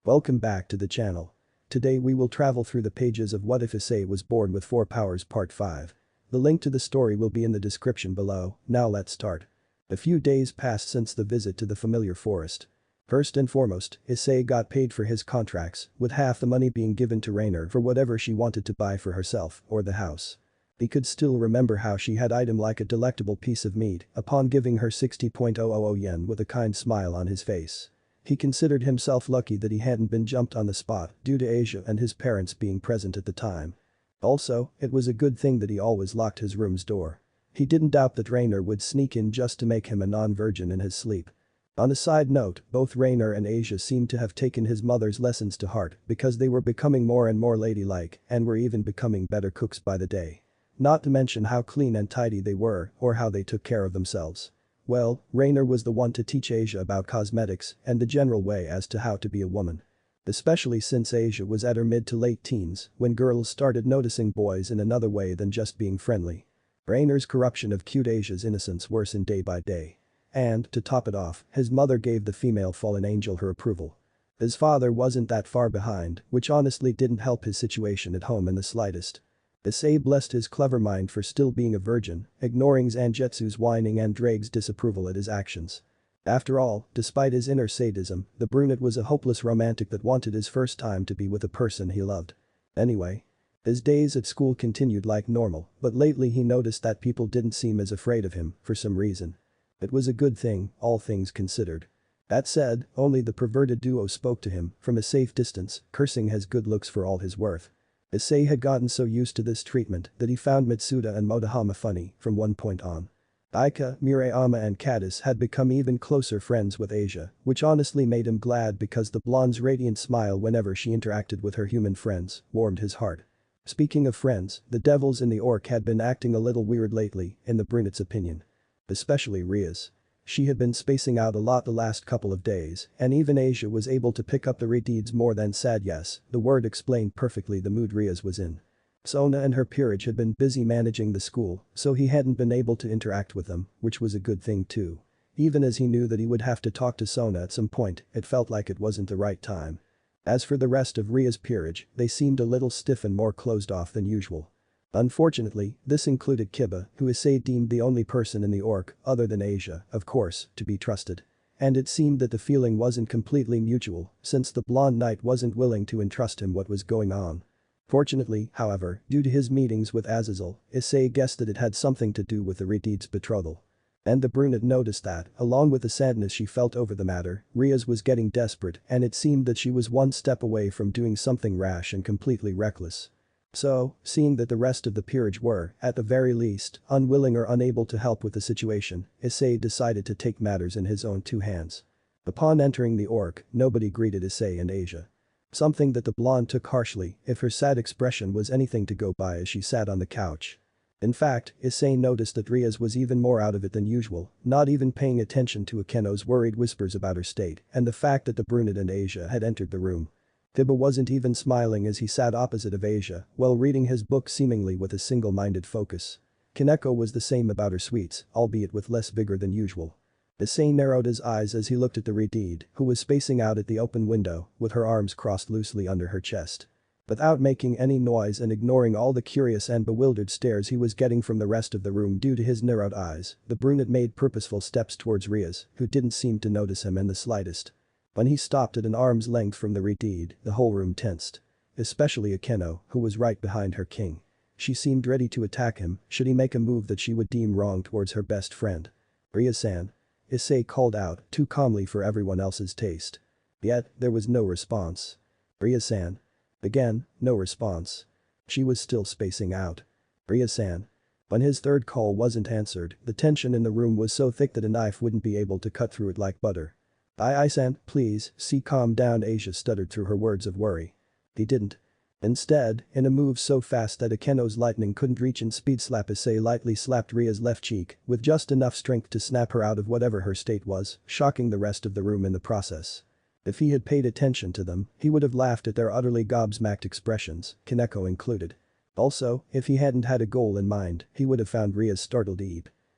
Welcome back to the channel. Today we will travel through the pages of What If Issei Was Born with 4 Powers Part 5. The link to the story will be in the description below. Now let's start. A few days passed since the visit to the familiar forest. First and foremost, Issei got paid for his contracts, with half the money being given to Rainer for whatever she wanted to buy for herself or the house. He could still remember how she had eyed him like a delectable piece of meat upon giving her 60,000 yen with a kind smile on his face. He considered himself lucky that he hadn't been jumped on the spot due to Asia and his parents being present at the time. Also, it was a good thing that he always locked his room's door. He didn't doubt that Rainer would sneak in just to make him a non-virgin in his sleep. On a side note, both Rainer and Asia seemed to have taken his mother's lessons to heart because they were becoming more and more ladylike and were even becoming better cooks by the day. Not to mention how clean and tidy they were or how they took care of themselves. Well, Rainer was the one to teach Asia about cosmetics and the general way as to how to be a woman. Especially since Asia was at her mid to late teens when girls started noticing boys in another way than just being friendly. Rainer's corruption of cute Asia's innocence worsened day by day. And, to top it off, his mother gave the female fallen angel her approval. His father wasn't that far behind, which honestly didn't help his situation at home in the slightest. Issei blessed his clever mind for still being a virgin, ignoring Zangetsu's whining and Drake's disapproval at his actions. After all, despite his inner sadism, the brunette was a hopeless romantic that wanted his first time to be with a person he loved. Anyway. His days at school continued like normal, but lately he noticed that people didn't seem as afraid of him, for some reason. It was a good thing, all things considered. That said, only the perverted duo spoke to him, from a safe distance, cursing his good looks for all his worth. Issei had gotten so used to this treatment that he found Mitsuda and Motohama funny from one point on. Aika, Murayama and Kadis had become even closer friends with Asia, which honestly made him glad because the blonde's radiant smile whenever she interacted with her human friends warmed his heart. Speaking of friends, the devils in the orc had been acting a little weird lately, in the brunette's opinion. Especially Ria's. She had been spacing out a lot the last couple of days, and even Asia was able to pick up the redeeds more than sad. Yes, the word explained perfectly the mood Ria's was in. Sona and her peerage had been busy managing the school, so he hadn't been able to interact with them, which was a good thing too. Even as he knew that he would have to talk to Sona at some point, it felt like it wasn't the right time. As for the rest of Ria's peerage, they seemed a little stiff and more closed off than usual. Unfortunately, this included Kiba, who Issei deemed the only person in the orc, other than Asia, of course, to be trusted. And it seemed that the feeling wasn't completely mutual, since the blonde knight wasn't willing to entrust him what was going on. Fortunately, however, due to his meetings with Azazel, Issei guessed that it had something to do with the redeed's betrothal. And the brunette noticed that, along with the sadness she felt over the matter, Ria's was getting desperate and it seemed that she was one step away from doing something rash and completely reckless. So, seeing that the rest of the peerage were, at the very least, unwilling or unable to help with the situation, Issei decided to take matters in his own two hands. Upon entering the orc, nobody greeted Issei and Asia. Something that the blonde took harshly, if her sad expression was anything to go by as she sat on the couch. In fact, Issei noticed that Ria's was even more out of it than usual, not even paying attention to Akeno's worried whispers about her state and the fact that the brunette and Asia had entered the room. Kiba wasn't even smiling as he sat opposite of Asia while reading his book seemingly with a single-minded focus. Kaneko was the same about her sweets, albeit with less vigor than usual. Issei narrowed his eyes as he looked at the redeed, who was spacing out at the open window with her arms crossed loosely under her chest. Without making any noise and ignoring all the curious and bewildered stares he was getting from the rest of the room due to his narrowed eyes, the brunette made purposeful steps towards Ria's, who didn't seem to notice him in the slightest. When he stopped at an arm's length from the redeed, the whole room tensed. Especially Akeno, who was right behind her king. She seemed ready to attack him should he make a move that she would deem wrong towards her best friend. Ria-san. Issei called out, too calmly for everyone else's taste. Yet, there was no response. Ria-san. Again, no response. She was still spacing out. Ria-san. When his third call wasn't answered, the tension in the room was so thick that a knife wouldn't be able to cut through it like butter. Ai-san, please, calm down, Asia stuttered through her words of worry. He didn't. Instead, in a move so fast that Akeno's lightning couldn't reach and speed slap, Issei lightly slapped Ria's left cheek with just enough strength to snap her out of whatever her state was, shocking the rest of the room in the process. If he had paid attention to them, he would have laughed at their utterly gobsmacked expressions, Kaneko included. Also, if he hadn't had a goal in mind, he would have found Ria's startled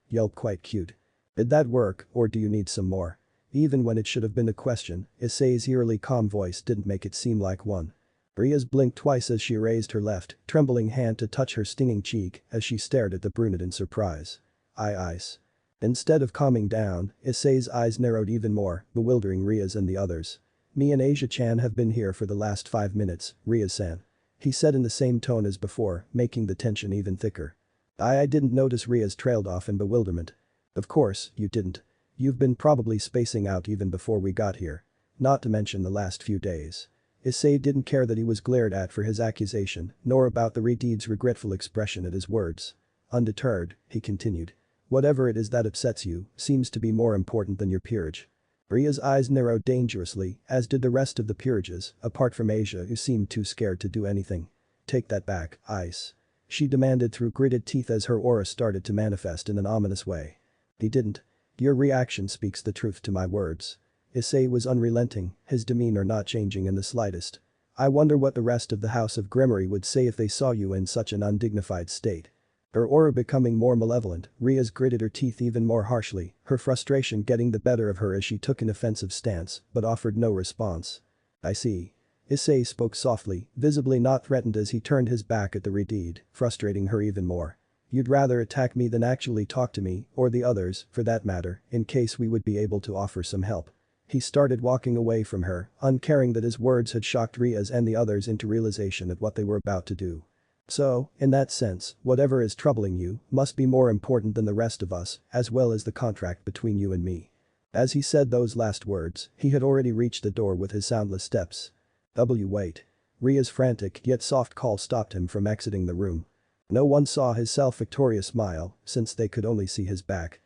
yelp quite cute. Did that work, or do you need some more? Even when it should have been a question, Issei's eerily calm voice didn't make it seem like one. Riaz blinked twice as she raised her left, trembling hand to touch her stinging cheek as she stared at the brunette in surprise. Ice. Instead of calming down, Issei's eyes narrowed even more, bewildering Riaz and the others. Me and Asia-chan have been here for the last 5 minutes, Riaz-san. He said in the same tone as before, making the tension even thicker. I didn't notice. Riaz trailed off in bewilderment. Of course, you didn't. You've been probably spacing out even before we got here. Not to mention the last few days. Issei didn't care that he was glared at for his accusation, nor about the Redeed's regretful expression at his words. Undeterred, he continued. Whatever it is that upsets you seems to be more important than your peerage. Ria's eyes narrowed dangerously, as did the rest of the peerages, apart from Asia who seemed too scared to do anything. Take that back, Ice. She demanded through gritted teeth as her aura started to manifest in an ominous way. He didn't. Your reaction speaks the truth to my words. Issei was unrelenting, his demeanor not changing in the slightest. I wonder what the rest of the House of Grimory would say if they saw you in such an undignified state. Her aura becoming more malevolent, Riaz gritted her teeth even more harshly, her frustration getting the better of her as she took an offensive stance, but offered no response. I see. Issei spoke softly, visibly not threatened as he turned his back at the Redeed, frustrating her even more. You'd rather attack me than actually talk to me, or the others, for that matter, in case we would be able to offer some help. He started walking away from her, uncaring that his words had shocked Riaz and the others into realization of what they were about to do. So, in that sense, whatever is troubling you must be more important than the rest of us, as well as the contract between you and me. As he said those last words, he had already reached the door with his soundless steps. Wait. Ria's frantic yet soft call stopped him from exiting the room. No one saw his self-victorious smile, since they could only see his back.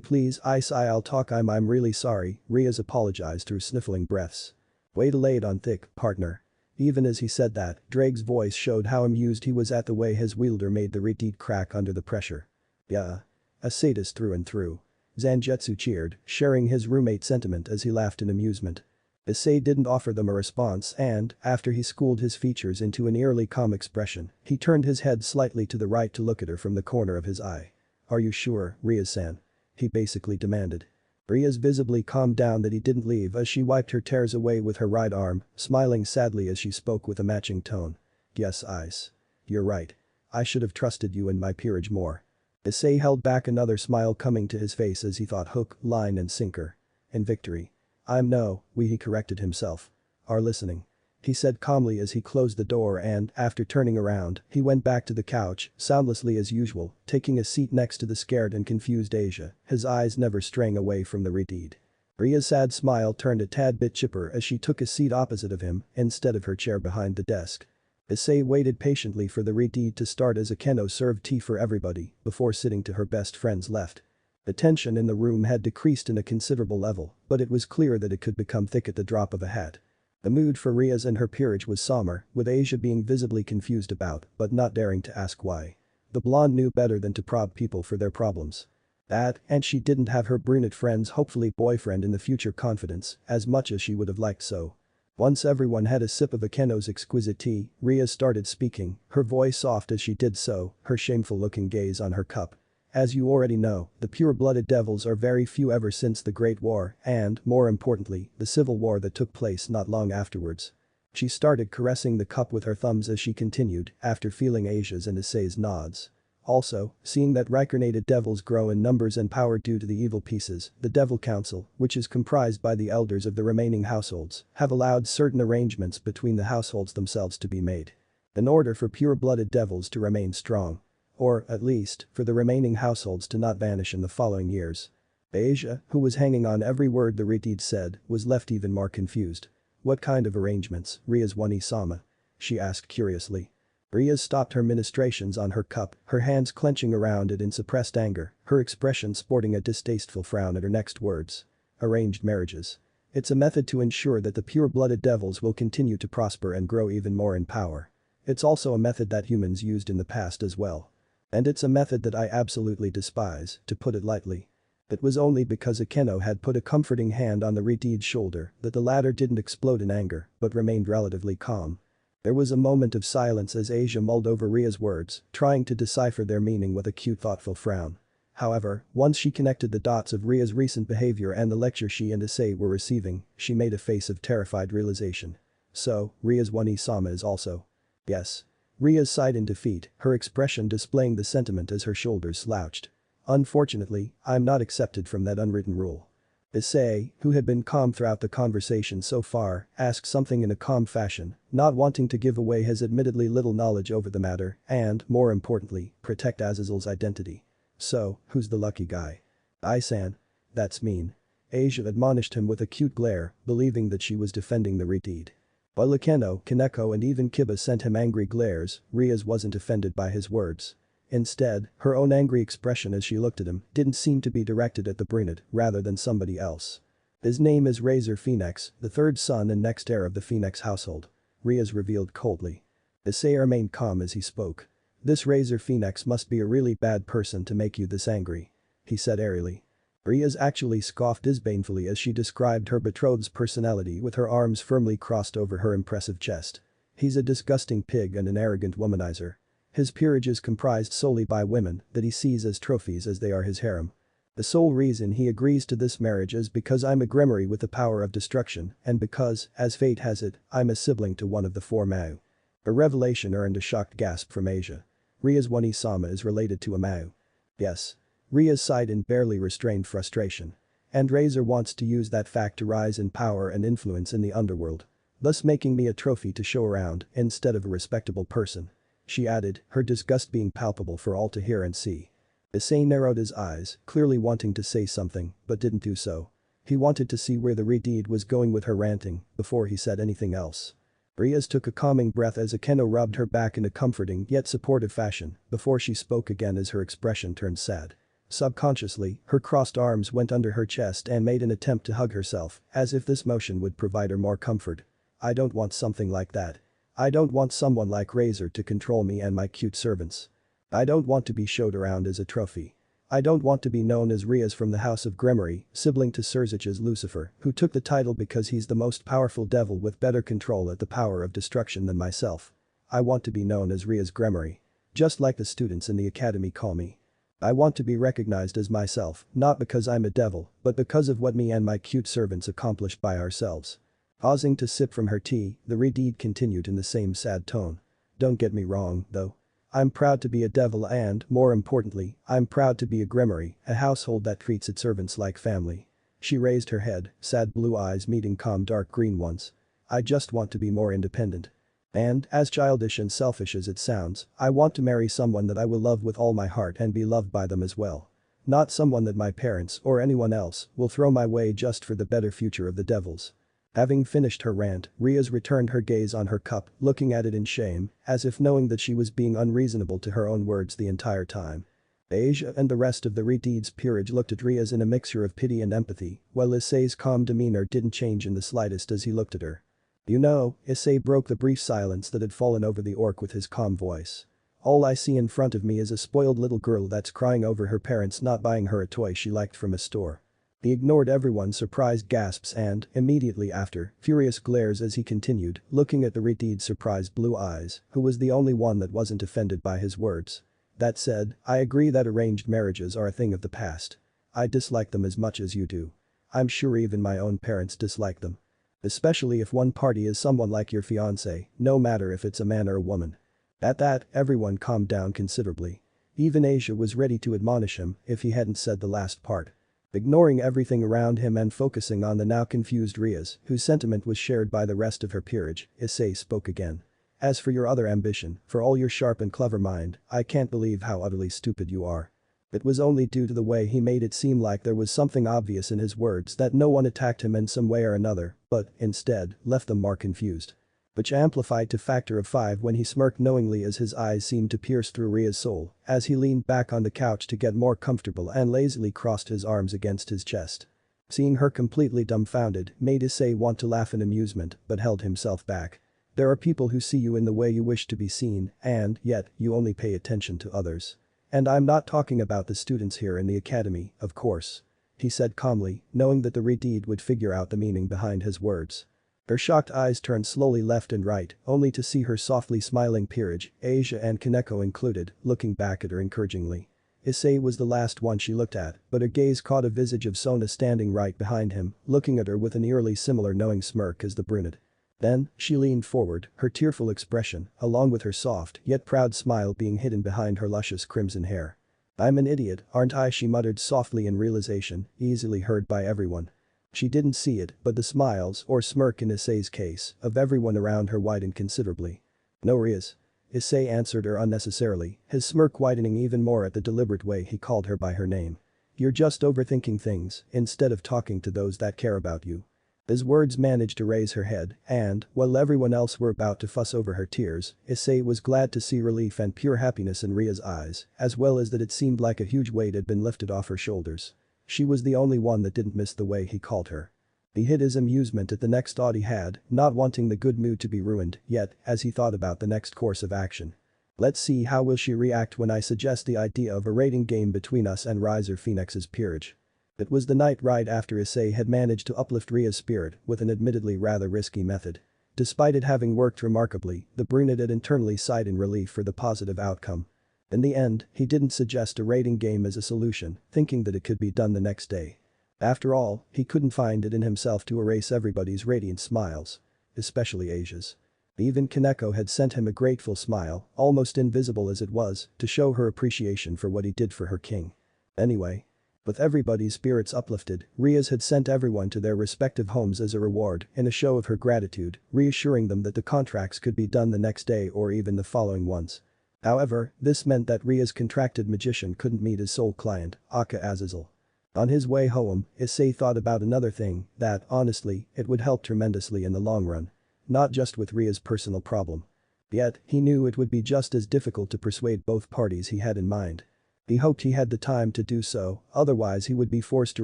Please, Ice, I'll talk. I'm really sorry, Riaz apologized through sniffling breaths. Way to lay it on thick, partner. Even as he said that, Drake's voice showed how amused he was at the way his wielder made the Redeed crack under the pressure. Yeah. A sadist through and through. Zangetsu cheered, sharing his roommate's sentiment as he laughed in amusement. Issei didn't offer them a response and, after he schooled his features into an eerily calm expression, he turned his head slightly to the right to look at her from the corner of his eye. Are you sure, Riaz-san? He basically demanded. Riaz visibly calmed down that he didn't leave as she wiped her tears away with her right arm, smiling sadly as she spoke with a matching tone. Yes, Ice. You're right. I should have trusted you and my peerage more. Issei held back another smile coming to his face as he thought hook, line and sinker. In victory. He corrected himself. Are listening. He said calmly as he closed the door and, after turning around, he went back to the couch, soundlessly as usual, taking a seat next to the scared and confused Asia, his eyes never straying away from the Redeed. Ria's sad smile turned a tad bit chipper as she took a seat opposite of him, instead of her chair behind the desk. Issei waited patiently for the Redeed to start as Akeno served tea for everybody, before sitting to her best friend's left. The tension in the room had decreased in a considerable level, but it was clear that it could become thick at the drop of a hat. The mood for Riaz and her peerage was somber, with Asia being visibly confused about, but not daring to ask why. The blonde knew better than to prod people for their problems. That, and she didn't have her brunette friend's hopefully boyfriend in the future confidence, as much as she would have liked so. Once everyone had a sip of Akeno's exquisite tea, Riaz started speaking, her voice soft as she did so, her shameful-looking gaze on her cup. As you already know, the pure-blooded devils are very few ever since the Great War and, more importantly, the civil war that took place not long afterwards. She started caressing the cup with her thumbs as she continued, after feeling Asia's and Issei's nods. Also, seeing that reincarnated devils grow in numbers and power due to the evil pieces, the Devil Council, which is comprised by the elders of the remaining households, have allowed certain arrangements between the households themselves to be made. In order for pure-blooded devils to remain strong. Or, at least, for the remaining households to not vanish in the following years. Asia, who was hanging on every word the Redeed said, was left even more confused. What kind of arrangements, Riaz-sama? She asked curiously. Riaz stopped her ministrations on her cup, her hands clenching around it in suppressed anger, her expression sporting a distasteful frown at her next words. Arranged marriages. It's a method to ensure that the pure-blooded devils will continue to prosper and grow even more in power. It's also a method that humans used in the past as well. And it's a method that I absolutely despise, to put it lightly. It was only because Akeno had put a comforting hand on the Redeed's shoulder that the latter didn't explode in anger, but remained relatively calm. There was a moment of silence as Asia mulled over Ria's words, trying to decipher their meaning with a cute thoughtful frown. However, once she connected the dots of Ria's recent behavior and the lecture she and Issei were receiving, she made a face of terrified realization. So, Ria's one-sama is also. Yes. Ria sighed in defeat, her expression displaying the sentiment as her shoulders slouched. Unfortunately, I'm not accepted from that unwritten rule. Issei, who had been calm throughout the conversation so far, asked something in a calm fashion, not wanting to give away his admittedly little knowledge over the matter and, more importantly, protect Azazel's identity. So, who's the lucky guy? Issei. That's mean. Asia admonished him with a cute glare, believing that she was defending the redeed. While Akeno, Kaneko and even Kiba sent him angry glares, Ria's wasn't offended by his words. Instead, her own angry expression as she looked at him didn't seem to be directed at the brunette rather than somebody else. His name is Razor Phoenix, the third son and next heir of the Phoenix household. Ria's revealed coldly. Issei remained calm as he spoke. This Razor Phoenix must be a really bad person to make you this angry. He said airily. Ria's actually scoffed disdainfully as she described her betrothed's personality with her arms firmly crossed over her impressive chest. He's a disgusting pig and an arrogant womanizer. His peerage is comprised solely by women that he sees as trophies as they are his harem. The sole reason he agrees to this marriage is because I'm a grimoire with the power of destruction and because, as fate has it, I'm a sibling to one of the four Mao. A revelation earned a shocked gasp from Asia. Ria's one-sama is related to a Mao. Yes. Ria sighed in barely restrained frustration. And Razor wants to use that fact to rise in power and influence in the underworld. Thus making me a trophy to show around instead of a respectable person. She added, her disgust being palpable for all to hear and see. Issei narrowed his eyes, clearly wanting to say something, but didn't do so. He wanted to see where the redeed was going with her ranting before he said anything else. Ria's took a calming breath as Akeno rubbed her back in a comforting yet supportive fashion before she spoke again as her expression turned sad. Subconsciously, her crossed arms went under her chest and made an attempt to hug herself, as if this motion would provide her more comfort. I don't want something like that. I don't want someone like Razor to control me and my cute servants. I don't want to be showed around as a trophy. I don't want to be known as Ria's from the House of Grimoire, sibling to Serzich's Lucifer, who took the title because he's the most powerful devil with better control at the power of destruction than myself. I want to be known as Ria's Grimoire. Just like the students in the academy call me. I want to be recognized as myself, not because I'm a devil, but because of what me and my cute servants accomplished by ourselves. Pausing to sip from her tea, the redeed continued in the same sad tone. Don't get me wrong, though. I'm proud to be a devil and, more importantly, I'm proud to be a grimoire, a household that treats its servants like family. She raised her head, sad blue eyes meeting calm dark green ones. I just want to be more independent. And, as childish and selfish as it sounds, I want to marry someone that I will love with all my heart and be loved by them as well. Not someone that my parents or anyone else will throw my way just for the better future of the devils. Having finished her rant, Ria's returned her gaze on her cup, looking at it in shame, as if knowing that she was being unreasonable to her own words the entire time. Asia and the rest of the redeed's peerage looked at Ria's in a mixture of pity and empathy, while Issei's calm demeanor didn't change in the slightest as he looked at her. You know, Issei broke the brief silence that had fallen over the orc with his calm voice. All I see in front of me is a spoiled little girl that's crying over her parents not buying her a toy she liked from a store. He ignored everyone's surprised gasps and, immediately after, furious glares as he continued, looking at the redeed's surprised blue eyes, who was the only one that wasn't offended by his words. That said, I agree that arranged marriages are a thing of the past. I dislike them as much as you do. I'm sure even my own parents dislike them. Especially if one party is someone like your fiancé, no matter if it's a man or a woman. At that, everyone calmed down considerably. Even Asia was ready to admonish him if he hadn't said the last part. Ignoring everything around him and focusing on the now confused Rias, whose sentiment was shared by the rest of her peerage, Issei spoke again. As for your other ambition, for all your sharp and clever mind, I can't believe how utterly stupid you are. It was only due to the way he made it seem like there was something obvious in his words that no one attacked him in some way or another, but, instead, left them more confused. Which amplified to factor of 5 when he smirked knowingly as his eyes seemed to pierce through Ria's soul, as he leaned back on the couch to get more comfortable and lazily crossed his arms against his chest. Seeing her completely dumbfounded made Issei want to laugh in amusement but held himself back. There are people who see you in the way you wish to be seen, and, yet, you only pay attention to others. And I'm not talking about the students here in the academy, of course. He said calmly, knowing that the redeed would figure out the meaning behind his words. Her shocked eyes turned slowly left and right, only to see her softly smiling peerage, Asia and Kaneko included, looking back at her encouragingly. Issei was the last one she looked at, but her gaze caught a visage of Sona standing right behind him, looking at her with an eerily similar knowing smirk as the brunette. Then, she leaned forward, her tearful expression, along with her soft yet proud smile being hidden behind her luscious crimson hair. "I'm an idiot, aren't I?" she muttered softly in realization, easily heard by everyone. She didn't see it, but the smiles, or smirk in Issei's case, of everyone around her widened considerably. "No Riaz." Issei answered her unnecessarily, his smirk widening even more at the deliberate way he called her by her name. "You're just overthinking things, instead of talking to those that care about you." His words managed to raise her head, and, while everyone else were about to fuss over her tears, Issei was glad to see relief and pure happiness in Ria's eyes, as well as that it seemed like a huge weight had been lifted off her shoulders. She was the only one that didn't miss the way he called her. He hid his amusement at the next thought he had, not wanting the good mood to be ruined, yet, as he thought about the next course of action. "Let's see how will she react when I suggest the idea of a rating game between us and Riser Phoenix's peerage." It was the night right after Issei had managed to uplift Ria's spirit with an admittedly rather risky method. Despite it having worked remarkably, the brunette had internally sighed in relief for the positive outcome. In the end, he didn't suggest a rating game as a solution, thinking that it could be done the next day. After all, he couldn't find it in himself to erase everybody's radiant smiles. Especially Asia's. Even Kaneko had sent him a grateful smile, almost invisible as it was, to show her appreciation for what he did for her king. Anyway. With everybody's spirits uplifted, Riaz had sent everyone to their respective homes as a reward in a show of her gratitude, reassuring them that the contracts could be done the next day or even the following ones. However, this meant that Ria's contracted magician couldn't meet his sole client, Aka Azazel. On his way home, Issei thought about another thing that, honestly, it would help tremendously in the long run. Not just with Ria's personal problem. Yet, he knew it would be just as difficult to persuade both parties he had in mind. He hoped he had the time to do so, otherwise he would be forced to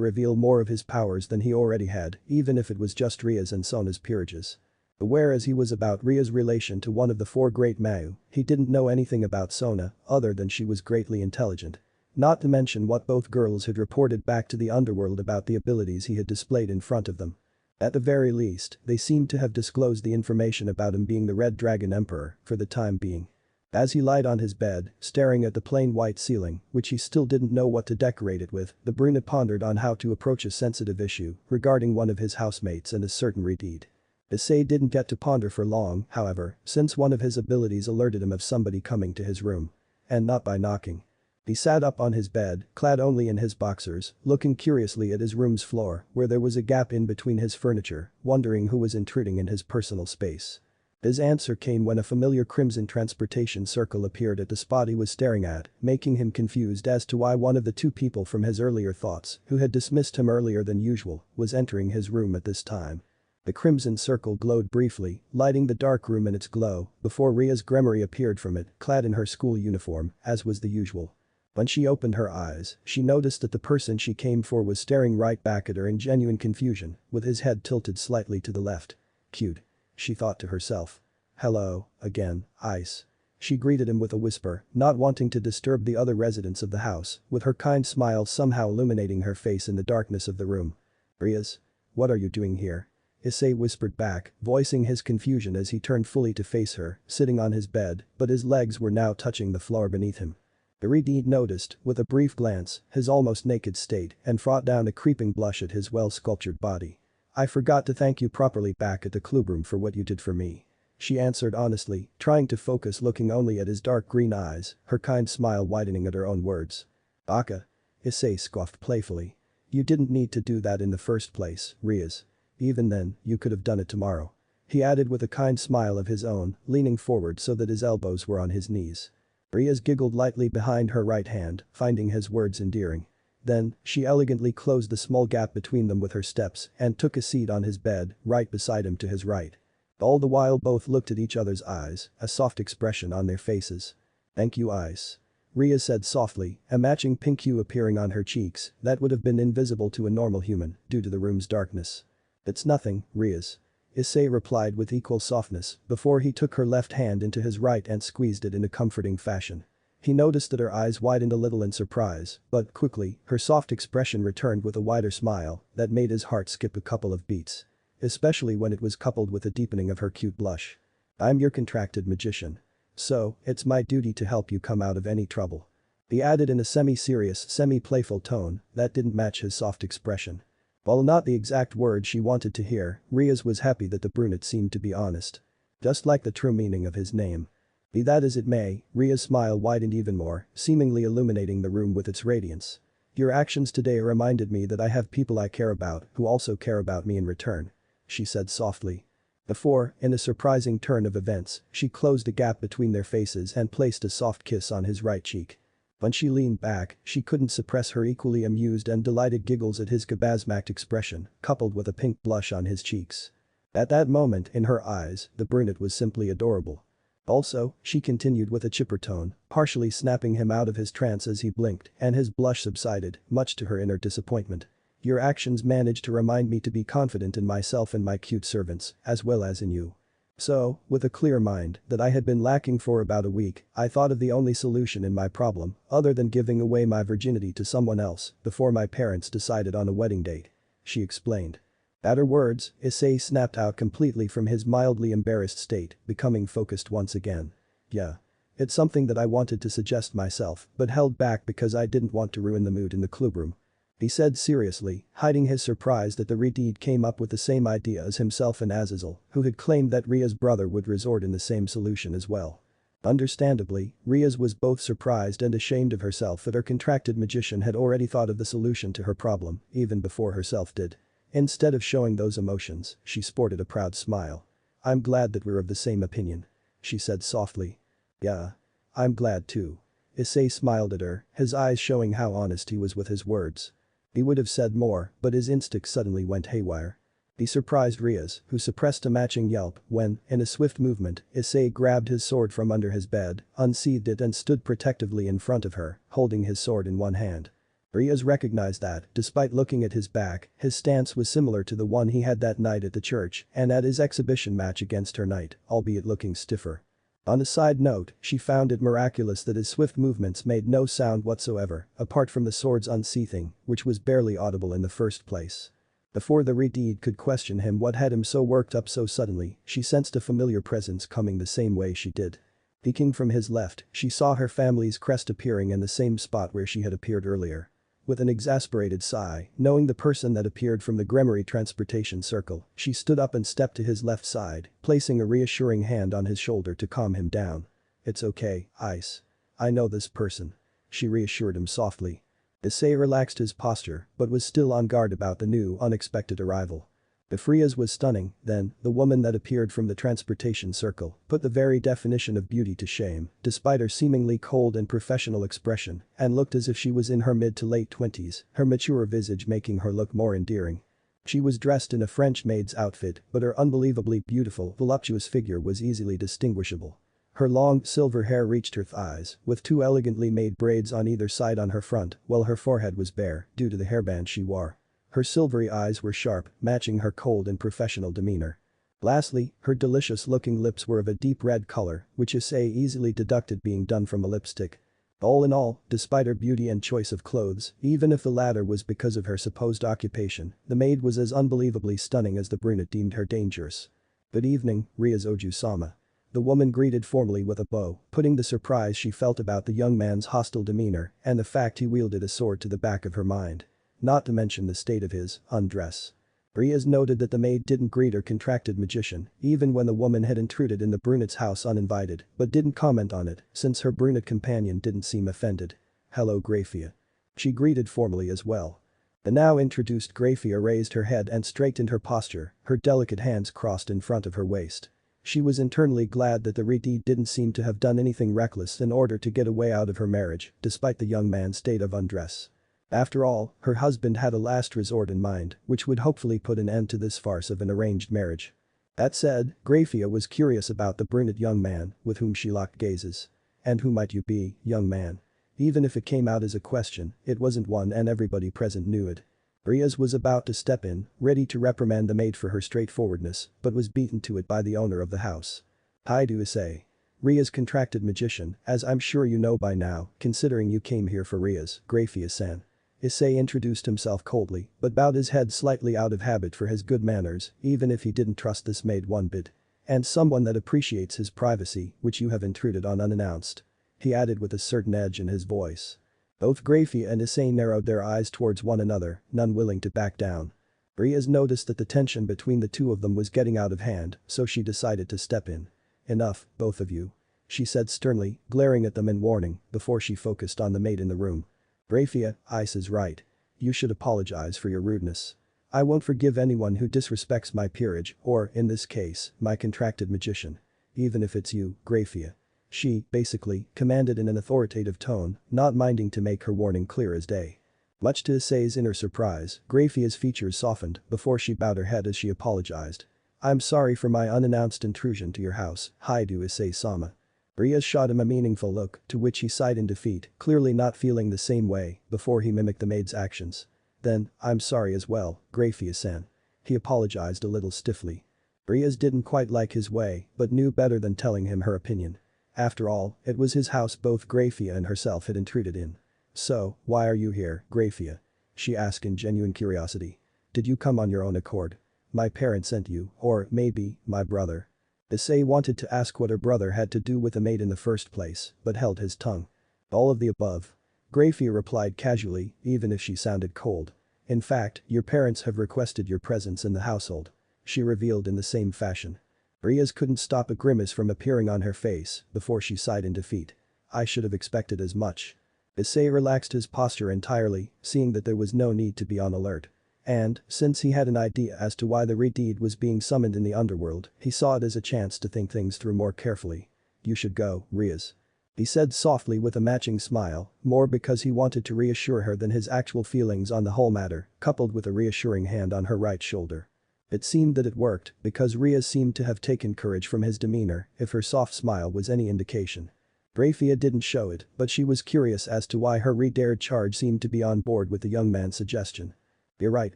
reveal more of his powers than he already had, even if it was just Ria's and Sona's peerages. Aware as he was about Ria's relation to one of the four great Mayu, he didn't know anything about Sona other than she was greatly intelligent. Not to mention what both girls had reported back to the underworld about the abilities he had displayed in front of them. At the very least, they seemed to have disclosed the information about him being the Red Dragon Emperor, for the time being. As he lied on his bed, staring at the plain white ceiling, which he still didn't know what to decorate it with, the brunette pondered on how to approach a sensitive issue regarding one of his housemates and a certain redeed. Issei didn't get to ponder for long, however, since one of his abilities alerted him of somebody coming to his room. And not by knocking. He sat up on his bed, clad only in his boxers, looking curiously at his room's floor, where there was a gap in between his furniture, wondering who was intruding in his personal space. His answer came when a familiar crimson transportation circle appeared at the spot he was staring at, making him confused as to why one of the two people from his earlier thoughts, who had dismissed him earlier than usual, was entering his room at this time. The crimson circle glowed briefly, lighting the dark room in its glow, before Ria's Gremory appeared from it, clad in her school uniform, as was the usual. When she opened her eyes, she noticed that the person she came for was staring right back at her in genuine confusion, with his head tilted slightly to the left. Cute. She thought to herself. "Hello, again, Ice." She greeted him with a whisper, not wanting to disturb the other residents of the house, with her kind smile somehow illuminating her face in the darkness of the room. "Riaz? What are you doing here?" Issei whispered back, voicing his confusion as he turned fully to face her, sitting on his bed, but his legs were now touching the floor beneath him. Iridine noticed, with a brief glance, his almost naked state and fought down a creeping blush at his well-sculptured body. "I forgot to thank you properly back at the clubroom for what you did for me." She answered honestly, trying to focus looking only at his dark green eyes, her kind smile widening at her own words. "Aka?" Issei scoffed playfully. "You didn't need to do that in the first place, Riaz. Even then, you could have done it tomorrow." He added with a kind smile of his own, leaning forward so that his elbows were on his knees. Riaz giggled lightly behind her right hand, finding his words endearing. Then, she elegantly closed the small gap between them with her steps and took a seat on his bed, right beside him to his right. All the while both looked at each other's eyes, a soft expression on their faces. "Thank you, Ice." Riaz said softly, a matching pink hue appearing on her cheeks that would have been invisible to a normal human due to the room's darkness. "It's nothing, Riaz." Issei replied with equal softness before he took her left hand into his right and squeezed it in a comforting fashion. He noticed that her eyes widened a little in surprise, but quickly, her soft expression returned with a wider smile that made his heart skip a couple of beats. Especially when it was coupled with a deepening of her cute blush. "I'm your contracted magician. So, it's my duty to help you come out of any trouble." He added in a semi-serious, semi-playful tone that didn't match his soft expression. While not the exact words she wanted to hear, Riaz was happy that the brunette seemed to be honest. Just like the true meaning of his name. Be that as it may, Ria's smile widened even more, seemingly illuminating the room with its radiance. Your actions today reminded me that I have people I care about who also care about me in return. She said softly. Before, in a surprising turn of events, she closed a gap between their faces and placed a soft kiss on his right cheek. When she leaned back, she couldn't suppress her equally amused and delighted giggles at his gabasmacked expression, coupled with a pink blush on his cheeks. At that moment, in her eyes, the brunette was simply adorable. Also, she continued with a chipper tone, partially snapping him out of his trance as he blinked, and his blush subsided, much to her inner disappointment. Your actions managed to remind me to be confident in myself and my cute servants, as well as in you. So, with a clear mind that I had been lacking for about a week, I thought of the only solution in my problem, other than giving away my virginity to someone else, before my parents decided on a wedding date. She explained. At her words, Issei snapped out completely from his mildly embarrassed state, becoming focused once again. Yeah. It's something that I wanted to suggest myself, but held back because I didn't want to ruin the mood in the clubroom. He said seriously, hiding his surprise that the Redeed came up with the same idea as himself and Azazel, who had claimed that Ria's brother would resort in the same solution as well. Understandably, Riaz was both surprised and ashamed of herself that her contracted magician had already thought of the solution to her problem, even before herself did. Instead of showing those emotions, she sported a proud smile. I'm glad that we're of the same opinion. She said softly. Yeah. I'm glad too. Issei smiled at her, his eyes showing how honest he was with his words. He would have said more, but his instinct suddenly went haywire. He surprised Riaz, who suppressed a matching yelp when, in a swift movement, Issei grabbed his sword from under his bed, unsheathed it and stood protectively in front of her, holding his sword in one hand. Riaz recognized that, despite looking at his back, his stance was similar to the one he had that night at the church and at his exhibition match against her knight, albeit looking stiffer. On a side note, she found it miraculous that his swift movements made no sound whatsoever, apart from the sword's unsheathing, which was barely audible in the first place. Before the Redeed could question him what had him so worked up so suddenly, she sensed a familiar presence coming the same way she did. Peeking from his left, she saw her family's crest appearing in the same spot where she had appeared earlier. With an exasperated sigh, knowing the person that appeared from the Gremory transportation circle, she stood up and stepped to his left side, placing a reassuring hand on his shoulder to calm him down. It's okay, Ice. I know this person. She reassured him softly. Issei relaxed his posture, but was still on guard about the new, unexpected arrival. If Riaz was stunning, then, the woman that appeared from the transportation circle put the very definition of beauty to shame, despite her seemingly cold and professional expression, and looked as if she was in her mid to late 20s, her mature visage making her look more endearing. She was dressed in a French maid's outfit, but her unbelievably beautiful, voluptuous figure was easily distinguishable. Her long, silver hair reached her thighs, with two elegantly made braids on either side on her front, while her forehead was bare, due to the hairband she wore. Her silvery eyes were sharp, matching her cold and professional demeanor. Lastly, her delicious-looking lips were of a deep red color, which Issei easily deducted being done from a lipstick. All in all, despite her beauty and choice of clothes, even if the latter was because of her supposed occupation, the maid was as unbelievably stunning as the brunette deemed her dangerous. Good evening, Riaz Oju-sama. The woman greeted formally with a bow, putting the surprise she felt about the young man's hostile demeanor and the fact he wielded a sword to the back of her mind. Not to mention the state of his undress. Riaz noted that the maid didn't greet her contracted magician, even when the woman had intruded in the brunette's house uninvited, but didn't comment on it, since her brunette companion didn't seem offended. Hello Grafia. She greeted formally as well. The now introduced Grafia raised her head and straightened her posture, her delicate hands crossed in front of her waist. She was internally glad that the Redeed didn't seem to have done anything reckless in order to get a way out of her marriage, despite the young man's state of undress. After all, her husband had a last resort in mind, which would hopefully put an end to this farce of an arranged marriage. That said, Grafia was curious about the brunette young man with whom she locked gazes. And who might you be, young man? Even if it came out as a question, it wasn't one and everybody present knew it. Riaz was about to step in, ready to reprimand the maid for her straightforwardness, but was beaten to it by the owner of the house. Hi do Issei. Riaz contracted magician, as I'm sure you know by now, considering you came here for Riaz, Grafia-san. Issei introduced himself coldly, but bowed his head slightly out of habit for his good manners, even if he didn't trust this maid one bit. And someone that appreciates his privacy, which you have intruded on unannounced. he added with a certain edge in his voice. Both Grafia and Issei narrowed their eyes towards one another, none willing to back down. Riaz noticed that the tension between the two of them was getting out of hand, so she decided to step in. "Enough, both of you," she said sternly, glaring at them in warning, before she focused on the maid in the room. "Grafia, Ice is right. You should apologize for your rudeness. I won't forgive anyone who disrespects my peerage or, in this case, my contracted magician. Even if it's you, Grafia." She, basically, commanded in an authoritative tone, not minding to make her warning clear as day. Much to Issei's inner surprise, Grafia's features softened before she bowed her head as she apologized. "I'm sorry for my unannounced intrusion to your house, Haidu Issei-sama." Riaz shot him a meaningful look, to which he sighed in defeat, clearly not feeling the same way, before he mimicked the maid's actions. "Then, I'm sorry as well, Grafia-san." He apologized a little stiffly. Riaz didn't quite like his way, but knew better than telling him her opinion. After all, it was his house both Grafia and herself had intruded in. "So, why are you here, Grafia?" she asked in genuine curiosity. "Did you come on your own accord? My parents sent you, or, maybe, my brother?" Issei wanted to ask what her brother had to do with the maid in the first place, but held his tongue. "All of the above." Grafia replied casually, even if she sounded cold. "In fact, your parents have requested your presence in the household," she revealed in the same fashion. Riaz couldn't stop a grimace from appearing on her face before she sighed in defeat. "I should have expected as much." Issei relaxed his posture entirely, seeing that there was no need to be on alert. And, since he had an idea as to why the Redeed was being summoned in the underworld, he saw it as a chance to think things through more carefully. "You should go, Riaz," he said softly with a matching smile, more because he wanted to reassure her than his actual feelings on the whole matter, coupled with a reassuring hand on her right shoulder. It seemed that it worked, because Riaz seemed to have taken courage from his demeanor, if her soft smile was any indication. Grafia didn't show it, but she was curious as to why her re-dared charge seemed to be on board with the young man's suggestion. "You're right,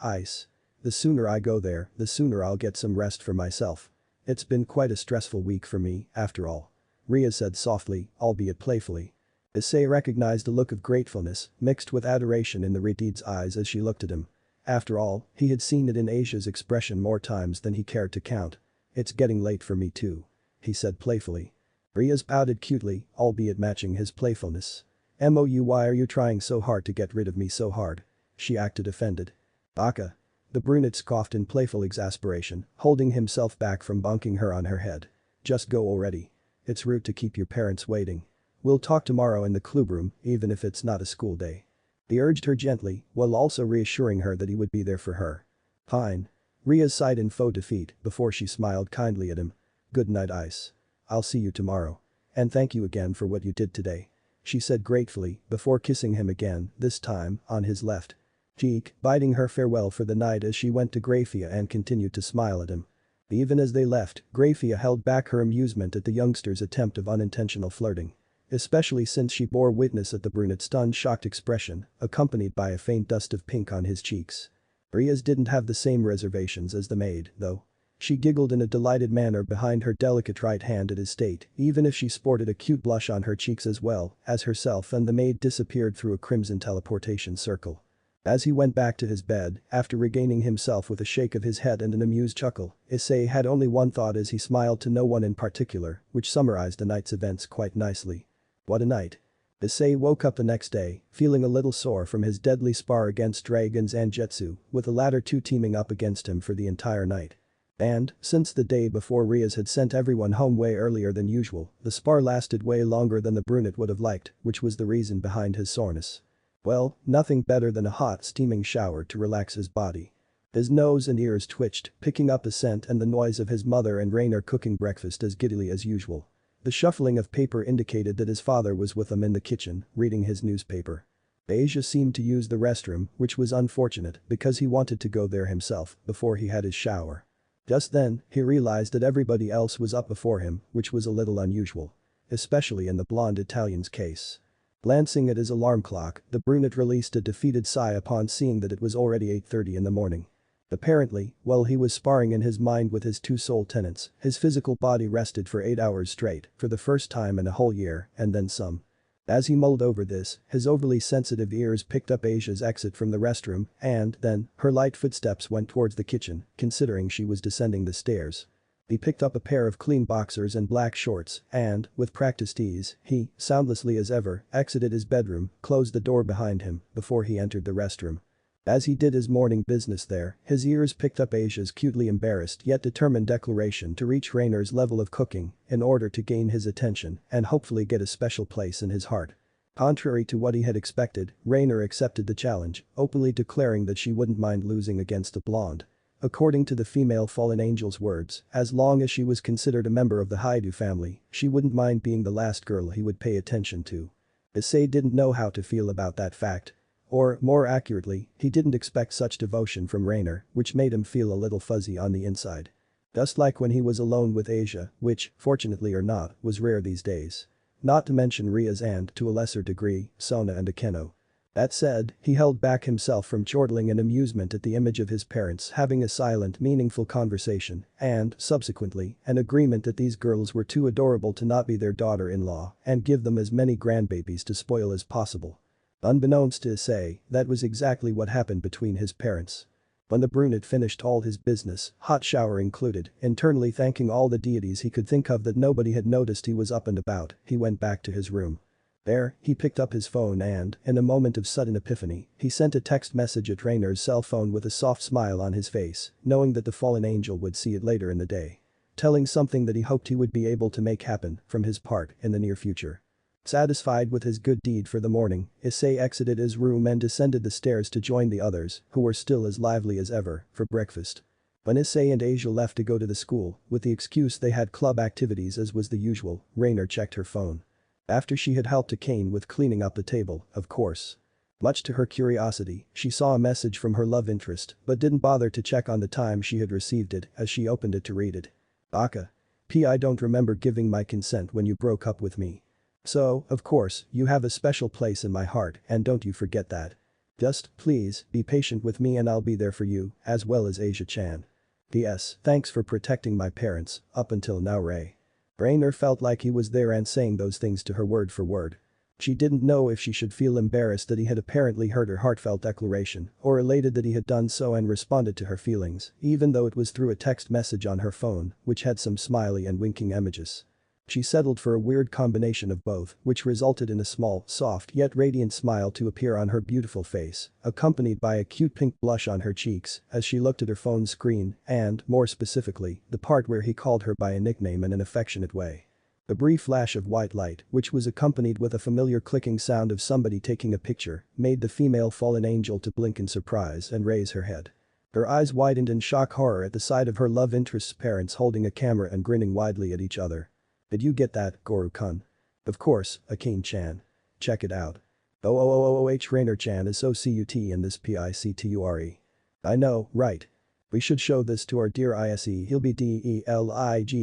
Ice. The sooner I go there, the sooner I'll get some rest for myself. It's been quite a stressful week for me, after all," Riaz said softly, albeit playfully. Issei recognized a look of gratefulness, mixed with adoration in the Redeed's eyes as she looked at him. After all, he had seen it in Asia's expression more times than he cared to count. "It's getting late for me too," he said playfully. Riaz pouted cutely, albeit matching his playfulness. "Why are you trying so hard to get rid of me so hard?" She acted offended. "Baka." The brunette scoffed in playful exasperation, holding himself back from bonking her on her head. "Just go already. It's rude to keep your parents waiting. We'll talk tomorrow in the clubroom, even if it's not a school day." He urged her gently, while also reassuring her that he would be there for her. "Fine." Riaz sighed in faux defeat before she smiled kindly at him. "Good night, Ice. I'll see you tomorrow. And thank you again for what you did today," she said gratefully before kissing him again, this time on his left cheek, bidding her farewell for the night as she went to Grafia and continued to smile at him. Even as they left, Grafia held back her amusement at the youngster's attempt of unintentional flirting. Especially since she bore witness at the brunette's stunned shocked expression, accompanied by a faint dust of pink on his cheeks. Riaz didn't have the same reservations as the maid, though. She giggled in a delighted manner behind her delicate right hand at his state, even if she sported a cute blush on her cheeks as well, as herself and the maid disappeared through a crimson teleportation circle. As he went back to his bed, after regaining himself with a shake of his head and an amused chuckle, Issei had only one thought as he smiled to no one in particular, which summarized the night's events quite nicely. What a night. Issei woke up the next day, feeling a little sore from his deadly spar against dragons and Jetsu, with the latter two teaming up against him for the entire night. And, since the day before Riaz had sent everyone home way earlier than usual, the spar lasted way longer than the brunette would have liked, which was the reason behind his soreness. Well, nothing better than a hot steaming shower to relax his body. His nose and ears twitched, picking up the scent and the noise of his mother and Rainer cooking breakfast as giddily as usual. The shuffling of paper indicated that his father was with them in the kitchen, reading his newspaper. Asia seemed to use the restroom, which was unfortunate because he wanted to go there himself before he had his shower. Just then, he realized that everybody else was up before him, which was a little unusual. Especially in the blonde Italian's case. Glancing at his alarm clock, the brunette released a defeated sigh upon seeing that it was already 8:30 in the morning. Apparently, while he was sparring in his mind with his two soul tenants, his physical body rested for 8 hours straight, for the first time in a whole year, and then some. As he mulled over this, his overly sensitive ears picked up Asia's exit from the restroom, and then, her light footsteps went towards the kitchen, considering she was descending the stairs. He picked up a pair of clean boxers and black shorts and, with practiced ease, he, soundlessly as ever, exited his bedroom, closed the door behind him before he entered the restroom. As he did his morning business there, his ears picked up Asia's cutely embarrassed yet determined declaration to reach Rainer's level of cooking in order to gain his attention and hopefully get a special place in his heart. Contrary to what he had expected, Rainer accepted the challenge, openly declaring that she wouldn't mind losing against the blonde. According to the female fallen angel's words, as long as she was considered a member of the Haidu family, she wouldn't mind being the last girl he would pay attention to. Issei didn't know how to feel about that fact. Or, more accurately, he didn't expect such devotion from Rainer, which made him feel a little fuzzy on the inside. Just like when he was alone with Asia, which, fortunately or not, was rare these days. Not to mention Ria's and, to a lesser degree, Sona and Akeno. That said, he held back himself from chortling in amusement at the image of his parents having a silent, meaningful conversation and, subsequently, an agreement that these girls were too adorable to not be their daughter-in-law and give them as many grandbabies to spoil as possible. Unbeknownst to Issei, that was exactly what happened between his parents. When the brunette finished all his business, hot shower included, internally thanking all the deities he could think of that nobody had noticed he was up and about, he went back to his room. There, he picked up his phone and, in a moment of sudden epiphany, he sent a text message at Rainer's cell phone with a soft smile on his face, knowing that the fallen angel would see it later in the day. Telling something that he hoped he would be able to make happen, from his part, in the near future. Satisfied with his good deed for the morning, Issei exited his room and descended the stairs to join the others, who were still as lively as ever, for breakfast. When Issei and Asia left to go to the school, with the excuse they had club activities as was the usual, Rainer checked her phone. After she had helped Akane with cleaning up the table, of course. Much to her curiosity, she saw a message from her love interest but didn't bother to check on the time she had received it as she opened it to read it. Aka. I don't remember giving my consent when you broke up with me. So, of course, you have a special place in my heart and don't you forget that. Just, please, be patient with me and I'll be there for you, as well as Asia-chan. P.S. Thanks for protecting my parents, up until now Ray. Rainer felt like he was there and saying those things to her word for word. She didn't know if she should feel embarrassed that he had apparently heard her heartfelt declaration or elated that he had done so and responded to her feelings, even though it was through a text message on her phone, which had some smiley and winking images. She settled for a weird combination of both, which resulted in a small, soft yet radiant smile to appear on her beautiful face, accompanied by a cute pink blush on her cheeks as she looked at her phone screen and, more specifically, the part where he called her by a nickname in an affectionate way. A brief flash of white light, which was accompanied with a familiar clicking sound of somebody taking a picture, made the female fallen angel to blink in surprise and raise her head. Her eyes widened in shock horror at the sight of her love interest's parents holding a camera and grinning widely at each other. Did you get that, Goru-kun? Of course, Akane-chan. Check it out. Rainer-chan is so cute in this picture. I know, right? We should show this to our dear Ise, he'll be delighed,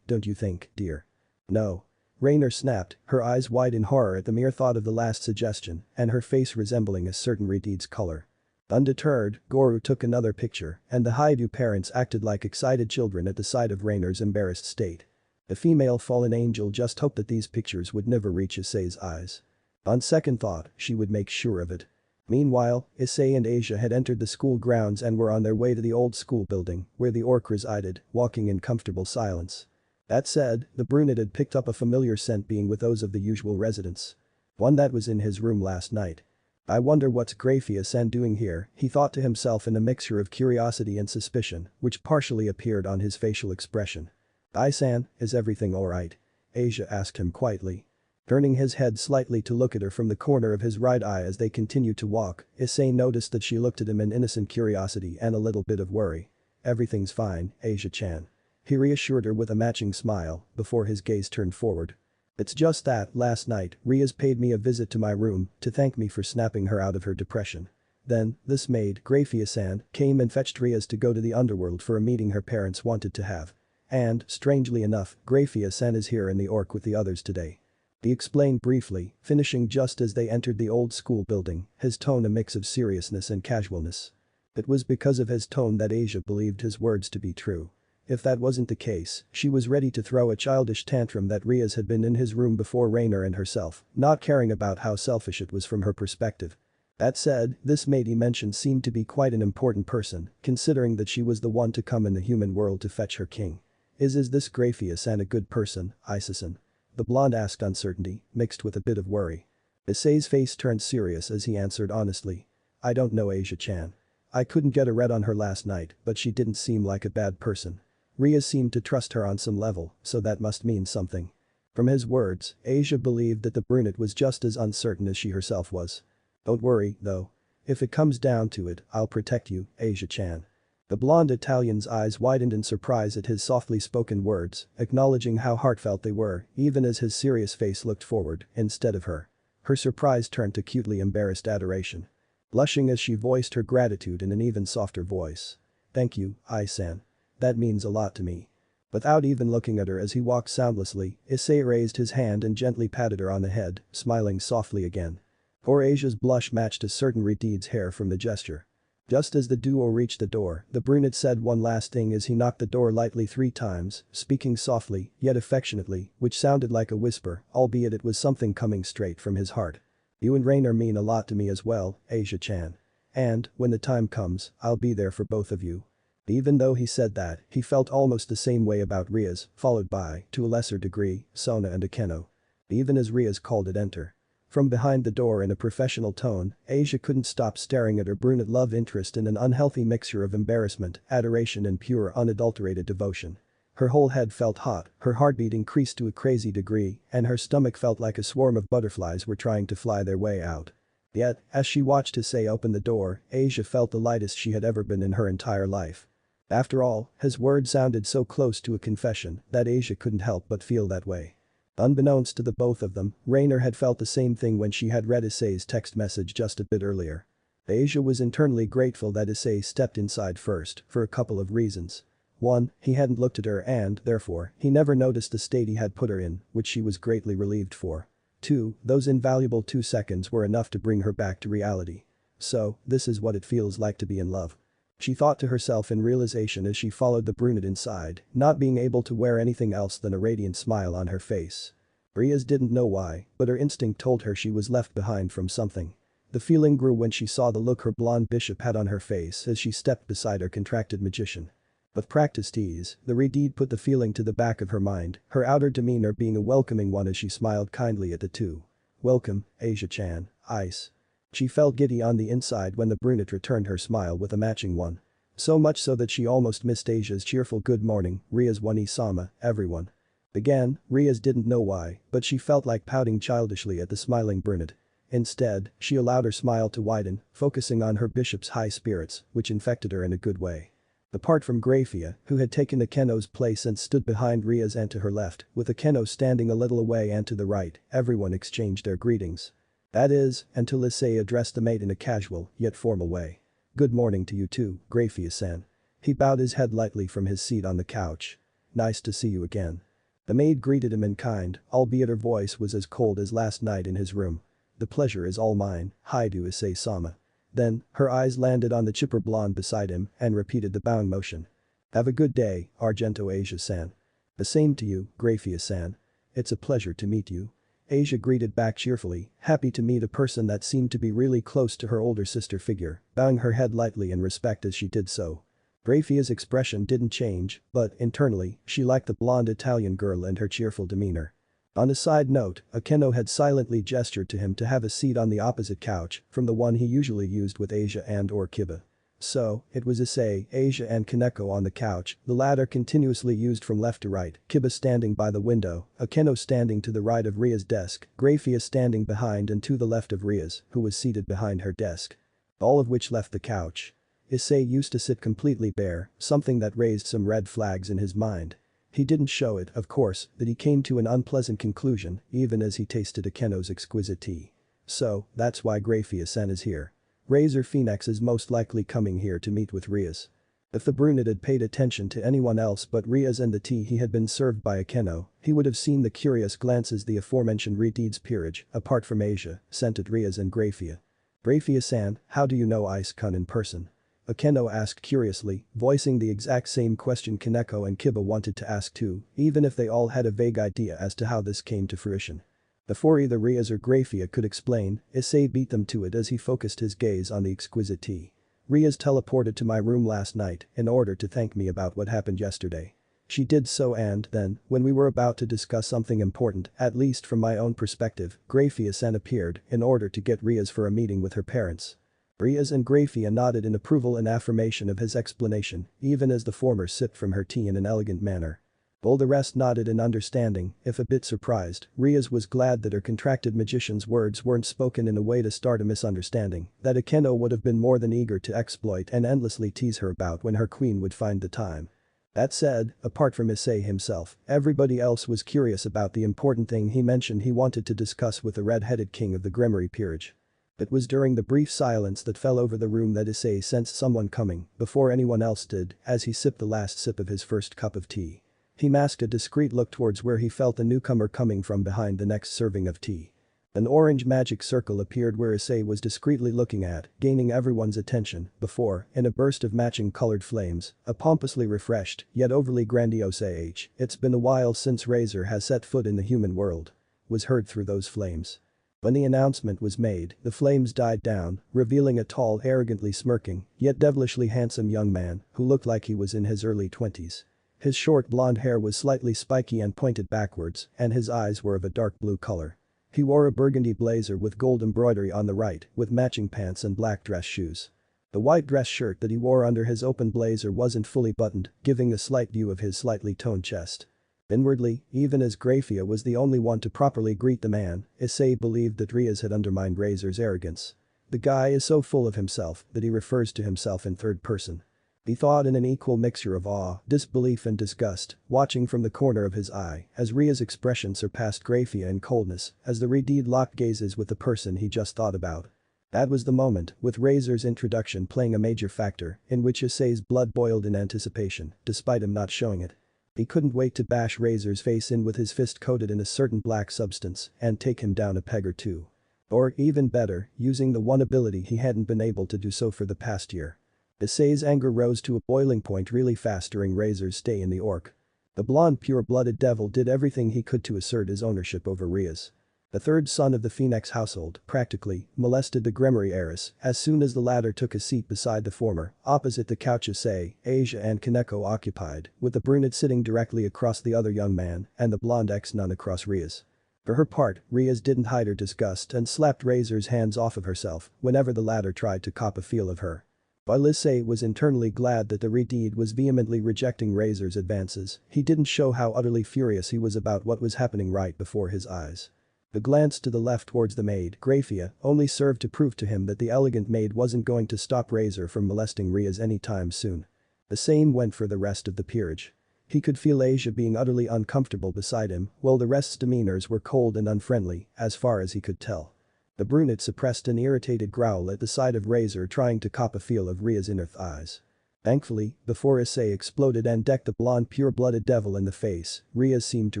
don't you think, dear? No. Rainer snapped, her eyes wide in horror at the mere thought of the last suggestion and her face resembling a certain Redeed's color. Undeterred, Goru took another picture and the Haidu parents acted like excited children at the sight of Rainer's embarrassed state. The female fallen angel just hoped that these pictures would never reach Issei's eyes. On second thought, she would make sure of it. Meanwhile, Issei and Asia had entered the school grounds and were on their way to the old school building where the orc resided, walking in comfortable silence. That said, the brunette had picked up a familiar scent being with those of the usual residents. One that was in his room last night. I wonder what's Grafia-san doing here, he thought to himself in a mixture of curiosity and suspicion, which partially appeared on his facial expression. Ai-san, is everything alright? Asia asked him quietly. Turning his head slightly to look at her from the corner of his right eye as they continued to walk, Issei noticed that she looked at him in innocent curiosity and a little bit of worry. Everything's fine, Asia-chan. He reassured her with a matching smile before his gaze turned forward. It's just that, last night, Ria's paid me a visit to my room to thank me for snapping her out of her depression. Then, this maid, Grafia-san, came and fetched Ria's to go to the underworld for a meeting her parents wanted to have. And, strangely enough, Grafia-san is here in the orc with the others today. He explained briefly, finishing just as they entered the old school building, his tone a mix of seriousness and casualness. It was because of his tone that Asia believed his words to be true. If that wasn't the case, she was ready to throw a childish tantrum that Ria's had been in his room before Rainer and herself, not caring about how selfish it was from her perspective. That said, this maid he mentioned seemed to be quite an important person, considering that she was the one to come in the human world to fetch her king. Is this Graphius a good person, Issei? The blonde asked, uncertainty, mixed with a bit of worry. Issei's face turned serious as he answered honestly. I don't know, Asia-chan. I couldn't get a read on her last night, but she didn't seem like a bad person. Ria seemed to trust her on some level, so that must mean something. From his words, Asia believed that the brunette was just as uncertain as she herself was. Don't worry, though. If it comes down to it, I'll protect you, Asia-chan. The blonde Italian's eyes widened in surprise at his softly spoken words, acknowledging how heartfelt they were, even as his serious face looked forward, instead of her. Her surprise turned to cutely embarrassed adoration. Blushing as she voiced her gratitude in an even softer voice. Thank you, Ai-san. That means a lot to me. Without even looking at her as he walked soundlessly, Issei raised his hand and gently patted her on the head, smiling softly again. Poor Asia's blush matched a certain Redeed's hair from the gesture. Just as the duo reached the door, the brunette said one last thing as he knocked the door lightly 3 times, speaking softly, yet affectionately, which sounded like a whisper, albeit it was something coming straight from his heart. You and Rainer mean a lot to me as well, Asia-chan. And, when the time comes, I'll be there for both of you. Even though he said that, he felt almost the same way about Riaz, followed by, to a lesser degree, Sona and Akeno. Even as Riaz called it enter. From behind the door in a professional tone, Asia couldn't stop staring at her brunette love interest in an unhealthy mixture of embarrassment, adoration and pure unadulterated devotion. Her whole head felt hot, her heartbeat increased to a crazy degree, and her stomach felt like a swarm of butterflies were trying to fly their way out. Yet, as she watched Issei open the door, Asia felt the lightest she had ever been in her entire life. After all, his words sounded so close to a confession that Asia couldn't help but feel that way. Unbeknownst to the both of them, Rainer had felt the same thing when she had read Issei's text message just a bit earlier. Asia was internally grateful that Issei stepped inside first, for a couple of reasons. 1, he hadn't looked at her and, therefore, he never noticed the state he had put her in, which she was greatly relieved for. 2, those invaluable 2 seconds were enough to bring her back to reality. So, this is what it feels like to be in love. She thought to herself in realization as she followed the brunette inside, not being able to wear anything else than a radiant smile on her face. Riaz didn't know why, but her instinct told her she was left behind from something. The feeling grew when she saw the look her blonde bishop had on her face as she stepped beside her contracted magician. With practiced ease, the Redeed put the feeling to the back of her mind, her outer demeanor being a welcoming one as she smiled kindly at the two. Welcome, Asia-chan, Ice. She felt giddy on the inside when the brunette returned her smile with a matching one. So much so that she almost missed Asia's cheerful good morning, Riaz Wani-sama, everyone. Again, Riaz didn't know why, but she felt like pouting childishly at the smiling brunette. Instead, she allowed her smile to widen, focusing on her bishop's high spirits, which infected her in a good way. Apart from Grafia, who had taken Akeno's place and stood behind Riaz and to her left, with Akeno standing a little away and to the right, everyone exchanged their greetings. That is, until Issei addressed the maid in a casual, yet formal way. Good morning to you too, Grafia-san. He bowed his head lightly from his seat on the couch. Nice to see you again. The maid greeted him in kind, albeit her voice was as cold as last night in his room. The pleasure is all mine, Haidu Issei-sama. Then, her eyes landed on the chipper blonde beside him and repeated the bowing motion. Have a good day, Argento Asia-san. The same to you, Grafia-san. It's a pleasure to meet you. Asia greeted back cheerfully, happy to meet a person that seemed to be really close to her older sister figure, bowing her head lightly in respect as she did so. Grafia's expression didn't change, but, internally, she liked the blonde Italian girl and her cheerful demeanor. On a side note, Akeno had silently gestured to him to have a seat on the opposite couch from the one he usually used with Asia and/or Kiba. So, it was Issei, Asia and Kaneko on the couch, the latter continuously used from left to right, Kiba standing by the window, Akeno standing to the right of Ria's desk, Grafia standing behind and to the left of Ria's, who was seated behind her desk. All of which left the couch. Issei used to sit completely bare, something that raised some red flags in his mind. He didn't show it, of course, that he came to an unpleasant conclusion even as he tasted Akeno's exquisite tea. So, that's why Grafia-san is here. Razor Phoenix is most likely coming here to meet with Riaz. If the brunette had paid attention to anyone else but Riaz and the tea he had been served by Akeno, he would have seen the curious glances the aforementioned Redeed's peerage, apart from Asia, sent at Riaz and Grafia. Grafia-san, how do you know Ice-kun in person? Akeno asked curiously, voicing the exact same question Kaneko and Kiba wanted to ask too, even if they all had a vague idea as to how this came to fruition. Before either Riaz or Grafia could explain, Issei beat them to it as he focused his gaze on the exquisite tea. Riaz teleported to my room last night in order to thank me about what happened yesterday. She did so and then, when we were about to discuss something important, at least from my own perspective, Grafia appeared in order to get Riaz for a meeting with her parents. Riaz and Grafia nodded in approval and affirmation of his explanation, even as the former sipped from her tea in an elegant manner. While the rest nodded in understanding, if a bit surprised, Riaz was glad that her contracted magician's words weren't spoken in a way to start a misunderstanding that Akeno would have been more than eager to exploit and endlessly tease her about when her queen would find the time. That said, apart from Issei himself, everybody else was curious about the important thing he mentioned he wanted to discuss with the red-headed king of the Gremory peerage. It was during the brief silence that fell over the room that Issei sensed someone coming before anyone else did as he sipped the last sip of his first cup of tea. He masked a discreet look towards where he felt the newcomer coming from behind the next serving of tea. An orange magic circle appeared where Issei was discreetly looking at, gaining everyone's attention, before, in a burst of matching colored flames, a pompously refreshed, yet overly grandiose "It's been a while since Razor has set foot in the human world," was heard through those flames. When the announcement was made, the flames died down, revealing a tall, arrogantly smirking, yet devilishly handsome young man who looked like he was in his early 20s. His short blonde hair was slightly spiky and pointed backwards, and his eyes were of a dark blue color. He wore a burgundy blazer with gold embroidery on the right, with matching pants and black dress shoes. The white dress shirt that he wore under his open blazer wasn't fully buttoned, giving a slight view of his slightly toned chest. Inwardly, even as Grafia was the only one to properly greet the man, Issei believed that Riaz had undermined Razor's arrogance. The guy is so full of himself that he refers to himself in third person. He thought in an equal mixture of awe, disbelief and disgust, watching from the corner of his eye as Ria's expression surpassed Grafia in coldness as the Redeed locked gazes with the person he just thought about. That was the moment, with Razor's introduction playing a major factor, in which Issei's blood boiled in anticipation, despite him not showing it. He couldn't wait to bash Razor's face in with his fist coated in a certain black substance and take him down a peg or two. Or, even better, using the one ability he hadn't been able to do so for the past year. Issei's anger rose to a boiling point really fast during Razor's stay in the Orc. The blonde pure-blooded devil did everything he could to assert his ownership over Riaz. The third son of the Phoenix household, practically, molested the Gremory heiress as soon as the latter took a seat beside the former, opposite the couch Issei, Asia and Kaneko occupied, with the brunette sitting directly across the other young man and the blonde ex-nun across Riaz. For her part, Riaz didn't hide her disgust and slapped Razor's hands off of herself whenever the latter tried to cop a feel of her. While Issei was internally glad that the Redeed was vehemently rejecting Razor's advances, he didn't show how utterly furious he was about what was happening right before his eyes. The glance to the left towards the maid, Grafia, only served to prove to him that the elegant maid wasn't going to stop Razor from molesting Riaz anytime soon. The same went for the rest of the peerage. He could feel Asia being utterly uncomfortable beside him, while the rest's demeanors were cold and unfriendly, as far as he could tell. The brunette suppressed an irritated growl at the sight of Razor trying to cop a feel of Riaz's inner thighs. Thankfully, before Issei exploded and decked the blonde pure-blooded devil in the face, Riaz seemed to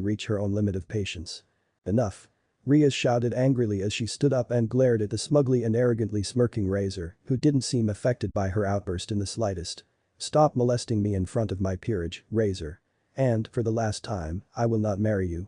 reach her own limit of patience. Enough. Riaz shouted angrily as she stood up and glared at the smugly and arrogantly smirking Razor, who didn't seem affected by her outburst in the slightest. Stop molesting me in front of my peerage, Razor. And, for the last time, I will not marry you.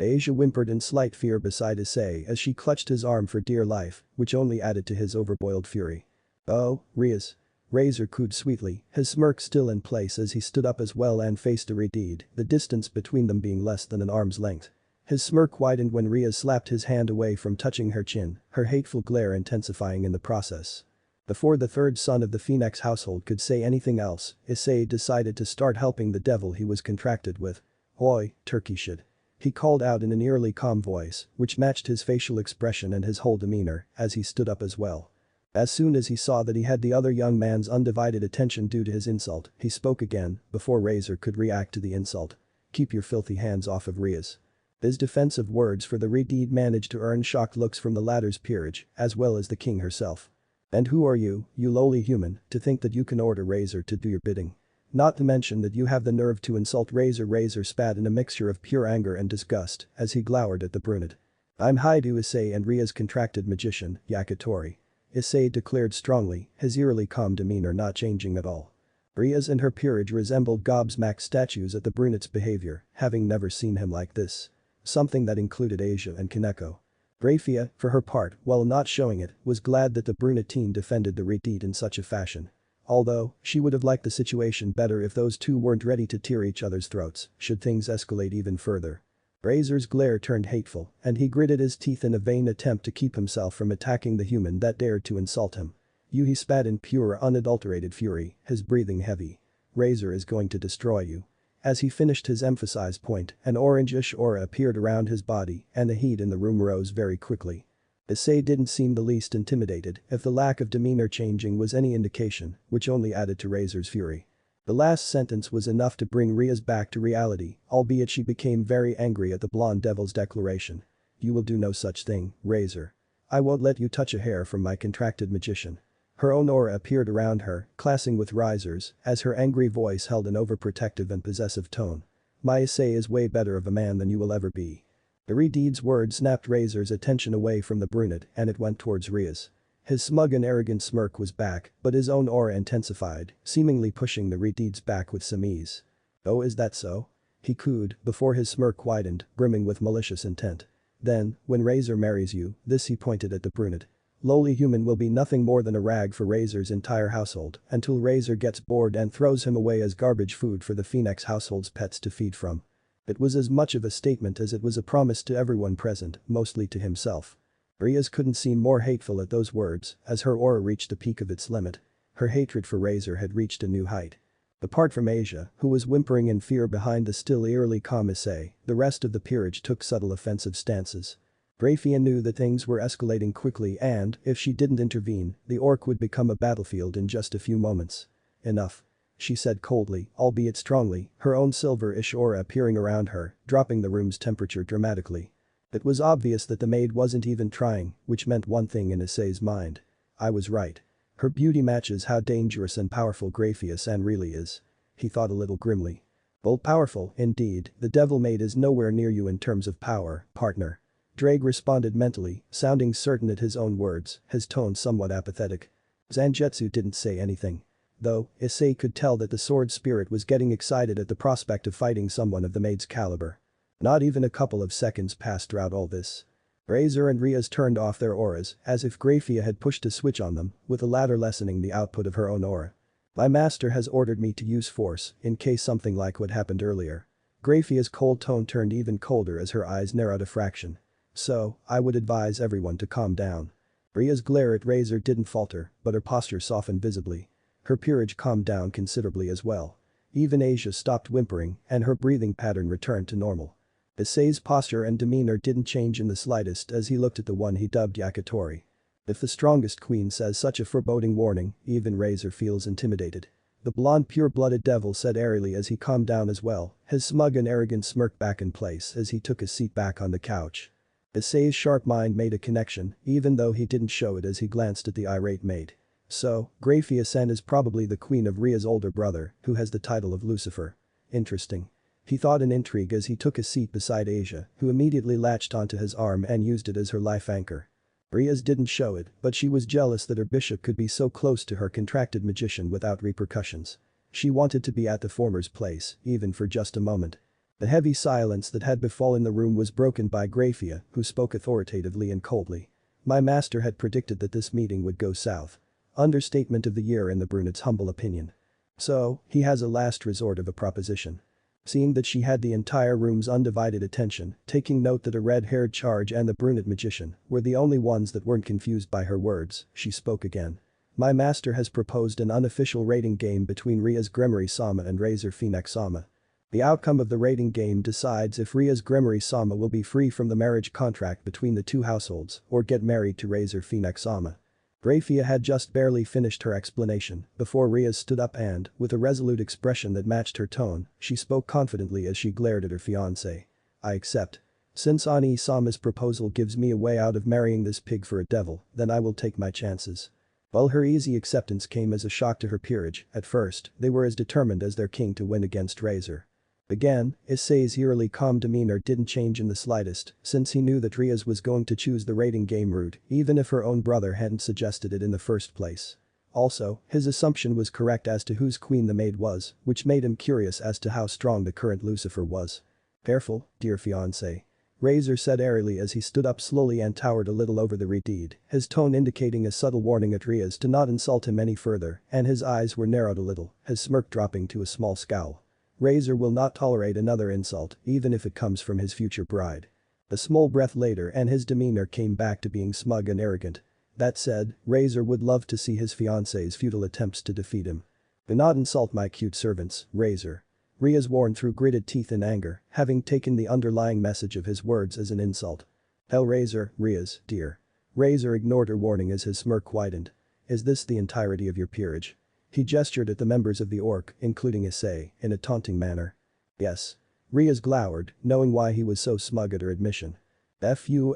Asia whimpered in slight fear beside Issei as she clutched his arm for dear life, which only added to his overboiled fury. Oh, Riaz. Razor cooed sweetly, his smirk still in place as he stood up as well and faced Redeed, the distance between them being less than an arm's length. His smirk widened when Riaz slapped his hand away from touching her chin, her hateful glare intensifying in the process. Before the third son of the Phoenix household could say anything else, Issei decided to start helping the devil he was contracted with. Oi, turkey shit. He called out in an eerily calm voice, which matched his facial expression and his whole demeanor, as he stood up as well. As soon as he saw that he had the other young man's undivided attention due to his insult, he spoke again, before Razor could react to the insult. Keep your filthy hands off of Riaz. His defensive words for the Redeed managed to earn shocked looks from the latter's peerage, as well as the king herself. And who are you lowly human, to think that you can order Razor to do your bidding? Not to mention that you have the nerve to insult Razor. Razor spat in a mixture of pure anger and disgust as he glowered at the brunette. I'm Haidu Issei and Riaz's contracted magician, Yakitori. Issei declared strongly, his eerily calm demeanor not changing at all. Riaz and her peerage resembled gobsmacked statues at the brunette's behavior, having never seen him like this. something that included Asia and Kaneko. Grafia, for her part, while not showing it, was glad that the brunette defended the retreat in such a fashion. Although, she would have liked the situation better if those two weren't ready to tear each other's throats, should things escalate even further. Razor's glare turned hateful, and he gritted his teeth in a vain attempt to keep himself from attacking the human that dared to insult him. He spat in pure unadulterated fury, his breathing heavy. Razor is going to destroy you. As he finished his emphasized point, an orangish aura appeared around his body and the heat in the room rose very quickly. Issei didn't seem the least intimidated, if the lack of demeanor changing was any indication, which only added to Razor's fury. The last sentence was enough to bring Ria's back to reality, albeit she became very angry at the blonde devil's declaration. You will do no such thing, Razor. I won't let you touch a hair from my contracted magician. Her own aura appeared around her, clashing with Razor's, as her angry voice held an overprotective and possessive tone. My Issei is way better of a man than you will ever be. The Redeed's word snapped Razor's attention away from the brunette and it went towards Ria's. His smug and arrogant smirk was back, but his own aura intensified, seemingly pushing the Redeed's back with some ease. Oh, is that so? He cooed, before his smirk widened, brimming with malicious intent. Then, when Razor marries you, this he pointed at the brunette. Lowly human will be nothing more than a rag for Razor's entire household until Razor gets bored and throws him away as garbage food for the Phoenix household's pets to feed from. It was as much of a statement as it was a promise to everyone present, mostly to himself. Ria's couldn't seem more hateful at those words, as her aura reached the peak of its limit. Her hatred for Razor had reached a new height. Apart from Asia, who was whimpering in fear behind the still eerily calm Issei, the rest of the peerage took subtle offensive stances. Grafia knew that things were escalating quickly and, if she didn't intervene, the orc would become a battlefield in just a few moments. Enough. She said coldly, albeit strongly, her own silver-ish aura appearing around her, dropping the room's temperature dramatically. It was obvious that the maid wasn't even trying, which meant one thing in Issei's mind. I was right. Her beauty matches how dangerous and powerful Grafia-san really is. He thought a little grimly. Well, powerful, indeed, the devil maid is nowhere near you in terms of power, partner. Drake responded mentally, sounding certain at his own words, his tone somewhat apathetic. Zangetsu didn't say anything. Though, Issei could tell that the sword spirit was getting excited at the prospect of fighting someone of the maid's caliber. Not even a couple of seconds passed throughout all this. Razor and Ria's turned off their auras, as if Grafia had pushed a switch on them, with the latter lessening the output of her own aura. My master has ordered me to use force, in case something like what happened earlier. Grafia's cold tone turned even colder as her eyes narrowed a fraction. So, I would advise everyone to calm down. Ria's glare at Razor didn't falter, but her posture softened visibly. Her peerage calmed down considerably as well. Even Asia stopped whimpering and her breathing pattern returned to normal. Issei's posture and demeanor didn't change in the slightest as he looked at the one he dubbed Yakitori. If the strongest queen says such a foreboding warning, even Razor feels intimidated. The blonde pure-blooded devil said airily as he calmed down as well, his smug and arrogant smirk back in place as he took his seat back on the couch. Issei's sharp mind made a connection, even though he didn't show it as he glanced at the irate maid. So, Grafia-san is probably the queen of Ria's older brother, who has the title of Lucifer. Interesting. He thought in intrigue as he took a seat beside Asia, who immediately latched onto his arm and used it as her life anchor. Ria's didn't show it, but she was jealous that her bishop could be so close to her contracted magician without repercussions. She wanted to be at the former's place, even for just a moment. The heavy silence that had befallen the room was broken by Grafia, who spoke authoritatively and coldly. My master had predicted that this meeting would go south. Understatement of the year in the brunette's humble opinion. So, he has a last resort of a proposition. Seeing that she had the entire room's undivided attention, taking note that a red-haired charge and the brunette magician were the only ones that weren't confused by her words, she spoke again. My master has proposed an unofficial rating game between Ria's Gremory-sama and Razor Phoenix-sama. The outcome of the rating game decides if Ria's Gremory-sama will be free from the marriage contract between the two households or get married to Razor Phoenix-sama. Grafia had just barely finished her explanation before Ria stood up and, with a resolute expression that matched her tone, she spoke confidently as she glared at her fiancé. I accept. Since Ani-sama's proposal gives me a way out of marrying this pig for a devil, then I will take my chances. While her easy acceptance came as a shock to her peerage, at first, they were as determined as their king to win against Razor. Again, Issei's eerily calm demeanor didn't change in the slightest, since he knew that Ria's was going to choose the rating game route, even if her own brother hadn't suggested it in the first place. Also, his assumption was correct as to whose queen the maid was, which made him curious as to how strong the current Lucifer was. Careful, dear fiancé. Razor said airily as he stood up slowly and towered a little over the Redeed, his tone indicating a subtle warning at Riaz to not insult him any further, and his eyes were narrowed a little, his smirk dropping to a small scowl. Razor will not tolerate another insult, even if it comes from his future bride. A small breath later and his demeanor came back to being smug and arrogant. That said, Razor would love to see his fiancée's futile attempts to defeat him. Do not insult my cute servants, Razor. Riaz warned through gritted teeth in anger, having taken the underlying message of his words as an insult. Hellraiser, Riaz, dear. Razor ignored her warning as his smirk widened. Is this the entirety of your peerage? He gestured at the members of the Orc, including Issei, in a taunting manner. Yes. Riaz glowered, knowing why he was so smug at her admission. Fu.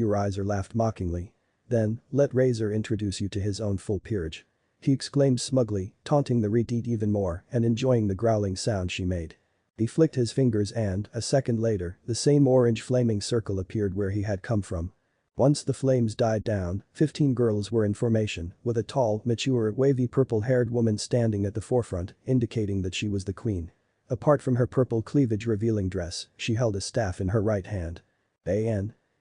Razor laughed mockingly. Then, let Razor introduce you to his own full peerage. He exclaimed smugly, taunting the Redeed even more and enjoying the growling sound she made. He flicked his fingers and, a second later, the same orange flaming circle appeared where he had come from. Once the flames died down, 15 girls were in formation, with a tall, mature, wavy purple-haired woman standing at the forefront, indicating that she was the queen. Apart from her purple cleavage-revealing dress, she held a staff in her right hand.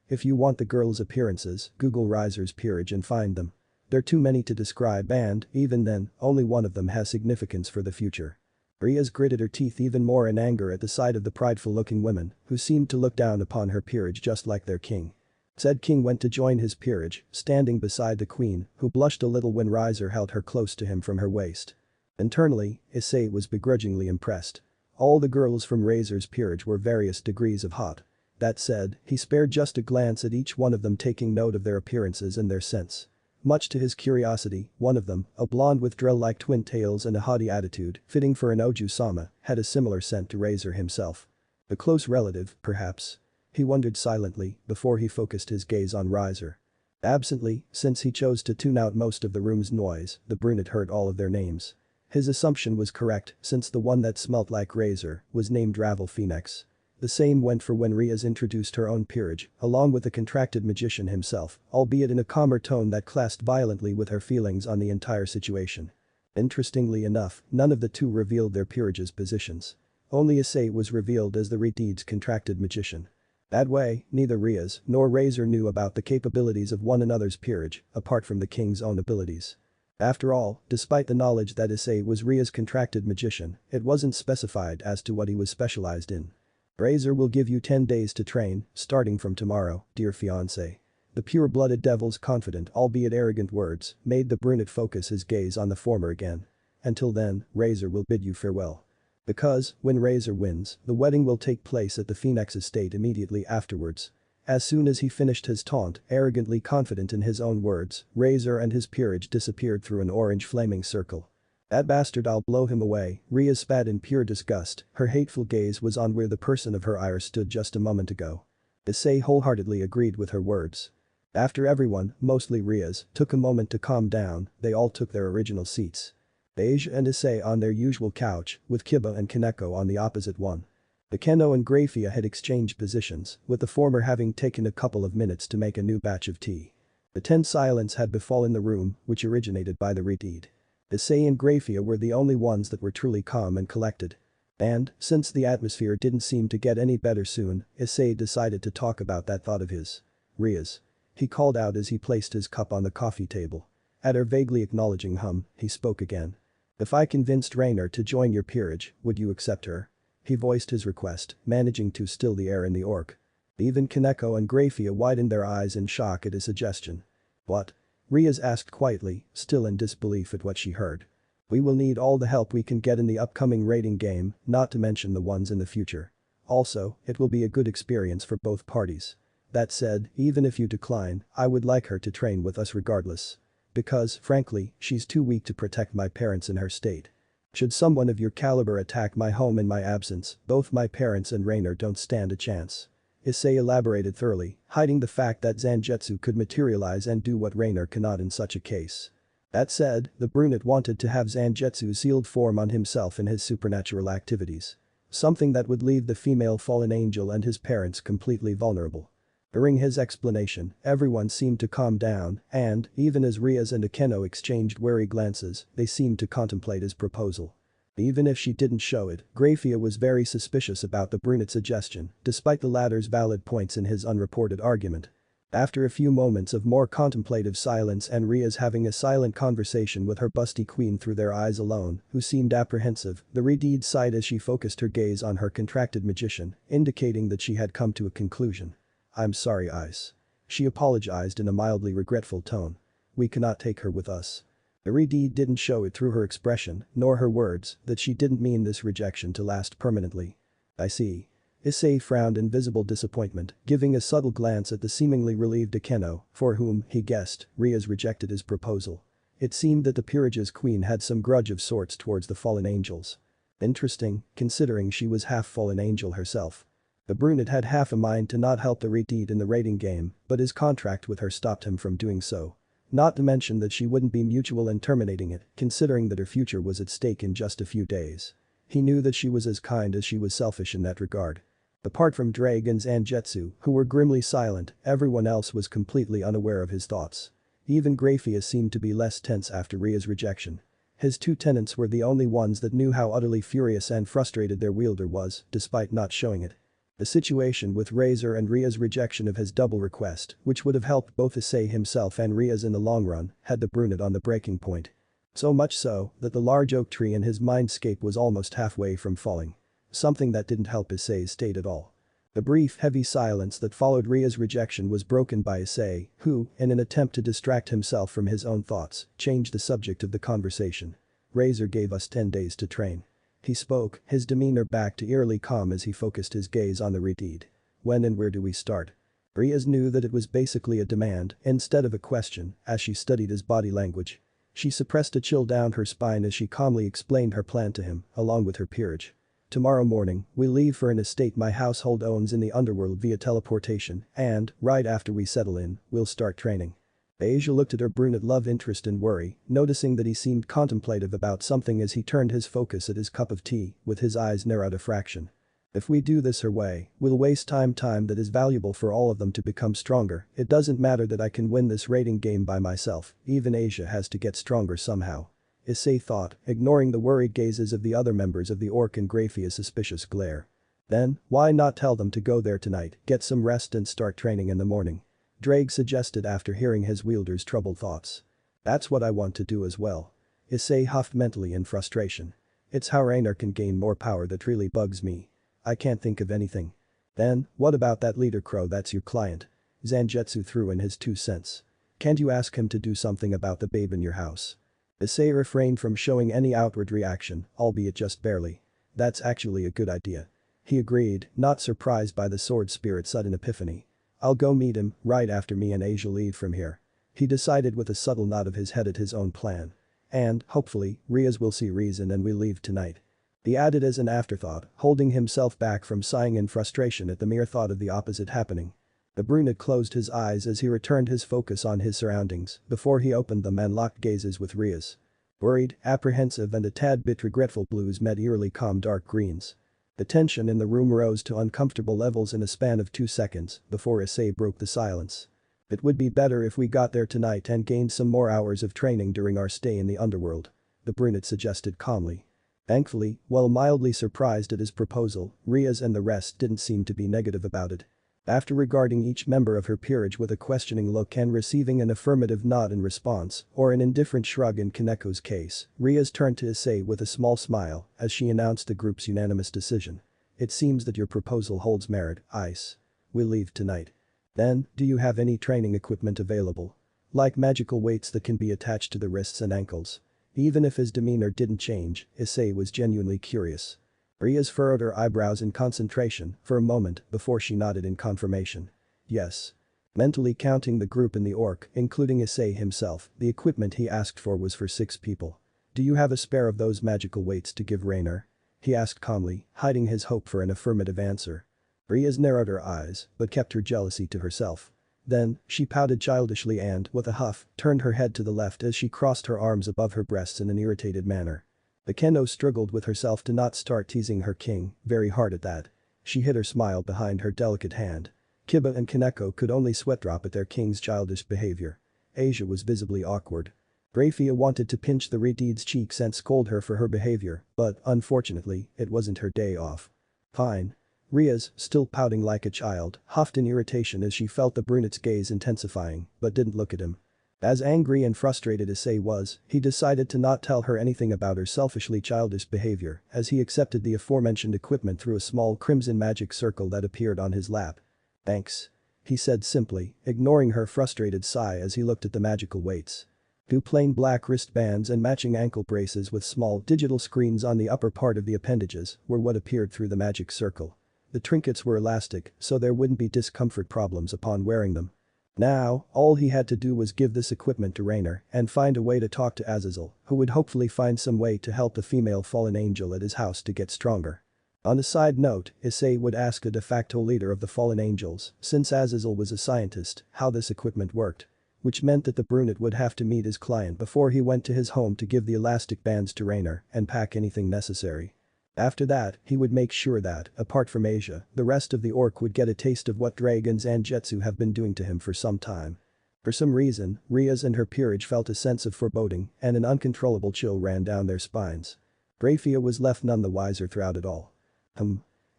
If you want the girls' appearances, Google Razor's peerage and find them. They're too many to describe and, even then, only one of them has significance for the future. Riaz gritted her teeth even more in anger at the sight of the prideful-looking women, who seemed to look down upon her peerage just like their king. Said king went to join his peerage, standing beside the queen, who blushed a little when Razor held her close to him from her waist. Internally, Issei was begrudgingly impressed. All the girls from Razor's peerage were various degrees of hot. That said, he spared just a glance at each one of them, taking note of their appearances and their scents. Much to his curiosity, one of them, a blonde with drill-like twin tails and a haughty attitude, fitting for an Oju-sama, had a similar scent to Razor himself. A close relative, perhaps? He wondered silently before he focused his gaze on Razor. Absently, since he chose to tune out most of the room's noise, the brunette heard all of their names. His assumption was correct, since the one that smelt like Razor was named Ravel Phoenix. The same went for when Riaz introduced her own peerage, along with the contracted magician himself, albeit in a calmer tone that clashed violently with her feelings on the entire situation. Interestingly enough, none of the two revealed their peerage's positions. Only Issei was revealed as the Redeed's contracted magician. That way, neither Riaz nor Razor knew about the capabilities of one another's peerage, apart from the king's own abilities. After all, despite the knowledge that Issei was Riaz's contracted magician, it wasn't specified as to what he was specialized in. Razor will give you 10 days to train, starting from tomorrow, dear fiancé. The pure-blooded devil's confident albeit arrogant words made the brunette focus his gaze on the former again. Until then, Razor will bid you farewell. Because, when Razor wins, the wedding will take place at the Phoenix estate immediately afterwards. As soon as he finished his taunt, arrogantly confident in his own words, Razor and his peerage disappeared through an orange flaming circle. That bastard, I'll blow him away, Riaz spat in pure disgust, her hateful gaze was on where the person of her ire stood just a moment ago. Issei wholeheartedly agreed with her words. After everyone, mostly Riaz, took a moment to calm down, they all took their original seats. Beige and Issei on their usual couch, with Kiba and Kaneko on the opposite one. Akeno and Grafia had exchanged positions, with the former having taken a couple of minutes to make a new batch of tea. The tense silence had befallen the room, which originated by the Redeed. Issei and Grafia were the only ones that were truly calm and collected. And, since the atmosphere didn't seem to get any better soon, Issei decided to talk about that thought of his. Riaz. He called out as he placed his cup on the coffee table. At her vaguely acknowledging hum, he spoke again. If I convinced Raynor to join your peerage, would you accept her? He voiced his request, managing to still the air in the Orc. Even Kaneko and Grafia widened their eyes in shock at his suggestion. What? Riaz asked quietly, still in disbelief at what she heard. We will need all the help we can get in the upcoming raiding game, not to mention the ones in the future. Also, it will be a good experience for both parties. That said, even if you decline, I would like her to train with us regardless. Because, frankly, she's too weak to protect my parents in her state. Should someone of your caliber attack my home in my absence, both my parents and Raynor don't stand a chance. Issei elaborated thoroughly, hiding the fact that Zangetsu could materialize and do what Raynor cannot in such a case. That said, the brunette wanted to have Zangetsu's sealed form on himself in his supernatural activities. Something that would leave the female fallen angel and his parents completely vulnerable. During his explanation, everyone seemed to calm down and, even as Riaz and Akeno exchanged wary glances, they seemed to contemplate his proposal. Even if she didn't show it, Grafia was very suspicious about the brunette's suggestion, despite the latter's valid points in his unreported argument. After a few moments of more contemplative silence and Ria's having a silent conversation with her busty queen through their eyes alone, who seemed apprehensive, the Redeed sighed as she focused her gaze on her contracted magician, indicating that she had come to a conclusion. "I'm sorry, Ice." She apologized in a mildly regretful tone. "We cannot take her with us." The Redeed didn't show it through her expression, nor her words, that she didn't mean this rejection to last permanently. "I see." Issei frowned in visible disappointment, giving a subtle glance at the seemingly relieved Akeno, for whom, he guessed, Ria's rejected his proposal. It seemed that the peerage's queen had some grudge of sorts towards the fallen angels. Interesting, considering she was half fallen angel herself. The brunette had half a mind to not help the Redeed in the raiding game, but his contract with her stopped him from doing so. Not to mention that she wouldn't be mutual in terminating it, considering that her future was at stake in just a few days. He knew that she was as kind as she was selfish in that regard. Apart from dragons and Jetsu, who were grimly silent, everyone else was completely unaware of his thoughts. Even Grafia seemed to be less tense after Ria's rejection. His two tenants were the only ones that knew how utterly furious and frustrated their wielder was, despite not showing it. The situation with Razor and Ria's rejection of his double request, which would have helped both Issei himself and Ria's in the long run, had the brunette on the breaking point. So much so that the large oak tree in his mindscape was almost halfway from falling. Something that didn't help Issei's state at all. The brief, heavy silence that followed Ria's rejection was broken by Issei, who, in an attempt to distract himself from his own thoughts, changed the subject of the conversation. "Razor gave us 10 days to train." He spoke, his demeanor back to eerily calm as he focused his gaze on the Redeed. "When and where do we start?" Riaz knew that it was basically a demand instead of a question as she studied his body language. She suppressed a chill down her spine as she calmly explained her plan to him, along with her peerage. "Tomorrow morning, we leave for an estate my household owns in the underworld via teleportation and, right after we settle in, we'll start training." Asia looked at her brunette love interest in worry, noticing that he seemed contemplative about something as he turned his focus at his cup of tea, with his eyes narrowed a fraction. "If we do this her way, we'll waste time that is valuable for all of them to become stronger. It doesn't matter that I can win this raiding game by myself, even Asia has to get stronger somehow." Issei thought, ignoring the worried gazes of the other members of the Orc and Grafia's suspicious glare. "Then, why not tell them to go there tonight, get some rest and start training in the morning?" Drake suggested after hearing his wielder's troubled thoughts. "That's what I want to do as well." Issei huffed mentally in frustration. "It's how Raynor can gain more power that really bugs me. I can't think of anything." "Then, what about that leader crow that's your client?" Zangetsu threw in his 2 cents. "Can't you ask him to do something about the babe in your house?" Issei refrained from showing any outward reaction, albeit just barely. "That's actually a good idea." He agreed, not surprised by the sword spirit's sudden epiphany. "I'll go meet him right after me and Asia leave from here." He decided with a subtle nod of his head at his own plan. "And, hopefully, Riaz will see reason and we'll leave tonight." He added as an afterthought, holding himself back from sighing in frustration at the mere thought of the opposite happening. The brunette closed his eyes as he returned his focus on his surroundings before he opened them and locked gazes with Riaz. Worried, apprehensive and a tad bit regretful blues met eerily calm dark greens. The tension in the room rose to uncomfortable levels in a span of 2 seconds before Issei broke the silence. "It would be better if we got there tonight and gained some more hours of training during our stay in the underworld," the brunette suggested calmly. Thankfully, while mildly surprised at his proposal, Riaz and the rest didn't seem to be negative about it. After regarding each member of her peerage with a questioning look and receiving an affirmative nod in response, or an indifferent shrug in Kaneko's case, Riaz turned to Issei with a small smile as she announced the group's unanimous decision. "It seems that your proposal holds merit, Ice. We'll leave tonight." "Then, do you have any training equipment available? Like magical weights that can be attached to the wrists and ankles?" Even if his demeanor didn't change, Issei was genuinely curious. Riaz furrowed her eyebrows in concentration for a moment before she nodded in confirmation. "Yes." Mentally counting the group in the Orc, including Issei himself, the equipment he asked for was for 6 people. "Do you have a spare of those magical weights to give Raynor?" he asked calmly, hiding his hope for an affirmative answer. Riaz narrowed her eyes, but kept her jealousy to herself. Then, she pouted childishly and, with a huff, turned her head to the left as she crossed her arms above her breasts in an irritated manner. The Kendo struggled with herself to not start teasing her king, very hard at that. She hid her smile behind her delicate hand. Kiba and Kaneko could only sweat drop at their king's childish behavior. Asia was visibly awkward. Grafia wanted to pinch the Redeed's cheeks and scold her for her behavior, but, unfortunately, it wasn't her day off. Fine. Riaz, still pouting like a child, huffed in irritation as she felt the brunette's gaze intensifying, but didn't look at him. As angry and frustrated as Issei was, he decided to not tell her anything about her selfishly childish behavior as he accepted the aforementioned equipment through a small crimson magic circle that appeared on his lap. "Thanks," he said simply, ignoring her frustrated sigh as he looked at the magical weights. Two plain black wristbands and matching ankle braces with small digital screens on the upper part of the appendages were what appeared through the magic circle. The trinkets were elastic, so there wouldn't be discomfort problems upon wearing them. Now, all he had to do was give this equipment to Rainer and find a way to talk to Azazel, who would hopefully find some way to help the female fallen angel at his house to get stronger. On a side note, Issei would ask the de facto leader of the fallen angels, since Azazel was a scientist, how this equipment worked. Which meant that the brunette would have to meet his client before he went to his home to give the elastic bands to Rainer and pack anything necessary. After that, he would make sure that, apart from Asia, the rest of the orc would get a taste of what dragons and Jetsu have been doing to him for some time. For some reason, Riaz and her peerage felt a sense of foreboding and an uncontrollable chill ran down their spines. Grafia was left none the wiser throughout it all.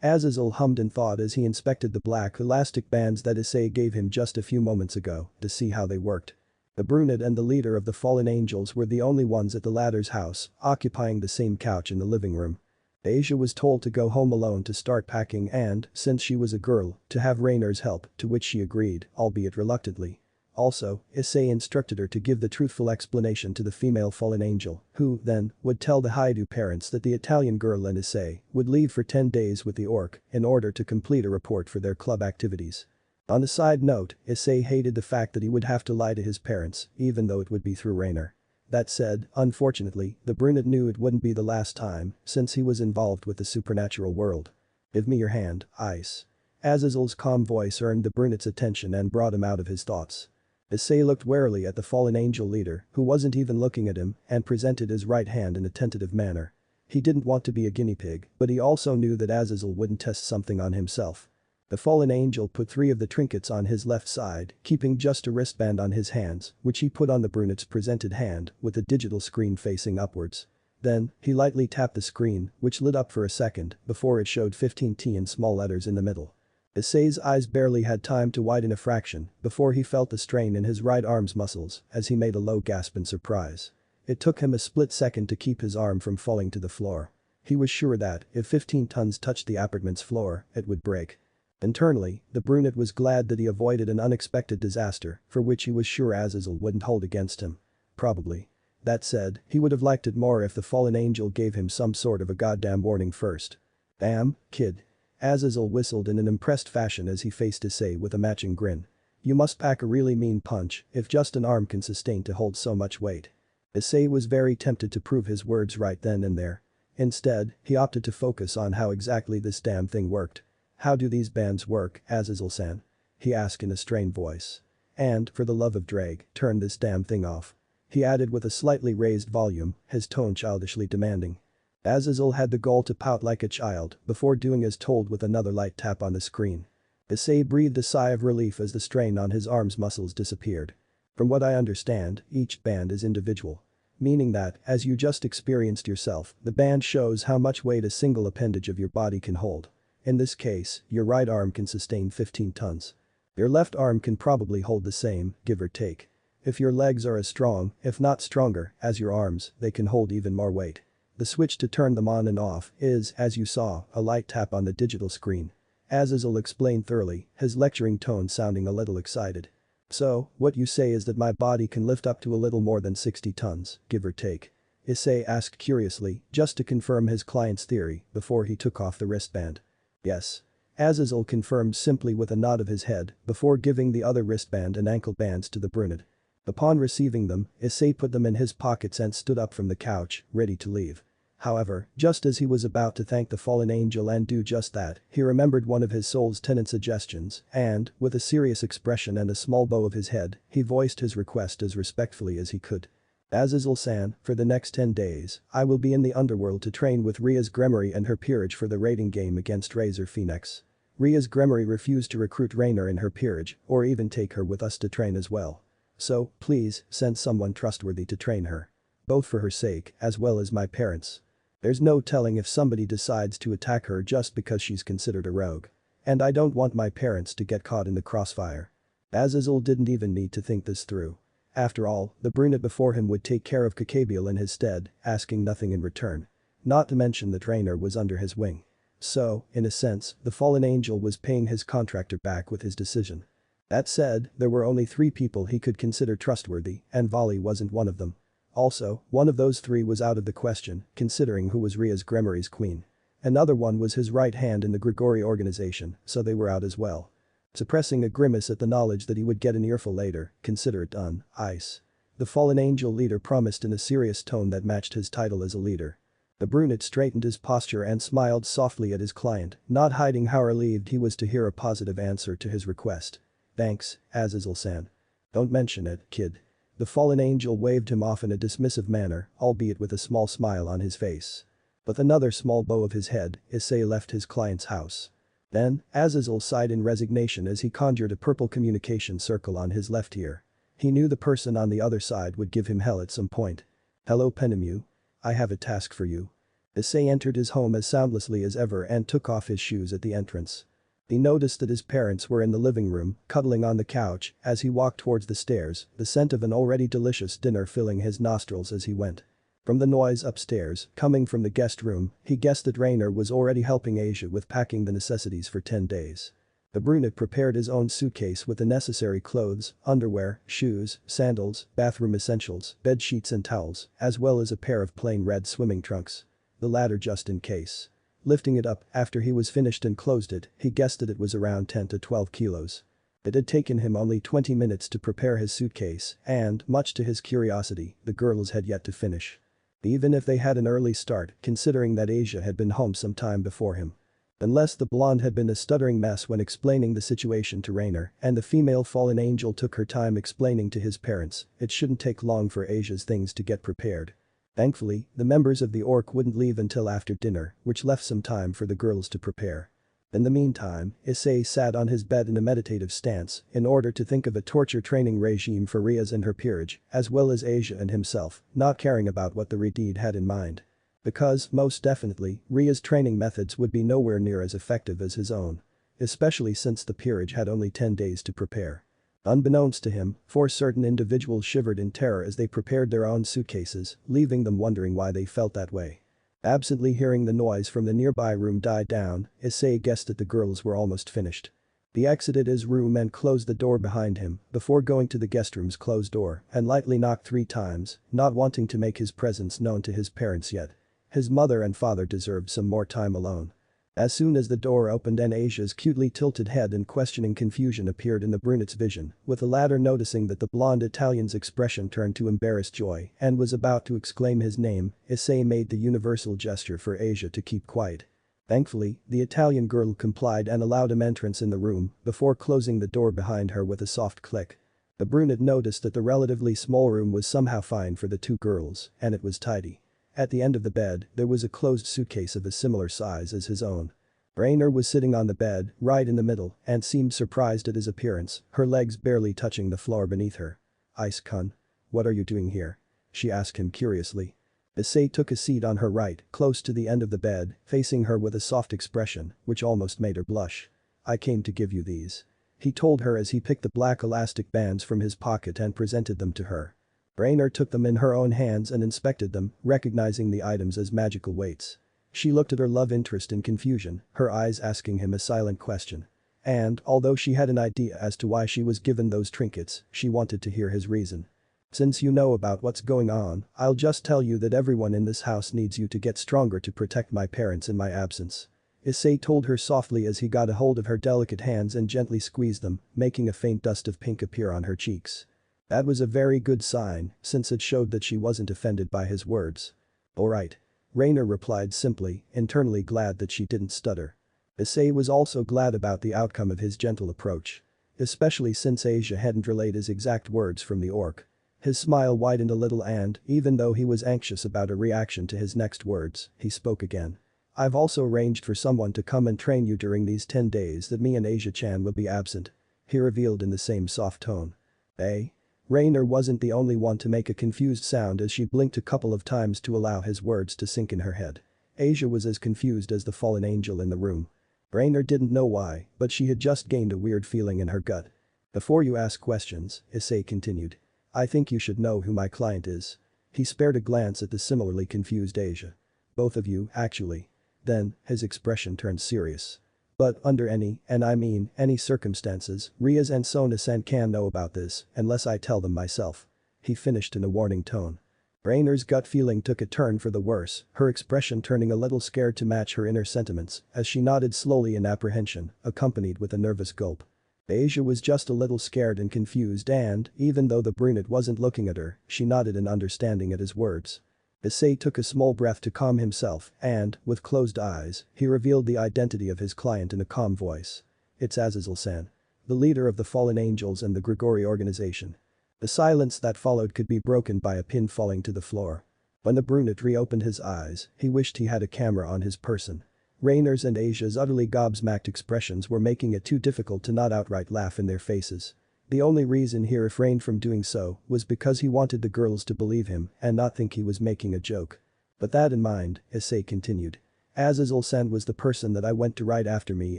Azazel hummed in thought as he inspected the black elastic bands that Issei gave him just a few moments ago to see how they worked. The brunette and the leader of the fallen angels were the only ones at the latter's house, occupying the same couch in the living room. Asia was told to go home alone to start packing and, since she was a girl, to have Rainer's help, to which she agreed, albeit reluctantly. Also, Issei instructed her to give the truthful explanation to the female fallen angel, who, then, would tell the Haidu parents that the Italian girl and Issei would leave for 10 days with the orc in order to complete a report for their club activities. On a side note, Issei hated the fact that he would have to lie to his parents, even though it would be through Rainer. That said, unfortunately, the brunette knew it wouldn't be the last time, since he was involved with the supernatural world. "Give me your hand, Ice." Azazel's calm voice earned the brunette's attention and brought him out of his thoughts. Issei looked warily at the fallen angel leader, who wasn't even looking at him, and presented his right hand in a tentative manner. He didn't want to be a guinea pig, but he also knew that Azazel wouldn't test something on himself. The fallen angel put 3 of the trinkets on his left side, keeping just a wristband on his hands, which he put on the brunette's presented hand, with the digital screen facing upwards. Then, he lightly tapped the screen, which lit up for a second, before it showed 15T in small letters in the middle. Issei's eyes barely had time to widen a fraction before he felt the strain in his right arm's muscles as he made a low gasp in surprise. It took him a split second to keep his arm from falling to the floor. He was sure that, if 15 tons touched the apartment's floor, it would break. Internally, the brunette was glad that he avoided an unexpected disaster for which he was sure Azazel wouldn't hold against him. Probably. That said, he would have liked it more if the fallen angel gave him some sort of a goddamn warning first. "Damn, kid." Azazel whistled in an impressed fashion as he faced Issei with a matching grin. "You must pack a really mean punch if just an arm can sustain to hold so much weight." Issei was very tempted to prove his words right then and there. Instead, he opted to focus on how exactly this damn thing worked. "How do these bands work, Azazel-san?" he asked in a strained voice. "And, for the love of Drag, turn this damn thing off," he added with a slightly raised volume, his tone childishly demanding. Azazel had the gall to pout like a child before doing as told with another light tap on the screen. Issei breathed a sigh of relief as the strain on his arm's muscles disappeared. "From what I understand, each band is individual. Meaning that, as you just experienced yourself, the band shows how much weight a single appendage of your body can hold. In this case, your right arm can sustain 15 tons. Your left arm can probably hold the same, give or take. If your legs are as strong, if not stronger, as your arms, they can hold even more weight. The switch to turn them on and off is, as you saw, a light tap on the digital screen." Azazel explained thoroughly, his lecturing tone sounding a little excited. "So, what you say is that my body can lift up to a little more than 60 tons, give or take?" Issei asked curiously, just to confirm his client's theory before he took off the wristband. "Yes." Azazel confirmed simply with a nod of his head before giving the other wristband and ankle bands to the brunette. Upon receiving them, Issei put them in his pockets and stood up from the couch, ready to leave. However, just as he was about to thank the fallen angel and do just that, he remembered one of his soul's tenant suggestions and, with a serious expression and a small bow of his head, he voiced his request as respectfully as he could. "Azazel-san, for the next 10 days, I will be in the underworld to train with Riaz Gremory and her peerage for the raiding game against Razor Phoenix. Riaz Gremory refused to recruit Rainer in her peerage or even take her with us to train as well. So, please, send someone trustworthy to train her. Both for her sake, as well as my parents'. There's no telling if somebody decides to attack her just because she's considered a rogue. And I don't want my parents to get caught in the crossfire. Azazel didn't even need to think this through. After all, the brunette before him would take care of Kakabiel in his stead, asking nothing in return. Not to mention the trainer was under his wing. So, in a sense, the fallen angel was paying his contractor back with his decision. That said, there were only 3 people he could consider trustworthy, and Vali wasn't one of them. Also, one of those 3 was out of the question, considering who was Ria's Gremory's queen. Another one was his right hand in the Grigori organization, so they were out as well. Suppressing a grimace at the knowledge that he would get an earful later, consider it done, Ice. The fallen angel leader promised in a serious tone that matched his title as a leader. The brunette straightened his posture and smiled softly at his client, not hiding how relieved he was to hear a positive answer to his request. Thanks, Azazel-san. Don't mention it, kid. The fallen angel waved him off in a dismissive manner, albeit with a small smile on his face. With another small bow of his head, Issei left his client's house. Then, Azazel sighed in resignation as he conjured a purple communication circle on his left ear. He knew the person on the other side would give him hell at some point. Hello Penemu. I have a task for you. Issei entered his home as soundlessly as ever and took off his shoes at the entrance. He noticed that his parents were in the living room, cuddling on the couch, as he walked towards the stairs, the scent of an already delicious dinner filling his nostrils as he went. From the noise upstairs, coming from the guest room, he guessed that Rainer was already helping Asia with packing the necessities for 10 days. The brunette prepared his own suitcase with the necessary clothes, underwear, shoes, sandals, bathroom essentials, bed sheets and towels, as well as a pair of plain red swimming trunks. The latter just in case. Lifting it up after he was finished and closed it, he guessed that it was around 10 to 12 kilos. It had taken him only 20 minutes to prepare his suitcase and, much to his curiosity, the girls had yet to finish. Even if they had an early start, considering that Asia had been home some time before him. Unless the blonde had been a stuttering mess when explaining the situation to Rainer and the female fallen angel took her time explaining to his parents, it shouldn't take long for Asia's things to get prepared. Thankfully, the members of the Orc wouldn't leave until after dinner, which left some time for the girls to prepare. In the meantime, Issei sat on his bed in a meditative stance in order to think of a torture training regime for Riaz and her peerage, as well as Asia and himself, not caring about what the Redid had in mind. Because, most definitely, Ria's training methods would be nowhere near as effective as his own. Especially since the peerage had only 10 days to prepare. Unbeknownst to him, 4 certain individuals shivered in terror as they prepared their own suitcases, leaving them wondering why they felt that way. Absently hearing the noise from the nearby room die down, Issei guessed that the girls were almost finished. He exited his room and closed the door behind him before going to the guest room's closed door and lightly knocked 3 times, not wanting to make his presence known to his parents yet. His mother and father deserved some more time alone. As soon as the door opened and Asia's cutely tilted head and questioning confusion appeared in the brunette's vision, with the latter noticing that the blonde Italian's expression turned to embarrassed joy and was about to exclaim his name, Issei made the universal gesture for Asia to keep quiet. Thankfully, the Italian girl complied and allowed him entrance in the room before closing the door behind her with a soft click. The brunette noticed that the relatively small room was somehow fine for the 2 girls, and it was tidy. At the end of the bed, there was a closed suitcase of a similar size as his own. Rainer was sitting on the bed, right in the middle, and seemed surprised at his appearance, her legs barely touching the floor beneath her. Ice-kun. What are you doing here? She asked him curiously. Issei took a seat on her right, close to the end of the bed, facing her with a soft expression, which almost made her blush. I came to give you these. He told her as he picked the black elastic bands from his pocket and presented them to her. Rainer took them in her own hands and inspected them, recognizing the items as magical weights. She looked at her love interest in confusion, her eyes asking him a silent question. And, although she had an idea as to why she was given those trinkets, she wanted to hear his reason. Since you know about what's going on, I'll just tell you that everyone in this house needs you to get stronger to protect my parents in my absence. Issei told her softly as he got a hold of her delicate hands and gently squeezed them, making a faint dust of pink appear on her cheeks. That was a very good sign, since it showed that she wasn't offended by his words. Alright. Rainer replied simply, internally glad that she didn't stutter. Issei was also glad about the outcome of his gentle approach. Especially since Asia hadn't relayed his exact words from the orc. His smile widened a little and, even though he was anxious about a reaction to his next words, he spoke again. I've also arranged for someone to come and train you during these 10 days that me and Asia-chan will be absent. He revealed in the same soft tone. Eh? Rainer wasn't the only one to make a confused sound as she blinked a couple of times to allow his words to sink in her head. Asia was as confused as the fallen angel in the room. Rainer didn't know why, but she had just gained a weird feeling in her gut. Before you ask questions, Issei continued. I think you should know who my client is. He spared a glance at the similarly confused Asia. Both of you, actually. Then, his expression turned serious. But under any, and I mean any circumstances, Riaz and Sona-san can't know about this unless I tell them myself. He finished in a warning tone. Rainer's gut feeling took a turn for the worse, her expression turning a little scared to match her inner sentiments as she nodded slowly in apprehension, accompanied with a nervous gulp. Asia was just a little scared and confused and, even though the brunette wasn't looking at her, she nodded in understanding at his words. Issei took a small breath to calm himself and, with closed eyes, he revealed the identity of his client in a calm voice. It's Azazel-san. The leader of the Fallen Angels and the Grigori organization. The silence that followed could be broken by a pin falling to the floor. When the brunette reopened his eyes, he wished he had a camera on his person. Rainer's and Asia's utterly gobsmacked expressions were making it too difficult to not outright laugh in their faces. The only reason he refrained from doing so was because he wanted the girls to believe him and not think he was making a joke. But that in mind, Issei continued. Azazel-san was the person that I went to right after me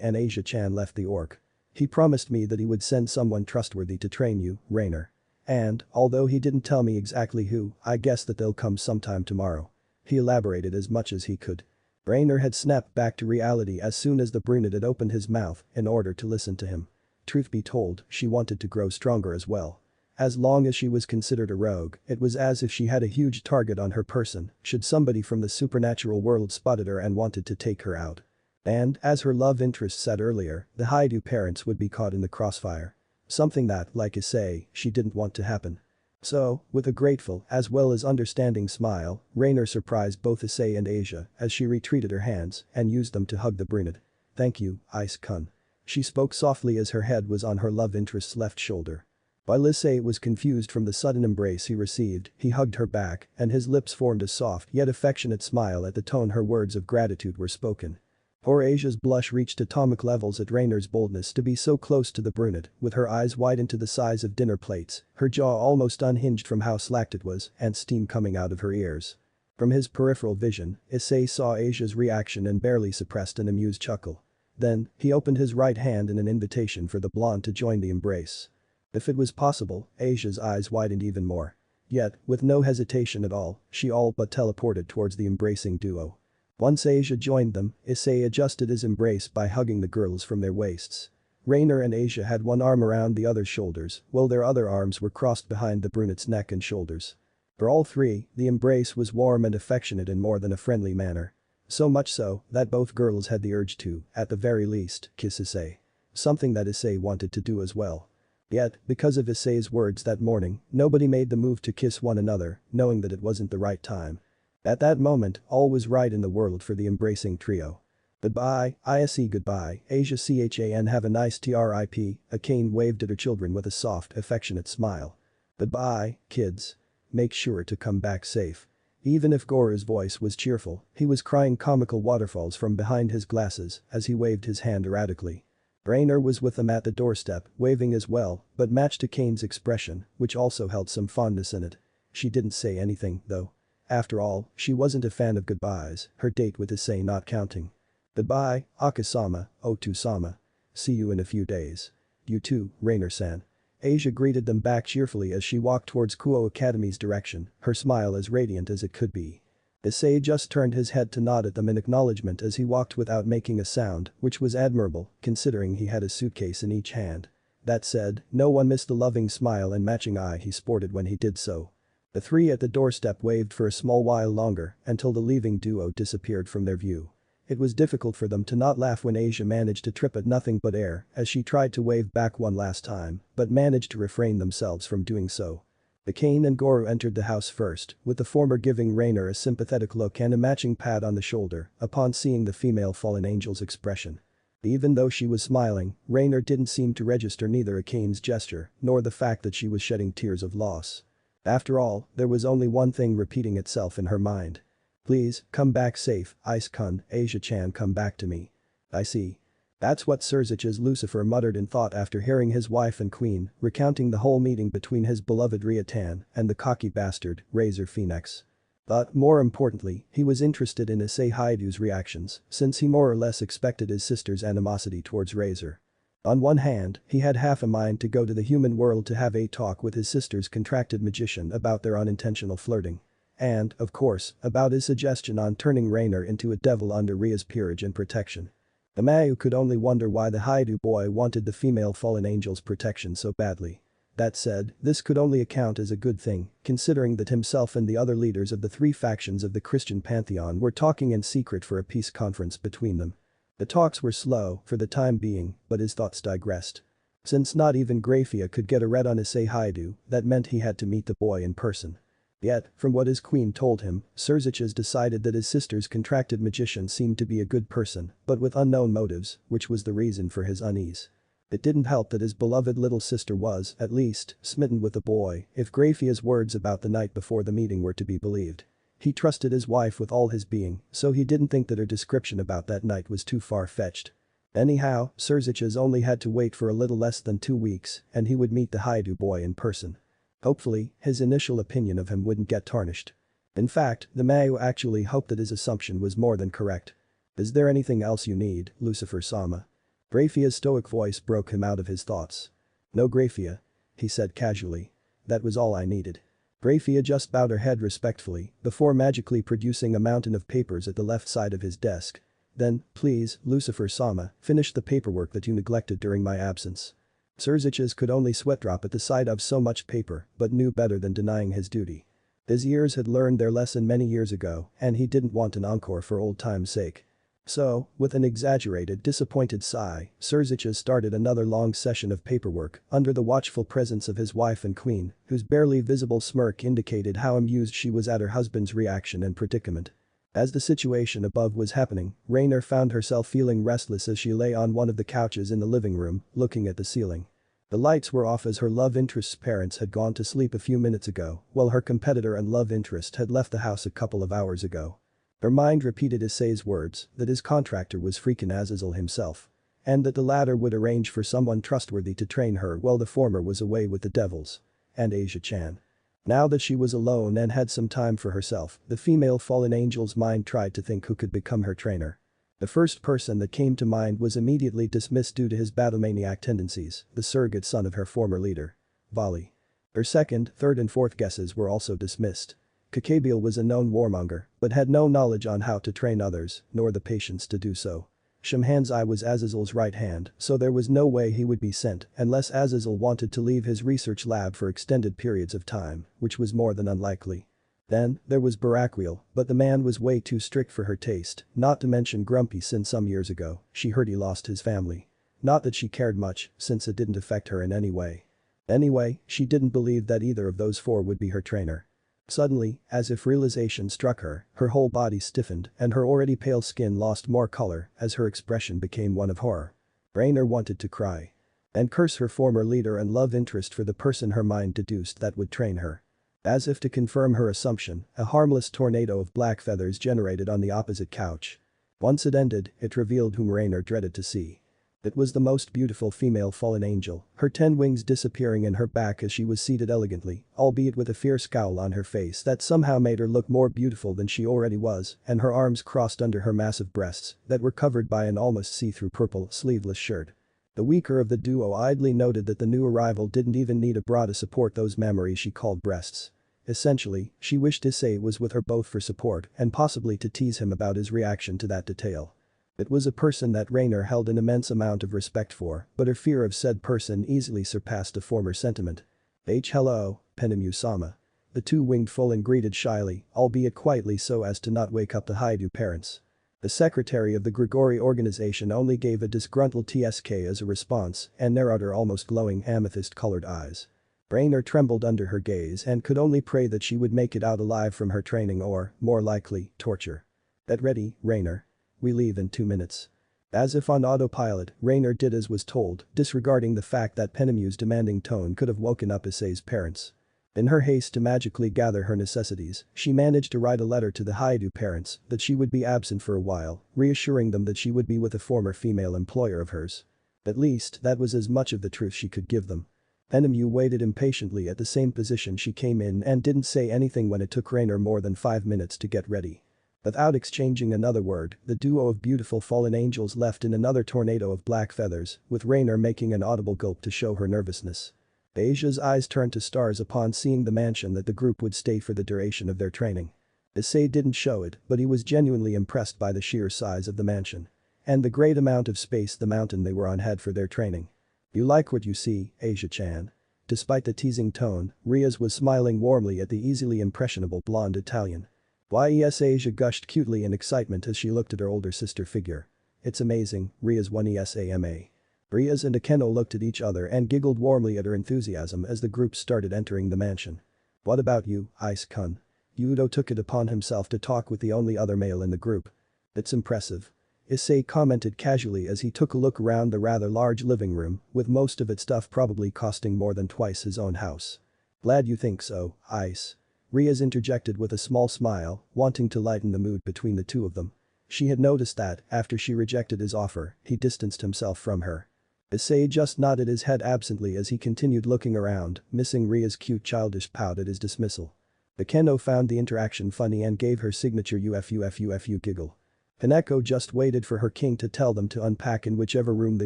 and Asia-chan left the orc. He promised me that he would send someone trustworthy to train you, Rainer. And, although he didn't tell me exactly who, I guess that they'll come sometime tomorrow. He elaborated as much as he could. Rainer had snapped back to reality as soon as the brunette had opened his mouth in order to listen to him. Truth be told, she wanted to grow stronger as well. As long as she was considered a rogue, it was as if she had a huge target on her person should somebody from the supernatural world spotted her and wanted to take her out. And, as her love interest said earlier, the Haidu parents would be caught in the crossfire. Something that, like Issei, she didn't want to happen. So, with a grateful as well as understanding smile, Rainer surprised both Issei and Asia as she retreated her hands and used them to hug the brunette. Thank you, Ice-kun. She spoke softly as her head was on her love interest's left shoulder. While Issei was confused from the sudden embrace he received, he hugged her back and his lips formed a soft yet affectionate smile at the tone her words of gratitude were spoken. Poor Asia's blush reached atomic levels at Rainer's boldness to be so close to the brunette, with her eyes widened to the size of dinner plates, her jaw almost unhinged from how slacked it was, and steam coming out of her ears. From his peripheral vision, Issei saw Asia's reaction and barely suppressed an amused chuckle. Then, he opened his right hand in an invitation for the blonde to join the embrace. If it was possible, Asia's eyes widened even more. Yet, with no hesitation at all, she all but teleported towards the embracing duo. Once Asia joined them, Issei adjusted his embrace by hugging the girls from their waists. Rainer and Asia had one arm around the other's shoulders, while their other arms were crossed behind the brunette's neck and shoulders. For all three, the embrace was warm and affectionate in more than a friendly manner. So much so that both girls had the urge to, at the very least, kiss Issei. Something that Issei wanted to do as well. Yet, because of Issei's words that morning, nobody made the move to kiss one another, knowing that it wasn't the right time. At that moment, all was right in the world for the embracing trio. Goodbye, Issei, goodbye, Asia Chan, have a nice trip, Akane waved at her children with a soft, affectionate smile. Goodbye, kids. Make sure to come back safe. Even if Goru's voice was cheerful, he was crying comical waterfalls from behind his glasses as he waved his hand erratically. Rainer was with them at the doorstep, waving as well, but matched Akane's expression, which also held some fondness in it. She didn't say anything, though. After all, she wasn't a fan of goodbyes, her date with Issei not counting. Goodbye, Akasama, Otu-sama. See you in a few days. You too, Rainer-san. Asia greeted them back cheerfully as she walked towards Kuo Academy's direction, her smile as radiant as it could be. Issei just turned his head to nod at them in acknowledgement as he walked without making a sound, which was admirable, considering he had a suitcase in each hand. That said, no one missed the loving smile and matching eye he sported when he did so. The three at the doorstep waved for a small while longer until the leaving duo disappeared from their view. It was difficult for them to not laugh when Asia managed to trip at nothing but air as she tried to wave back one last time, but managed to refrain themselves from doing so. Akane and Goru entered the house first, with the former giving Rainer a sympathetic look and a matching pat on the shoulder upon seeing the female fallen angel's expression. Even though she was smiling, Rainer didn't seem to register neither Akane's gesture nor the fact that she was shedding tears of loss. After all, there was only one thing repeating itself in her mind. Please, come back safe, Ice-kun, Asia-chan, come back to me. I see. That's what Serzich's Lucifer muttered in thought after hearing his wife and queen recounting the whole meeting between his beloved Riatan and the cocky bastard, Razor Phoenix. But, more importantly, he was interested in Issei Haidu's reactions, since he more or less expected his sister's animosity towards Razor. On one hand, he had half a mind to go to the human world to have a talk with his sister's contracted magician about their unintentional flirting. And, of course, about his suggestion on turning Rainer into a devil under Ria's peerage and protection. The Mayu could only wonder why the Haidu boy wanted the female fallen angel's protection so badly. That said, this could only account as a good thing, considering that himself and the other leaders of the three factions of the Christian pantheon were talking in secret for a peace conference between them. The talks were slow, for the time being, but his thoughts digressed. Since not even Grafia could get a read on Issei Haidu, that meant he had to meet the boy in person. Yet, from what his queen told him, Serzich's decided that his sister's contracted magician seemed to be a good person, but with unknown motives, which was the reason for his unease. It didn't help that his beloved little sister was, at least, smitten with the boy, if Grafia's words about the night before the meeting were to be believed. He trusted his wife with all his being, so he didn't think that her description about that night was too far-fetched. Anyhow, Serzich's only had to wait for a little less than 2 weeks, and he would meet the Haidu boy in person. Hopefully, his initial opinion of him wouldn't get tarnished. In fact, the Mayu actually hoped that his assumption was more than correct. "Is there anything else you need, Lucifer-sama?" Grafia's stoic voice broke him out of his thoughts. "No, Grafia," he said casually. "That was all I needed." Grafia just bowed her head respectfully before magically producing a mountain of papers at the left side of his desk. "Then, please, Lucifer-sama, finish the paperwork that you neglected during my absence." Serzich's could only sweat drop at the sight of so much paper, but knew better than denying his duty. His ears had learned their lesson many years ago, and he didn't want an encore for old time's sake. So, with an exaggerated, disappointed sigh, Serzich's started another long session of paperwork under the watchful presence of his wife and queen, whose barely visible smirk indicated how amused she was at her husband's reaction and predicament. As the situation above was happening, Rainer found herself feeling restless as she lay on one of the couches in the living room, looking at the ceiling. The lights were off as her love interest's parents had gone to sleep a few minutes ago, while her competitor and love interest had left the house a couple of hours ago. Her mind repeated Issei's words that his contractor was freaking Azazel himself. And that the latter would arrange for someone trustworthy to train her while the former was away with the devils. And Asia-chan. Now that she was alone and had some time for herself, the female fallen angel's mind tried to think who could become her trainer. The first person that came to mind was immediately dismissed due to his battlemaniac tendencies, the surrogate son of her former leader. Vali. Her second, third and fourth guesses were also dismissed. Kakabiel was a known warmonger, but had no knowledge on how to train others, nor the patience to do so. Shamhanzai was Azazel's right hand, so there was no way he would be sent unless Azazel wanted to leave his research lab for extended periods of time, which was more than unlikely. Then, there was Baraquiel, but the man was way too strict for her taste, not to mention grumpy since some years ago she heard he lost his family. Not that she cared much, since it didn't affect her in any way. Anyway, she didn't believe that either of those four would be her trainer. Suddenly, as if realization struck her, her whole body stiffened and her already pale skin lost more color as her expression became one of horror. Rainer wanted to cry. And curse her former leader and love interest for the person her mind deduced that would train her. As if to confirm her assumption, a harmless tornado of black feathers generated on the opposite couch. Once it ended, it revealed whom Rainer dreaded to see. It was the most beautiful female fallen angel, her 10 wings disappearing in her back as she was seated elegantly, albeit with a fierce scowl on her face that somehow made her look more beautiful than she already was, and her arms crossed under her massive breasts that were covered by an almost see-through purple, sleeveless shirt. The weaker of the duo idly noted that the new arrival didn't even need a bra to support those memories she called breasts. Essentially, she wished Issei was with her both for support and possibly to tease him about his reaction to that detail. It was a person that Rainer held an immense amount of respect for, but her fear of said person easily surpassed a former sentiment. Hello, Penemu-sama. The two-winged Fulin greeted shyly, albeit quietly so as to not wake up the Haidu parents. The secretary of the Grigori organization only gave a disgruntled TSK as a response and narrowed her almost glowing amethyst-colored eyes. Rainer trembled under her gaze and could only pray that she would make it out alive from her training or, more likely, torture. "Get ready, Rainer. We leave in 2 minutes." As if on autopilot, Rainer did as was told, disregarding the fact that Penemu's demanding tone could have woken up Issei's parents. In her haste to magically gather her necessities, she managed to write a letter to the Haidu parents that she would be absent for a while, reassuring them that she would be with a former female employer of hers. At least, that was as much of the truth she could give them. Enemu waited impatiently at the same position she came in and didn't say anything when it took Rainer more than 5 minutes to get ready. Without exchanging another word, the duo of beautiful fallen angels left in another tornado of black feathers, with Rainer making an audible gulp to show her nervousness. Asia's eyes turned to stars upon seeing the mansion that the group would stay for the duration of their training. Issei didn't show it, but he was genuinely impressed by the sheer size of the mansion. And the great amount of space the mountain they were on had for their training. You like what you see, Asia-chan? Despite the teasing tone, Riaz was smiling warmly at the easily impressionable blonde Italian. Yes, Asia gushed cutely in excitement as she looked at her older sister figure. It's amazing, Riaz 1ESAMA. Riaz and Akeno looked at each other and giggled warmly at her enthusiasm as the group started entering the mansion. What about you, Ice-kun? Yudo took it upon himself to talk with the only other male in the group. It's impressive. Issei commented casually as he took a look around the rather large living room, with most of its stuff probably costing more than twice his own house. Glad you think so, Ice. Riaz interjected with a small smile, wanting to lighten the mood between the two of them. She had noticed that, after she rejected his offer, he distanced himself from her. Issei just nodded his head absently as he continued looking around, missing Ria's cute childish pout at his dismissal. Akeno found the interaction funny and gave her signature UFUFUFU giggle. Kaneko just waited for her king to tell them to unpack in whichever room they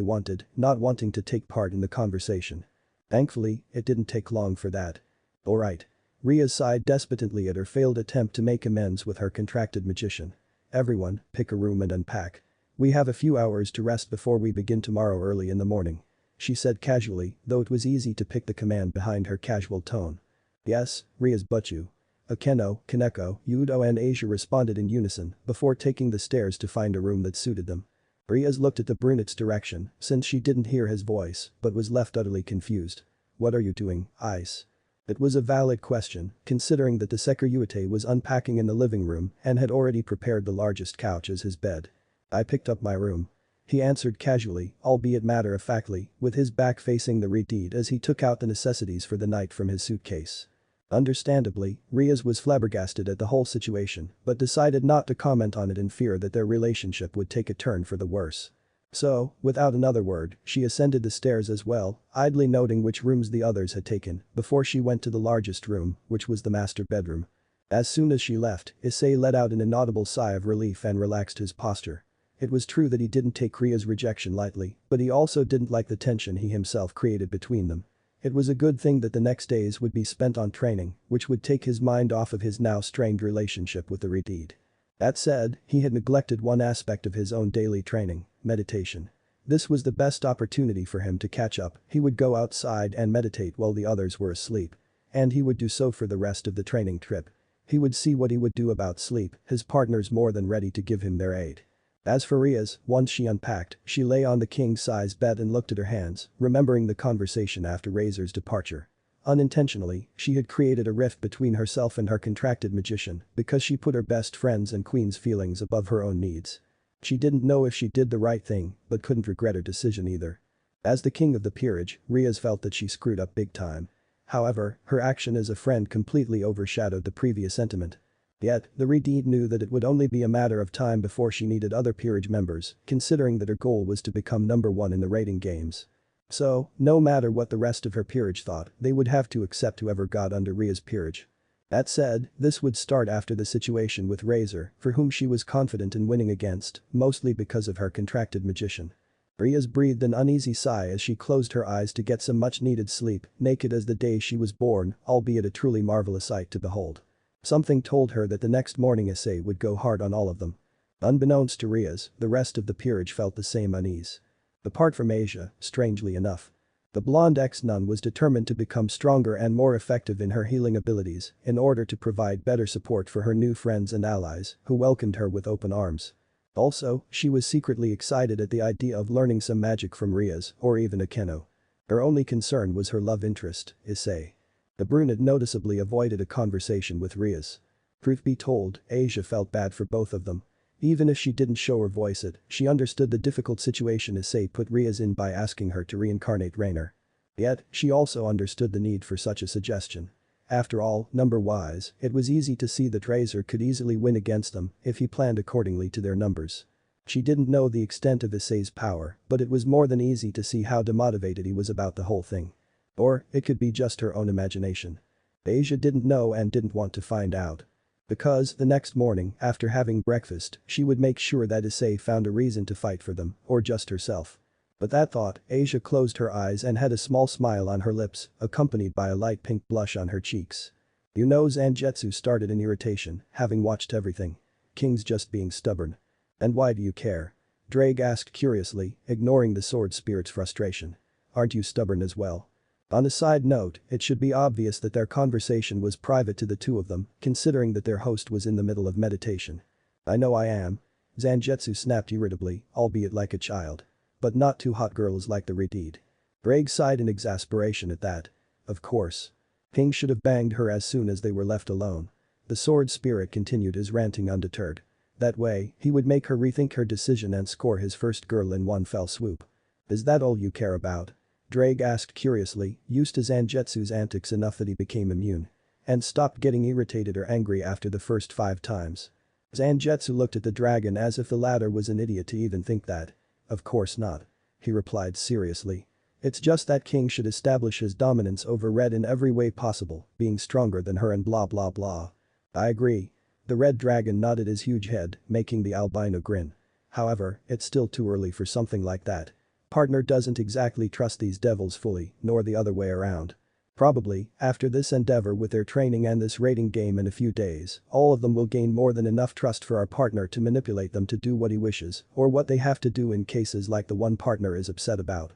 wanted, not wanting to take part in the conversation. Thankfully, it didn't take long for that. Alright. Ria sighed despondently at her failed attempt to make amends with her contracted magician. Everyone, pick a room and unpack. We have a few hours to rest before we begin tomorrow early in the morning. She said casually, though it was easy to pick the command behind her casual tone. Yes, Ria's butchu. Akeno, Kaneko, Yudo and Asia responded in unison before taking the stairs to find a room that suited them. Riaz looked at the brunette's direction since she didn't hear his voice but was left utterly confused. What are you doing, Ice? It was a valid question, considering that the Sekiruyuite was unpacking in the living room and had already prepared the largest couch as his bed. I picked up my room. He answered casually, albeit matter-of-factly, with his back facing the redeed as he took out the necessities for the night from his suitcase. Understandably, Riaz was flabbergasted at the whole situation but decided not to comment on it in fear that their relationship would take a turn for the worse. So, without another word, she ascended the stairs as well, idly noting which rooms the others had taken before she went to the largest room, which was the master bedroom. As soon as she left, Issei let out an inaudible sigh of relief and relaxed his posture. It was true that he didn't take Ria's rejection lightly, but he also didn't like the tension he himself created between them. It was a good thing that the next days would be spent on training, which would take his mind off of his now strained relationship with the redeed. That said, he had neglected one aspect of his own daily training, meditation. This was the best opportunity for him to catch up. He would go outside and meditate while the others were asleep. And he would do so for the rest of the training trip. He would see what he would do about sleep, his partners more than ready to give him their aid. As for Riaz, once she unpacked, she lay on the king-size bed and looked at her hands, remembering the conversation after Razor's departure. Unintentionally, she had created a rift between herself and her contracted magician because she put her best friend's and queen's feelings above her own needs. She didn't know if she did the right thing, but couldn't regret her decision either. As the king of the peerage, Riaz felt that she screwed up big time. However, her action as a friend completely overshadowed the previous sentiment. Yet, the redeed knew that it would only be a matter of time before she needed other peerage members, considering that her goal was to become #1 in the rating games. So, no matter what the rest of her peerage thought, they would have to accept whoever got under Ria's peerage. That said, this would start after the situation with Razor, for whom she was confident in winning against, mostly because of her contracted magician. Riaz breathed an uneasy sigh as she closed her eyes to get some much-needed sleep, naked as the day she was born, albeit a truly marvelous sight to behold. Something told her that the next morning Issei would go hard on all of them. Unbeknownst to Riaz, the rest of the peerage felt the same unease. Apart from Asia, strangely enough. The blonde ex-nun was determined to become stronger and more effective in her healing abilities in order to provide better support for her new friends and allies who welcomed her with open arms. Also, she was secretly excited at the idea of learning some magic from Riaz or even Akeno. Her only concern was her love interest, Issei. The brunette noticeably avoided a conversation with Riaz. Truth be told, Asia felt bad for both of them. Even if she didn't show or voice it, she understood the difficult situation Issei put Riaz in by asking her to reincarnate Rainer. Yet, she also understood the need for such a suggestion. After all, number-wise, it was easy to see that Razor could easily win against them if he planned accordingly to their numbers. She didn't know the extent of Issei's power, but it was more than easy to see how demotivated he was about the whole thing. Or, it could be just her own imagination. Asia didn't know and didn't want to find out. Because, the next morning, after having breakfast, she would make sure that Issei found a reason to fight for them, or just herself. But that thought, Asia closed her eyes and had a small smile on her lips, accompanied by a light pink blush on her cheeks. You know, Zangetsu started in irritation, having watched everything. King's just being stubborn. And why do you care? Drake asked curiously, ignoring the sword spirit's frustration. Aren't you stubborn as well? On a side note, it should be obvious that their conversation was private to the two of them, considering that their host was in the middle of meditation. I know I am. Zangetsu snapped irritably, albeit like a child. But not two hot girls like the Redeed. Drake sighed in exasperation at that. Of course. King should have banged her as soon as they were left alone. The sword spirit continued his ranting undeterred. That way, he would make her rethink her decision and score his first girl in one fell swoop. Is that all you care about? Drake asked curiously, used to Zangetsu's antics enough that he became immune. And stopped getting irritated or angry after the first 5 times. Zangetsu looked at the dragon as if the latter was an idiot to even think that. Of course not. He replied seriously. It's just that King should establish his dominance over Red in every way possible, being stronger than her and blah blah blah. I agree. The red dragon nodded his huge head, making the albino grin. However, it's still too early for something like that. Partner doesn't exactly trust these devils fully, nor the other way around. Probably, after this endeavor with their training and this raiding game in a few days, all of them will gain more than enough trust for our partner to manipulate them to do what he wishes, or what they have to do in cases like the one partner is upset about.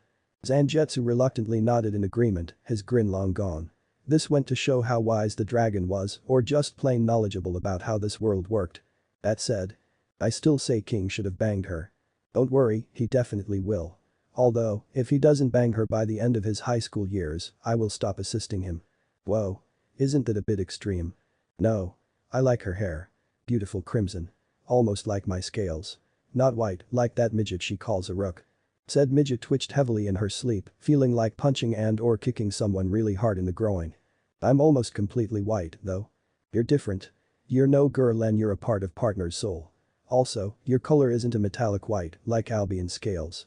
Zangetsu reluctantly nodded in agreement, his grin long gone. This went to show how wise the dragon was, or just plain knowledgeable about how this world worked. That said, I still say King should have banged her. Don't worry, he definitely will. Although, if he doesn't bang her by the end of his high school years, I will stop assisting him. Whoa. Isn't that a bit extreme? No. I like her hair. Beautiful crimson. Almost like my scales. Not white, like that midget she calls a rook. Said midget twitched heavily in her sleep, feeling like punching and or kicking someone really hard in the groin. I'm almost completely white, though. You're different. You're no girl and you're a part of partner's soul. Also, your color isn't a metallic white, like Albion's scales.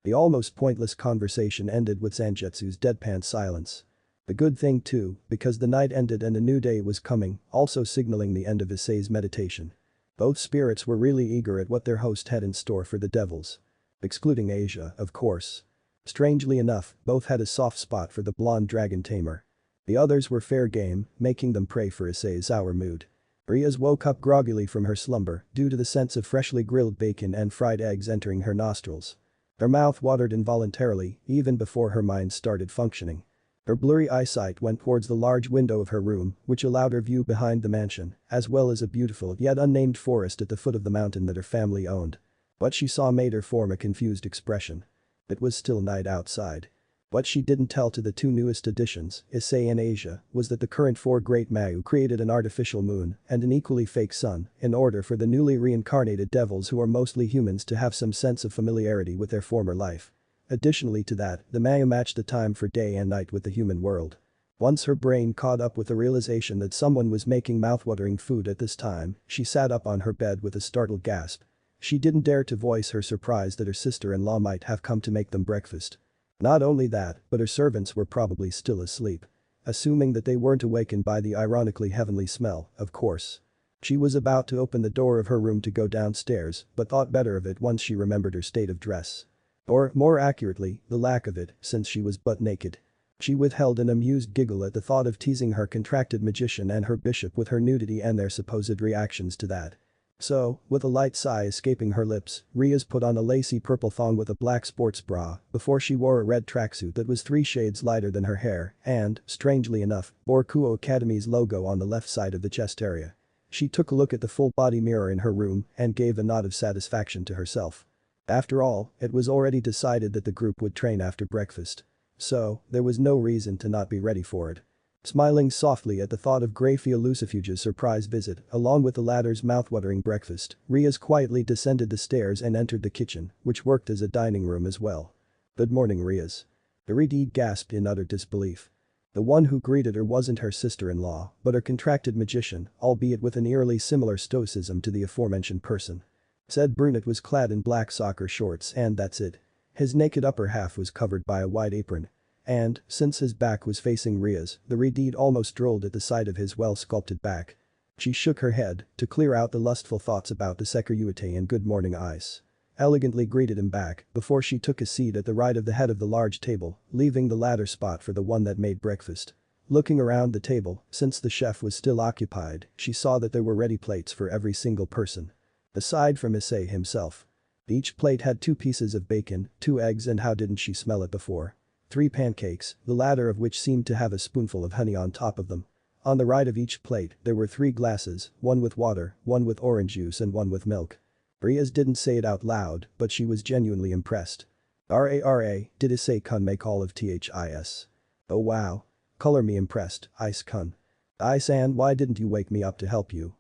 The almost pointless conversation ended with Zangetsu's deadpan silence. A good thing too, because the night ended and a new day was coming, also signaling the end of Issei's meditation. Both spirits were really eager at what their host had in store for the devils. Excluding Asia, of course. Strangely enough, both had a soft spot for the blonde dragon tamer. The others were fair game, making them prey for Issei's sour mood. Riaz woke up groggily from her slumber due to the sense of freshly grilled bacon and fried eggs entering her nostrils. Her mouth watered involuntarily, even before her mind started functioning. Her blurry eyesight went towards the large window of her room, which allowed her view behind the mansion, as well as a beautiful yet unnamed forest at the foot of the mountain that her family owned. What she saw made her form a confused expression. It was still night outside. What she didn't tell to the two newest additions, Issei and Asia, was that the current 4 great Mayu created an artificial moon and an equally fake sun in order for the newly reincarnated devils who are mostly humans to have some sense of familiarity with their former life. Additionally to that, the Mayu matched the time for day and night with the human world. Once her brain caught up with the realization that someone was making mouthwatering food at this time, she sat up on her bed with a startled gasp. She didn't dare to voice her surprise that her sister-in-law might have come to make them breakfast. Not only that, but her servants were probably still asleep. Assuming that they weren't awakened by the ironically heavenly smell, of course. She was about to open the door of her room to go downstairs, but thought better of it once she remembered her state of dress. Or, more accurately, the lack of it, since she was butt naked. She withheld an amused giggle at the thought of teasing her contracted magician and her bishop with her nudity and their supposed reactions to that. So, with a light sigh escaping her lips, Riaz put on a lacy purple thong with a black sports bra before she wore a red tracksuit that was 3 shades lighter than her hair and, strangely enough, bore Kuo Academy's logo on the left side of the chest area. She took a look at the full-body mirror in her room and gave a nod of satisfaction to herself. After all, it was already decided that the group would train after breakfast. So, there was no reason to not be ready for it. Smiling softly at the thought of Greyfia Lucifuge's surprise visit, along with the latter's mouthwatering breakfast, Riaz quietly descended the stairs and entered the kitchen, which worked as a dining room as well. Good morning, Riaz. Iridid gasped in utter disbelief. The one who greeted her wasn't her sister-in-law, but her contracted magician, albeit with an eerily similar stoicism to the aforementioned person. Said brunette was clad in black soccer shorts and that's it. His naked upper half was covered by a white apron. And, since his back was facing Ria's, the redhead almost drooled at the sight of his well-sculpted back. She shook her head to clear out the lustful thoughts about the Issei and good morning Ice. Elegantly greeted him back before she took a seat at the right of the head of the large table, leaving the latter spot for the one that made breakfast. Looking around the table, since the chef was still occupied, she saw that there were ready plates for every single person. Aside from Issei himself. Each plate had 2 pieces of bacon, 2 eggs and how didn't she smell it before? 3 pancakes, the latter of which seemed to have a spoonful of honey on top of them. On the right of each plate, there were 3 glasses, one with water, one with orange juice and one with milk. Riaz didn't say it out loud, but she was genuinely impressed. Rara, did Issei-kun make all of THIS? Oh wow. Color me impressed, Ice-kun. Ice-san, why didn't you wake me up to help you?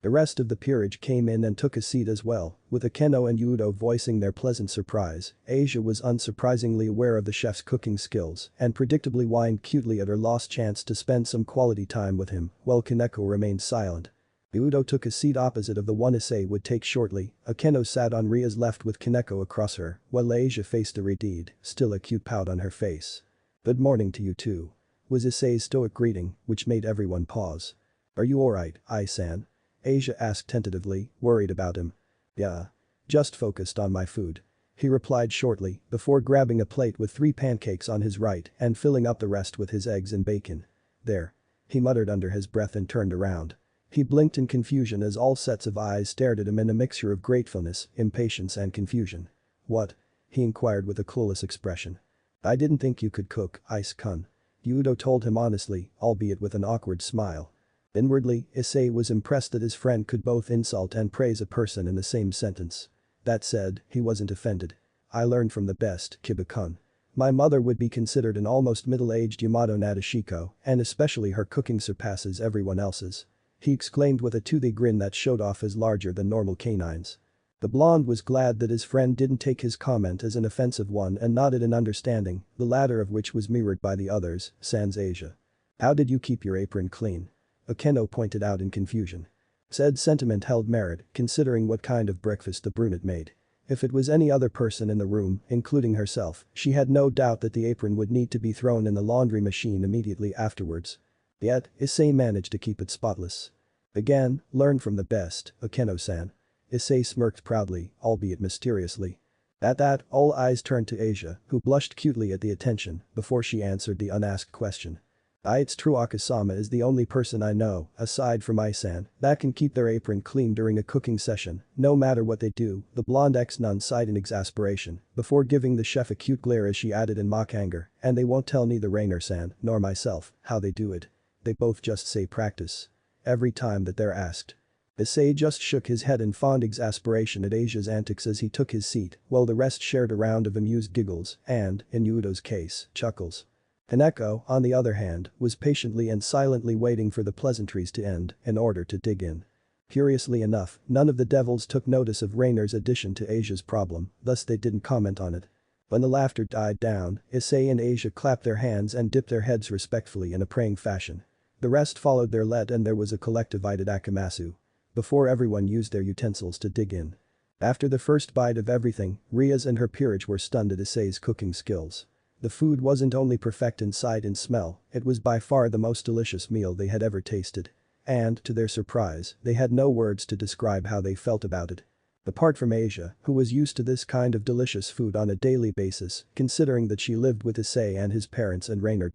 The rest of the peerage came in and took a seat as well, with Akeno and Yudo voicing their pleasant surprise. Asia was unsurprisingly aware of the chef's cooking skills and predictably whined cutely at her lost chance to spend some quality time with him, while Kaneko remained silent. Yudo took a seat opposite of the one Issei would take shortly. Akeno sat on Ria's left with Kaneko across her, while Asia faced the redhead, still a cute pout on her face. Good morning to you too. Was Issei's stoic greeting, which made everyone pause. Are you alright, Ai-san? Asia asked tentatively, worried about him. Yeah. Just focused on my food. He replied shortly, before grabbing a plate with 3 pancakes on his right and filling up the rest with his eggs and bacon. There. He muttered under his breath and turned around. He blinked in confusion as all sets of eyes stared at him in a mixture of gratefulness, impatience and confusion. What? He inquired with a clueless expression. I didn't think you could cook, Ice-kun. Yudo told him honestly, albeit with an awkward smile. Inwardly, Issei was impressed that his friend could both insult and praise a person in the same sentence. That said, he wasn't offended. I learned from the best, Kiba-kun. My mother would be considered an almost middle-aged Yamato Nadeshiko, and especially her cooking surpasses everyone else's. He exclaimed with a toothy grin that showed off his larger than normal canines. The blonde was glad that his friend didn't take his comment as an offensive one and nodded in understanding, the latter of which was mirrored by the others, sans Asia. How did you keep your apron clean? Akeno pointed out in confusion. Said sentiment held merit, considering what kind of breakfast the brunette made. If it was any other person in the room, including herself, she had no doubt that the apron would need to be thrown in the laundry machine immediately afterwards. Yet, Issei managed to keep it spotless. Again, learn from the best, Akeno-san. Issei smirked proudly, albeit mysteriously. At that, all eyes turned to Asia, who blushed cutely at the attention, before she answered the unasked question. It's true Akasama is the only person I know, aside from Ai-san, that can keep their apron clean during a cooking session, no matter what they do, the blonde ex-nun sighed in exasperation, before giving the chef a cute glare as she added in mock anger, and they won't tell neither Rainer-san, nor myself, how they do it. They both just say practice. Every time that they're asked. Issei just shook his head in fond exasperation at Asia's antics as he took his seat, while the rest shared a round of amused giggles and, in Yudo's case, chuckles. Kaneko, on the other hand, was patiently and silently waiting for the pleasantries to end in order to dig in. Curiously enough, none of the devils took notice of Rainer's addition to Asia's problem, thus they didn't comment on it. When the laughter died down, Issei and Asia clapped their hands and dipped their heads respectfully in a praying fashion. The rest followed their lead and there was a collective itadakimasu. Before everyone used their utensils to dig in. After the first bite of everything, Riaz and her peerage were stunned at Issei's cooking skills. The food wasn't only perfect in sight and smell, it was by far the most delicious meal they had ever tasted. And, to their surprise, they had no words to describe how they felt about it. Apart from Asia, who was used to this kind of delicious food on a daily basis, considering that she lived with Issei and his parents and Rainer.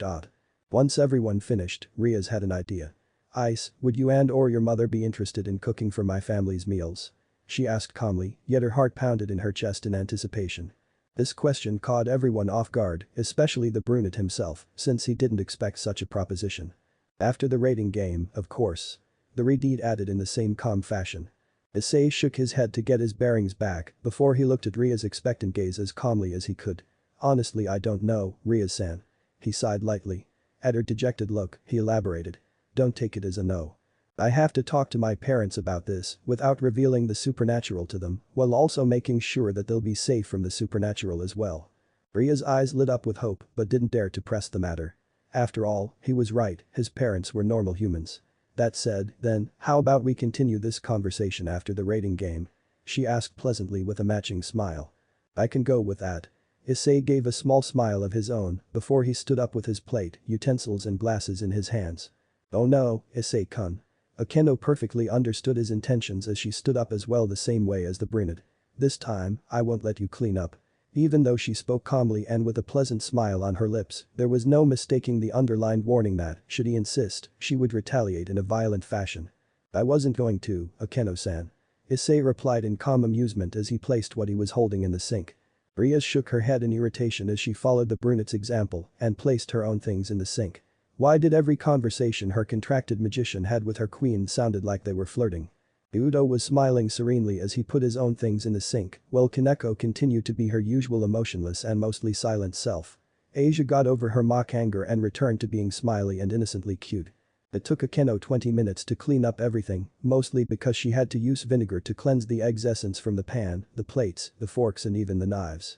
Once everyone finished, Riaz had an idea. Ice, would you and or your mother be interested in cooking for my family's meals? She asked calmly, yet her heart pounded in her chest in anticipation. This question caught everyone off guard, especially the brunette himself, since he didn't expect such a proposition. After the rating game, of course. The redhead added in the same calm fashion. Issei shook his head to get his bearings back before he looked at Ria's expectant gaze as calmly as he could. Honestly I don't know, Ria-san. He sighed lightly. At her dejected look, he elaborated. Don't take it as a no. I have to talk to my parents about this without revealing the supernatural to them, while also making sure that they'll be safe from the supernatural as well. Ria's eyes lit up with hope but didn't dare to press the matter. After all, he was right, his parents were normal humans. That said, then, how about we continue this conversation after the rating game? She asked pleasantly with a matching smile. I can go with that. Issei gave a small smile of his own before he stood up with his plate, utensils and glasses in his hands. Oh no, Issei-kun. Akeno perfectly understood his intentions as she stood up as well the same way as the brunette. This time, I won't let you clean up. Even though she spoke calmly and with a pleasant smile on her lips, there was no mistaking the underlined warning that, should he insist, she would retaliate in a violent fashion. I wasn't going to, Akeno-san. Issei replied in calm amusement as he placed what he was holding in the sink. Ria shook her head in irritation as she followed the brunette's example and placed her own things in the sink. Why did every conversation her contracted magician had with her queen sounded like they were flirting? Udo was smiling serenely as he put his own things in the sink, while Kaneko continued to be her usual emotionless and mostly silent self. Asia got over her mock anger and returned to being smiley and innocently cute. It took Akeno 20 minutes to clean up everything, mostly because she had to use vinegar to cleanse the egg's essence from the pan, the plates, the forks and even the knives.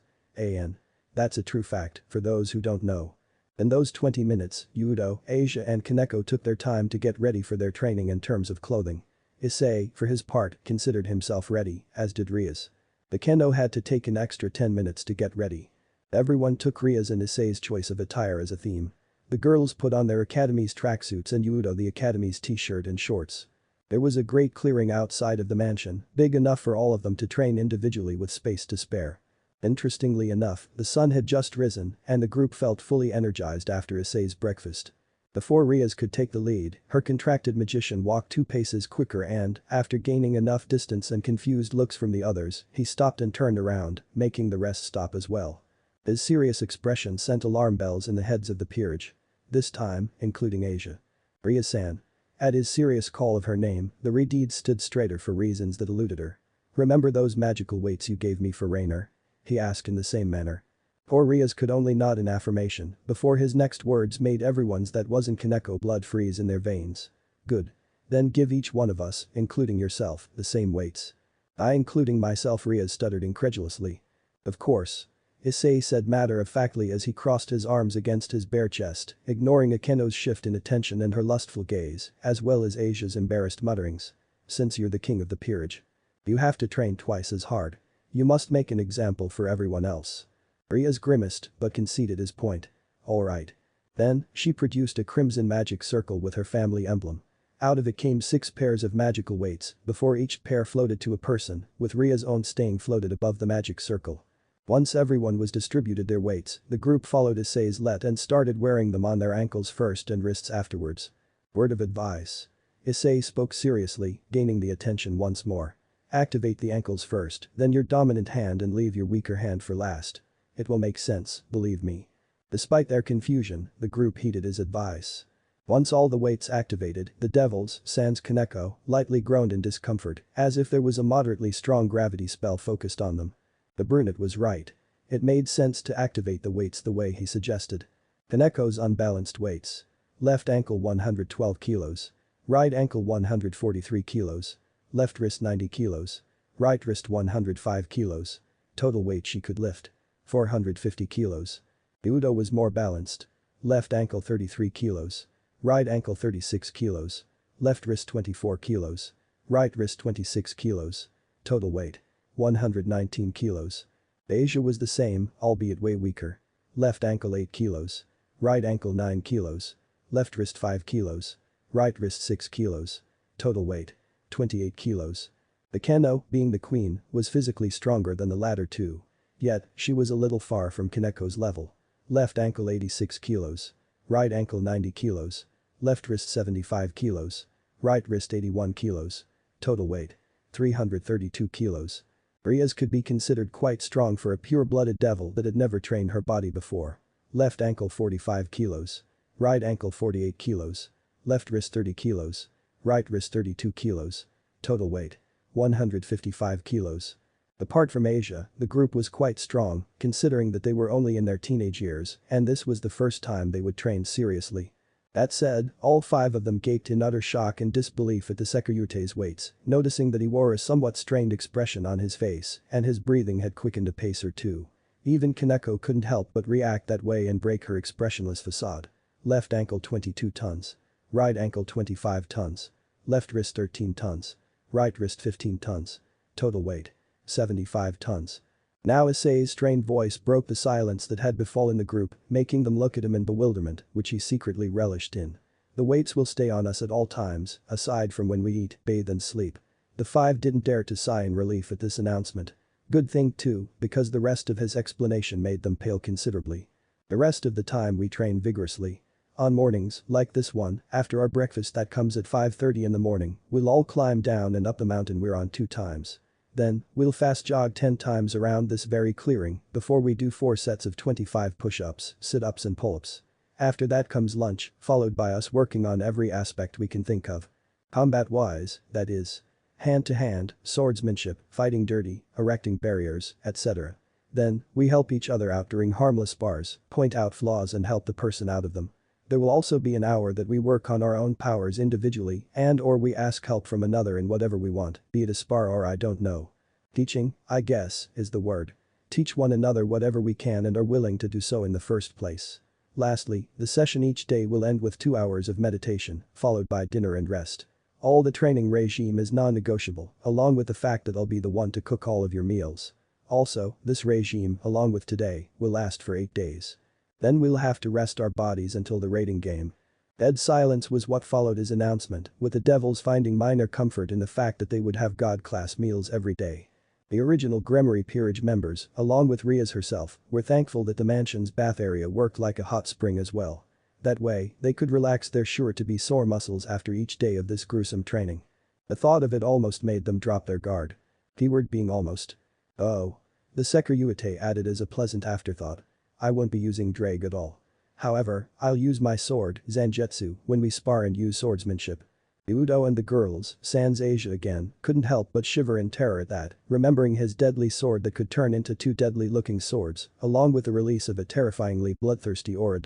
That's a true fact, for those who don't know. In those 20 minutes, Udo, Asia and Kaneko took their time to get ready for their training in terms of clothing. Issei, for his part, considered himself ready, as did Ria's. Akeno had to take an extra 10 minutes to get ready. Everyone took Ria's and Issei's choice of attire as a theme. The girls put on their academy's tracksuits and Udo the academy's t-shirt and shorts. There was a great clearing outside of the mansion, big enough for all of them to train individually with space to spare. Interestingly enough, the sun had just risen and the group felt fully energized after Issei's breakfast. Before Ria's could take the lead, her contracted magician walked 2 paces quicker and, after gaining enough distance and confused looks from the others, he stopped and turned around, making the rest stop as well. His serious expression sent alarm bells in the heads of the peerage. This time, including Asia. Ria-san. At his serious call of her name, the Redeed stood straighter for reasons that eluded her. Remember those magical weights you gave me for Rainer? He asked in the same manner. Poor Ria's could only nod in affirmation before his next words made everyone's that wasn't Kaneko blood freeze in their veins. Good. Then give each one of us, including yourself, the same weights. I including myself, Ria stuttered incredulously. Of course. Issei said matter-of-factly as he crossed his arms against his bare chest, ignoring Akeno's shift in attention and her lustful gaze, as well as Asia's embarrassed mutterings. Since you're the king of the peerage. You have to train twice as hard. You must make an example for everyone else. Ria's grimaced but conceded his point. Alright. Then, she produced a crimson magic circle with her family emblem. Out of it came 6 pairs of magical weights before each pair floated to a person, with Ria's own staying floated above the magic circle. Once everyone was distributed their weights, the group followed Issei's lead and started wearing them on their ankles first and wrists afterwards. Word of advice. Issei spoke seriously, gaining the attention once more. Activate the ankles first, then your dominant hand and leave your weaker hand for last. It will make sense, believe me. Despite their confusion, the group heeded his advice. Once all the weights activated, the devils, sans Kaneko, lightly groaned in discomfort, as if there was a moderately strong gravity spell focused on them. The brunette was right. It made sense to activate the weights the way he suggested. Kaneko's unbalanced weights. Left ankle 112 kilos. Right ankle 143 kilos. Left wrist 90 kilos. Right wrist 105 kilos. Total weight she could lift. 450 kilos. Udo was more balanced. Left ankle 33 kilos. Right ankle 36 kilos. Left wrist 24 kilos. Right wrist 26 kilos. Total weight. 119 kilos. Asia was the same, albeit way weaker. Left ankle 8 kilos. Right ankle 9 kilos. Left wrist 5 kilos. Right wrist 6 kilos. Total weight. 28 kilos. Akeno, being the queen, was physically stronger than the latter two. Yet, she was a little far from Kaneko's level. Left ankle 86 kilos. Right ankle 90 kilos. Left wrist 75 kilos. Right wrist 81 kilos. Total weight. 332 kilos. Ria's could be considered quite strong for a pure-blooded devil that had never trained her body before. Left ankle 45 kilos. Right ankle 48 kilos. Left wrist 30 kilos. Right wrist 32 kilos. Total weight. 155 kilos. Apart from Asia, the group was quite strong, considering that they were only in their teenage years and this was the first time they would train seriously. That said, all 5 of them gaped in utter shock and disbelief at the Sekyute's weights, noticing that he wore a somewhat strained expression on his face and his breathing had quickened a pace or two. Even Kaneko couldn't help but react that way and break her expressionless facade. left ankle 22 tons. Right ankle 25 tons. Left wrist 13 tons. Right wrist 15 tons. Total weight 75 tons. Now Issei's strained voice broke the silence that had befallen the group, making them look at him in bewilderment, which he secretly relished in. The weights will stay on us at all times, aside from when we eat, bathe and sleep. The five didn't dare to sigh in relief at this announcement. Good thing too, because the rest of his explanation made them pale considerably. The rest of the time we train vigorously. On mornings, like this one, after our breakfast that comes at 5:30 in the morning, we'll all climb down and up the mountain we're on 2 times. Then, we'll fast jog 10 times around this very clearing before we do 4 sets of 25 push-ups, sit-ups and pull-ups. After that comes lunch, followed by us working on every aspect we can think of. Combat-wise, that is. Hand-to-hand, swordsmanship, fighting dirty, erecting barriers, etc. Then, we help each other out during harmless spars, point out flaws and help the person out of them. There will also be an hour that we work on our own powers individually and/or we ask help from another in whatever we want, be it a spar or I don't know. Teaching, I guess, is the word. Teach one another whatever we can and are willing to do so in the first place. Lastly, the session each day will end with 2 hours of meditation, followed by dinner and rest. All the training regime is non-negotiable, along with the fact that I'll be the one to cook all of your meals. Also, this regime, along with today, will last for 8 days. Then we'll have to rest our bodies until the raiding game. Dead silence was what followed his announcement, with the devils finding minor comfort in the fact that they would have God-class meals every day. The original Gremory Peerage members, along with Riaz herself, were thankful that the mansion's bath area worked like a hot spring as well. That way, they could relax their sure-to-be sore muscles after each day of this gruesome training. The thought of it almost made them drop their guard. Keyword being almost. Oh. The Secretary added as a pleasant afterthought. I won't be using Drag at all. However, I'll use my sword, Zangetsu, when we spar and use swordsmanship. Udo and the girls, sans Asia again, couldn't help but shiver in terror at that, remembering his deadly sword that could turn into 2 deadly-looking swords, along with the release of a terrifyingly bloodthirsty aura.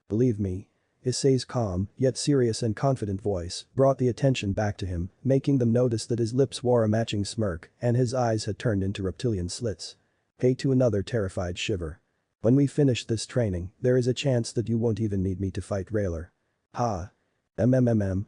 Believe me. Issei's calm, yet serious and confident voice brought the attention back to him, making them notice that his lips wore a matching smirk and his eyes had turned into reptilian slits. Hey to another terrified shiver. When we finish this training, there is a chance that you won't even need me to fight Railer. Ha. Fuaah.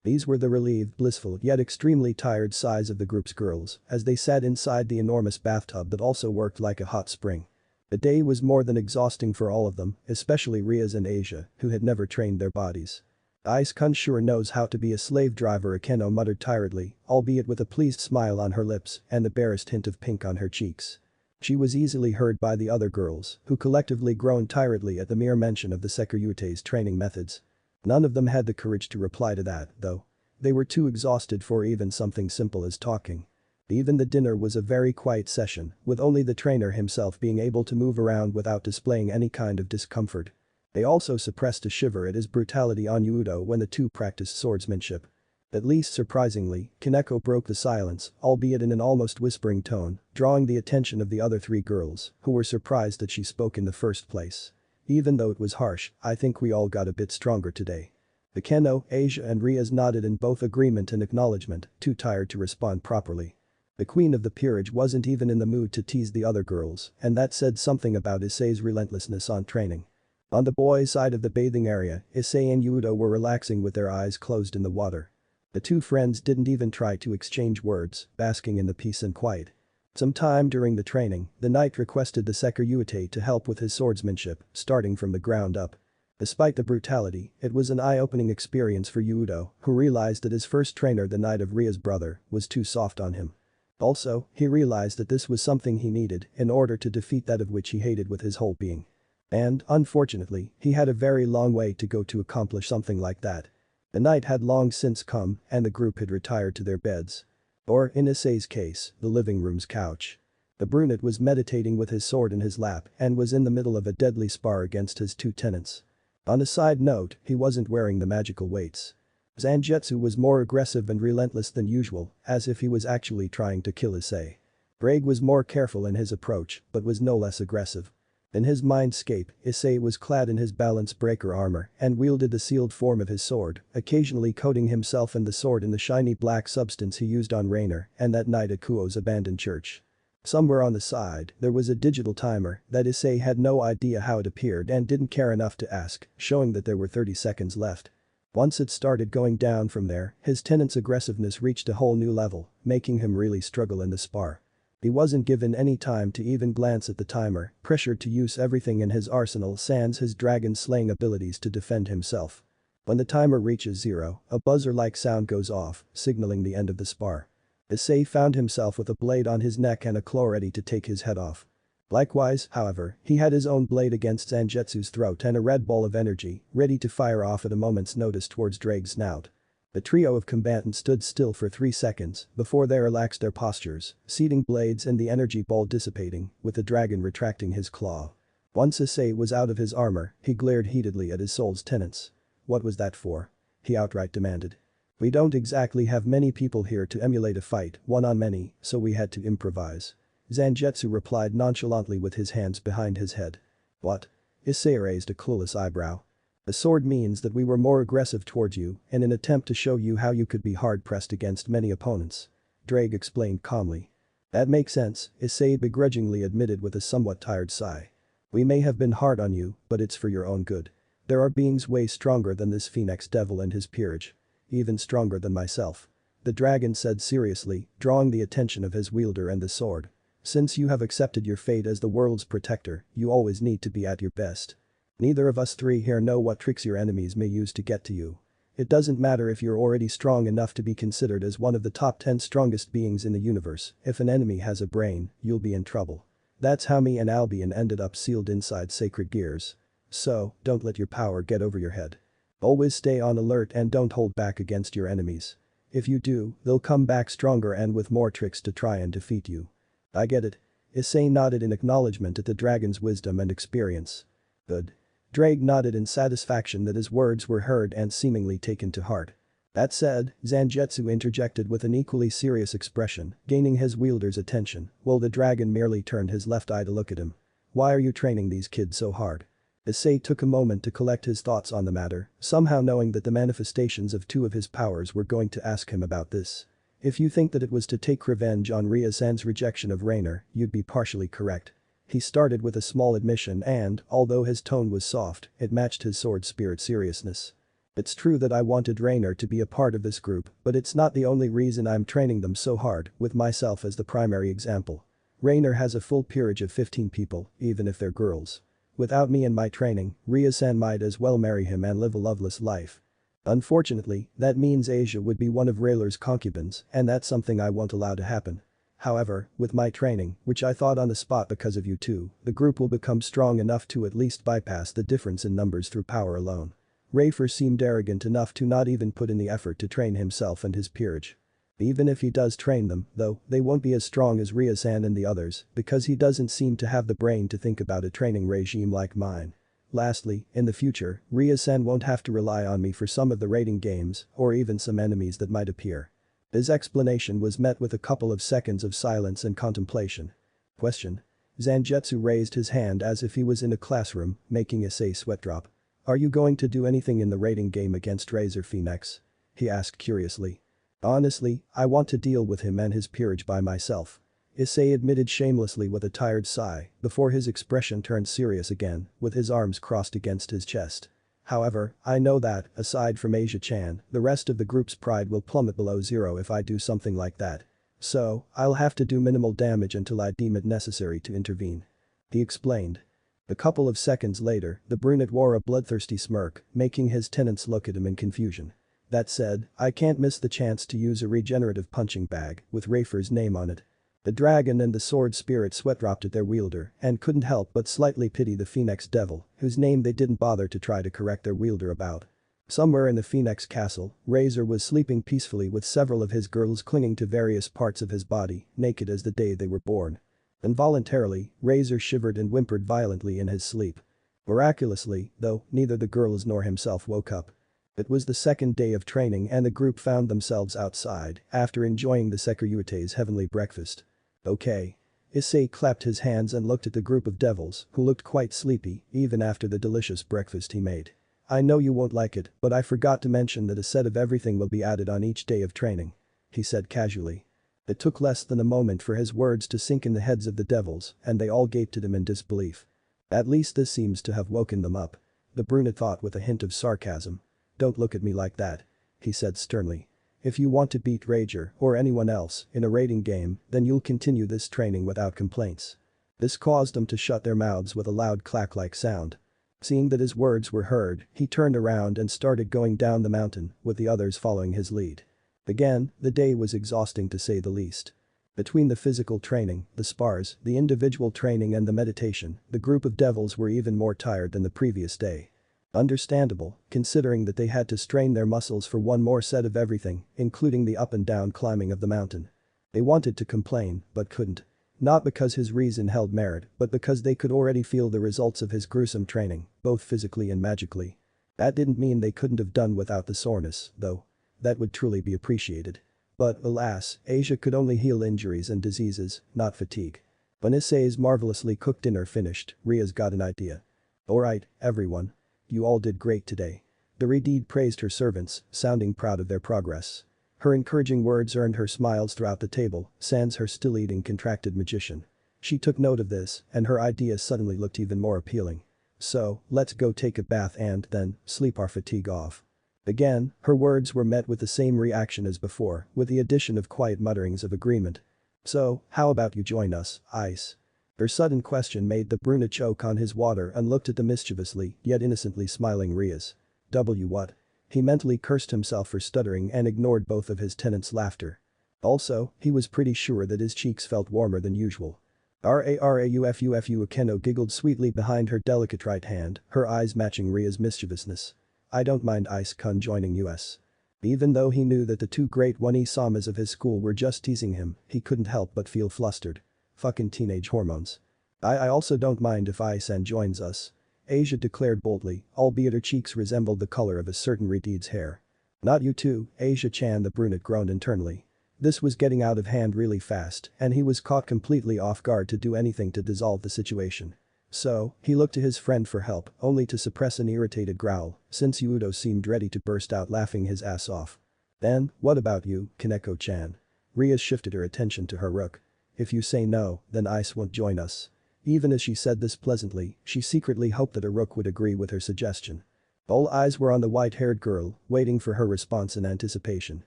These were the relieved, blissful yet extremely tired sighs of the group's girls as they sat inside the enormous bathtub that also worked like a hot spring. The day was more than exhausting for all of them, especially Riaz and Asia, who had never trained their bodies. Ice-kun sure knows how to be a slave driver, Akeno muttered tiredly, albeit with a pleased smile on her lips and the barest hint of pink on her cheeks. She was easily heard by the other girls, who collectively groaned tiredly at the mere mention of the Security's training methods. None of them had the courage to reply to that, though. They were too exhausted for even something simple as talking. Even the dinner was a very quiet session, with only the trainer himself being able to move around without displaying any kind of discomfort. They also suppressed a shiver at his brutality on Udo when the two practiced swordsmanship. At least surprisingly, Kaneko broke the silence, albeit in an almost whispering tone, drawing the attention of the other 3 girls, who were surprised that she spoke in the first place. Even though it was harsh, I think we all got a bit stronger today. Akeno, Asia and Riaz nodded in both agreement and acknowledgement, too tired to respond properly. The queen of the peerage wasn't even in the mood to tease the other girls, and that said something about Issei's relentlessness on training. On the boys' side of the bathing area, Issei and Udo were relaxing with their eyes closed in the water. The 2 friends didn't even try to exchange words, basking in the peace and quiet. Sometime during the training, the knight requested the Secretary to help with his swordsmanship, starting from the ground up. Despite the brutality, it was an eye-opening experience for Udo, who realized that his first trainer, the knight of Ria's brother, was too soft on him. Also, he realized that this was something he needed in order to defeat that of which he hated with his whole being. And, unfortunately, he had a very long way to go to accomplish something like that. The night had long since come and the group had retired to their beds. Or, in Issei's case, the living room's couch. The brunette was meditating with his sword in his lap and was in the middle of a deadly spar against his 2 tenants. On a side note, he wasn't wearing the magical weights. Zangetsu was more aggressive and relentless than usual, as if he was actually trying to kill Issei. Braig was more careful in his approach, but was no less aggressive. In his mindscape, Issei was clad in his balance breaker armor and wielded the sealed form of his sword, occasionally coating himself and the sword in the shiny black substance he used on Rainer and that night at Kuo's abandoned church. Somewhere on the side, there was a digital timer that Issei had no idea how it appeared and didn't care enough to ask, showing that there were 30 seconds left. Once it started going down from there, his tenant's aggressiveness reached a whole new level, making him really struggle in the spar. He wasn't given any time to even glance at the timer, pressured to use everything in his arsenal sans his dragon-slaying abilities to defend himself. When the timer reaches 0, a buzzer-like sound goes off, signaling the end of the spar. Issei found himself with a blade on his neck and a claw ready to take his head off. Likewise, however, he had his own blade against Zangetsu's throat and a red ball of energy, ready to fire off at a moment's notice towards Drake's snout. The trio of combatants stood still for 3 seconds before they relaxed their postures, seating blades and the energy ball dissipating, with the dragon retracting his claw. Once Issei was out of his armor, he glared heatedly at his soul's tenants. "What was that for?" he outright demanded. "We don't exactly have many people here to emulate a fight, one on many, so we had to improvise." Zangetsu replied nonchalantly with his hands behind his head. "What?" Issei raised a clueless eyebrow. "The sword means that we were more aggressive towards you in an attempt to show you how you could be hard-pressed against many opponents." Drake explained calmly. "That makes sense," Issei begrudgingly admitted with a somewhat tired sigh. "We may have been hard on you, but it's for your own good. There are beings way stronger than this Phoenix Devil and his peerage. Even stronger than myself." The dragon said seriously, drawing the attention of his wielder and the sword. "Since you have accepted your fate as the world's protector, you always need to be at your best. Neither of us three here know what tricks your enemies may use to get to you. It doesn't matter if you're already strong enough to be considered as one of the top 10 strongest beings in the universe, if an enemy has a brain, you'll be in trouble. That's how me and Albion ended up sealed inside sacred gears. So, don't let your power get over your head. Always stay on alert and don't hold back against your enemies. If you do, they'll come back stronger and with more tricks to try and defeat you." "I get it." Issei nodded in acknowledgement at the dragon's wisdom and experience. "Good." Drake nodded in satisfaction that his words were heard and seemingly taken to heart. "That said," Zangetsu interjected with an equally serious expression, gaining his wielder's attention, while the dragon merely turned his left eye to look at him. "Why are you training these kids so hard?" Issei took a moment to collect his thoughts on the matter, somehow knowing that the manifestations of 2 of his powers were going to ask him about this. "If you think that it was to take revenge on Ryo-san's rejection of Rainer, you'd be partially correct." He started with a small admission and, although his tone was soft, it matched his sword spirit seriousness. "It's true that I wanted Rainer to be a part of this group, but it's not the only reason I'm training them so hard, with myself as the primary example. Rainer has a full peerage of 15 people, even if they're girls. Without me and my training, Ryo-san might as well marry him and live a loveless life. Unfortunately, that means Asia would be one of Rayler's concubines, and that's something I won't allow to happen. However, with my training, which I thought on the spot because of you two, the group will become strong enough to at least bypass the difference in numbers through power alone." Rafer seemed arrogant enough to not even put in the effort to train himself and his peerage. "Even if he does train them, though, they won't be as strong as Ryo-san and the others, because he doesn't seem to have the brain to think about a training regime like mine. Lastly, in the future, Ryo-san won't have to rely on me for some of the raiding games, or even some enemies that might appear." His explanation was met with a couple of seconds of silence and contemplation. "Question?" Zangetsu raised his hand as if he was in a classroom, making Issei sweat drop. "Are you going to do anything in the raiding game against Razor Phoenix?" he asked curiously. "Honestly, I want to deal with him and his peerage by myself," Issei admitted shamelessly with a tired sigh, before his expression turned serious again, with his arms crossed against his chest. "However, I know that, aside from Asia-chan, the rest of the group's pride will plummet below 0 if I do something like that. So, I'll have to do minimal damage until I deem it necessary to intervene," he explained. A couple of seconds later, the brunette wore a bloodthirsty smirk, making his tenants look at him in confusion. "That said, I can't miss the chance to use a regenerative punching bag with Rafer's name on it." The dragon and the sword spirit sweat dropped at their wielder and couldn't help but slightly pity the Phoenix Devil, whose name they didn't bother to try to correct their wielder about. Somewhere in the Phoenix Castle, Razor was sleeping peacefully with several of his girls clinging to various parts of his body, naked as the day they were born. Involuntarily, Razor shivered and whimpered violently in his sleep. Miraculously, though, neither the girls nor himself woke up. It was the second day of training and the group found themselves outside after enjoying the Sekiryute's heavenly breakfast. "Okay." Issei clapped his hands and looked at the group of devils, who looked quite sleepy even after the delicious breakfast he made. "I know you won't like it, but I forgot to mention that a set of everything will be added on each day of training," he said casually. It took less than a moment for his words to sink in the heads of the devils, and they all gaped at him in disbelief. At least this seems to have woken them up. The brunette thought with a hint of sarcasm. Don't look at me like that. He said sternly. If you want to beat Rager or anyone else in a raiding game, then you'll continue this training without complaints. This caused them to shut their mouths with a loud clack-like sound. Seeing that his words were heard, he turned around and started going down the mountain, with the others following his lead. Again, the day was exhausting to say the least. Between the physical training, the spars, the individual training and the meditation, the group of devils were even more tired than the previous day. Understandable, considering that they had to strain their muscles for one more set of everything, including the up and down climbing of the mountain. They wanted to complain, but couldn't. Not because his reason held merit, but because they could already feel the results of his gruesome training, both physically and magically. That didn't mean they couldn't have done without the soreness, though. That would truly be appreciated. But, alas, Asia could only heal injuries and diseases, not fatigue. When Issei's marvelously cooked dinner finished, Riaz got an idea. Alright, everyone. You all did great today. The Redeed praised her servants, sounding proud of their progress. Her encouraging words earned her smiles throughout the table, sans her still-eating contracted magician. She took note of this, and her idea suddenly looked even more appealing. So, let's go take a bath and, then, sleep our fatigue off. Again, her words were met with the same reaction as before, with the addition of quiet mutterings of agreement. So, how about you join us, Ice? Her sudden question made the brunette choke on his water and looked at the mischievously, yet innocently smiling Riaz. What? He mentally cursed himself for stuttering and ignored both of his tenants' laughter. Also, he was pretty sure that his cheeks felt warmer than usual. Raufufu Akeno giggled sweetly behind her delicate right hand, her eyes matching Ria's mischievousness. I don't mind Ice-kun joining us. Even though he knew that the two great one-isamas of his school were just teasing him, he couldn't help but feel flustered. Fucking teenage hormones. I also don't mind if Ice-san joins us. Asia declared boldly, albeit her cheeks resembled the color of a certain Redeed's hair. Not you too, Asia-chan, the brunette groaned internally. This was getting out of hand really fast, and he was caught completely off guard to do anything to dissolve the situation. So, he looked to his friend for help, only to suppress an irritated growl, since Yudo seemed ready to burst out laughing his ass off. Then, what about you, Kaneko-chan? Riaz shifted her attention to her rook. If you say no, then Ice won't join us. Even as she said this pleasantly, she secretly hoped that Rook would agree with her suggestion. All eyes were on the white-haired girl, waiting for her response in anticipation.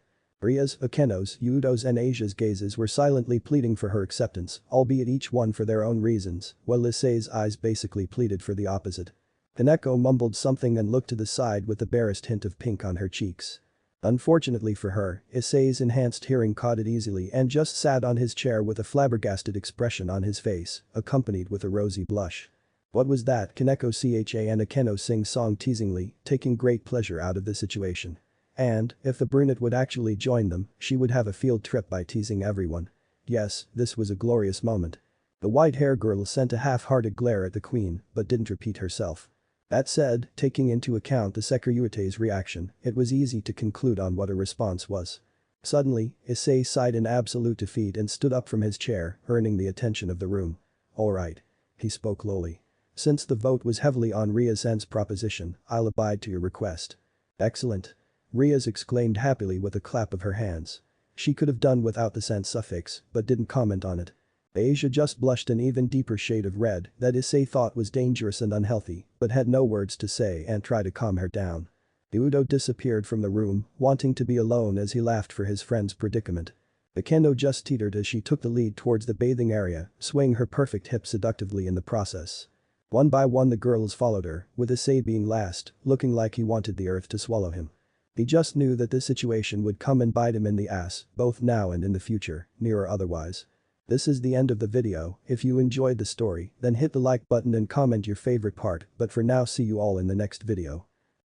Ria's, Akeno's, Yudo's and Asia's gazes were silently pleading for her acceptance, albeit each one for their own reasons, while Issei's eyes basically pleaded for the opposite. Kaneko mumbled something and looked to the side with the barest hint of pink on her cheeks. Unfortunately for her, Issei's enhanced hearing caught it easily and just sat on his chair with a flabbergasted expression on his face, accompanied with a rosy blush. What was that? Kaneko-cha and Akeno sing-song teasingly, taking great pleasure out of the situation. And, if the brunette would actually join them, she would have a field trip by teasing everyone. Yes, this was a glorious moment. The white-hair girl sent a half-hearted glare at the queen, but didn't repeat herself. That said, taking into account the Sekiryute's reaction, it was easy to conclude on what her response was. Suddenly, Issei sighed in absolute defeat and stood up from his chair, earning the attention of the room. Alright. He spoke lowly. Since the vote was heavily on Riaz-san's proposition, I'll abide to your request. Excellent. Riaz exclaimed happily with a clap of her hands. She could have done without the san suffix, but didn't comment on it. Asia just blushed an even deeper shade of red that Issei thought was dangerous and unhealthy, but had no words to say and tried to calm her down. Udo disappeared from the room, wanting to be alone as he laughed for his friend's predicament. Akeno just teetered as she took the lead towards the bathing area, swaying her perfect hips seductively in the process. One by one the girls followed her, with Issei being last, looking like he wanted the earth to swallow him. He just knew that this situation would come and bite him in the ass, both now and in the future, near or otherwise. This is the end of the video. If you enjoyed the story, then hit the like button and comment your favorite part, but for now see you all in the next video.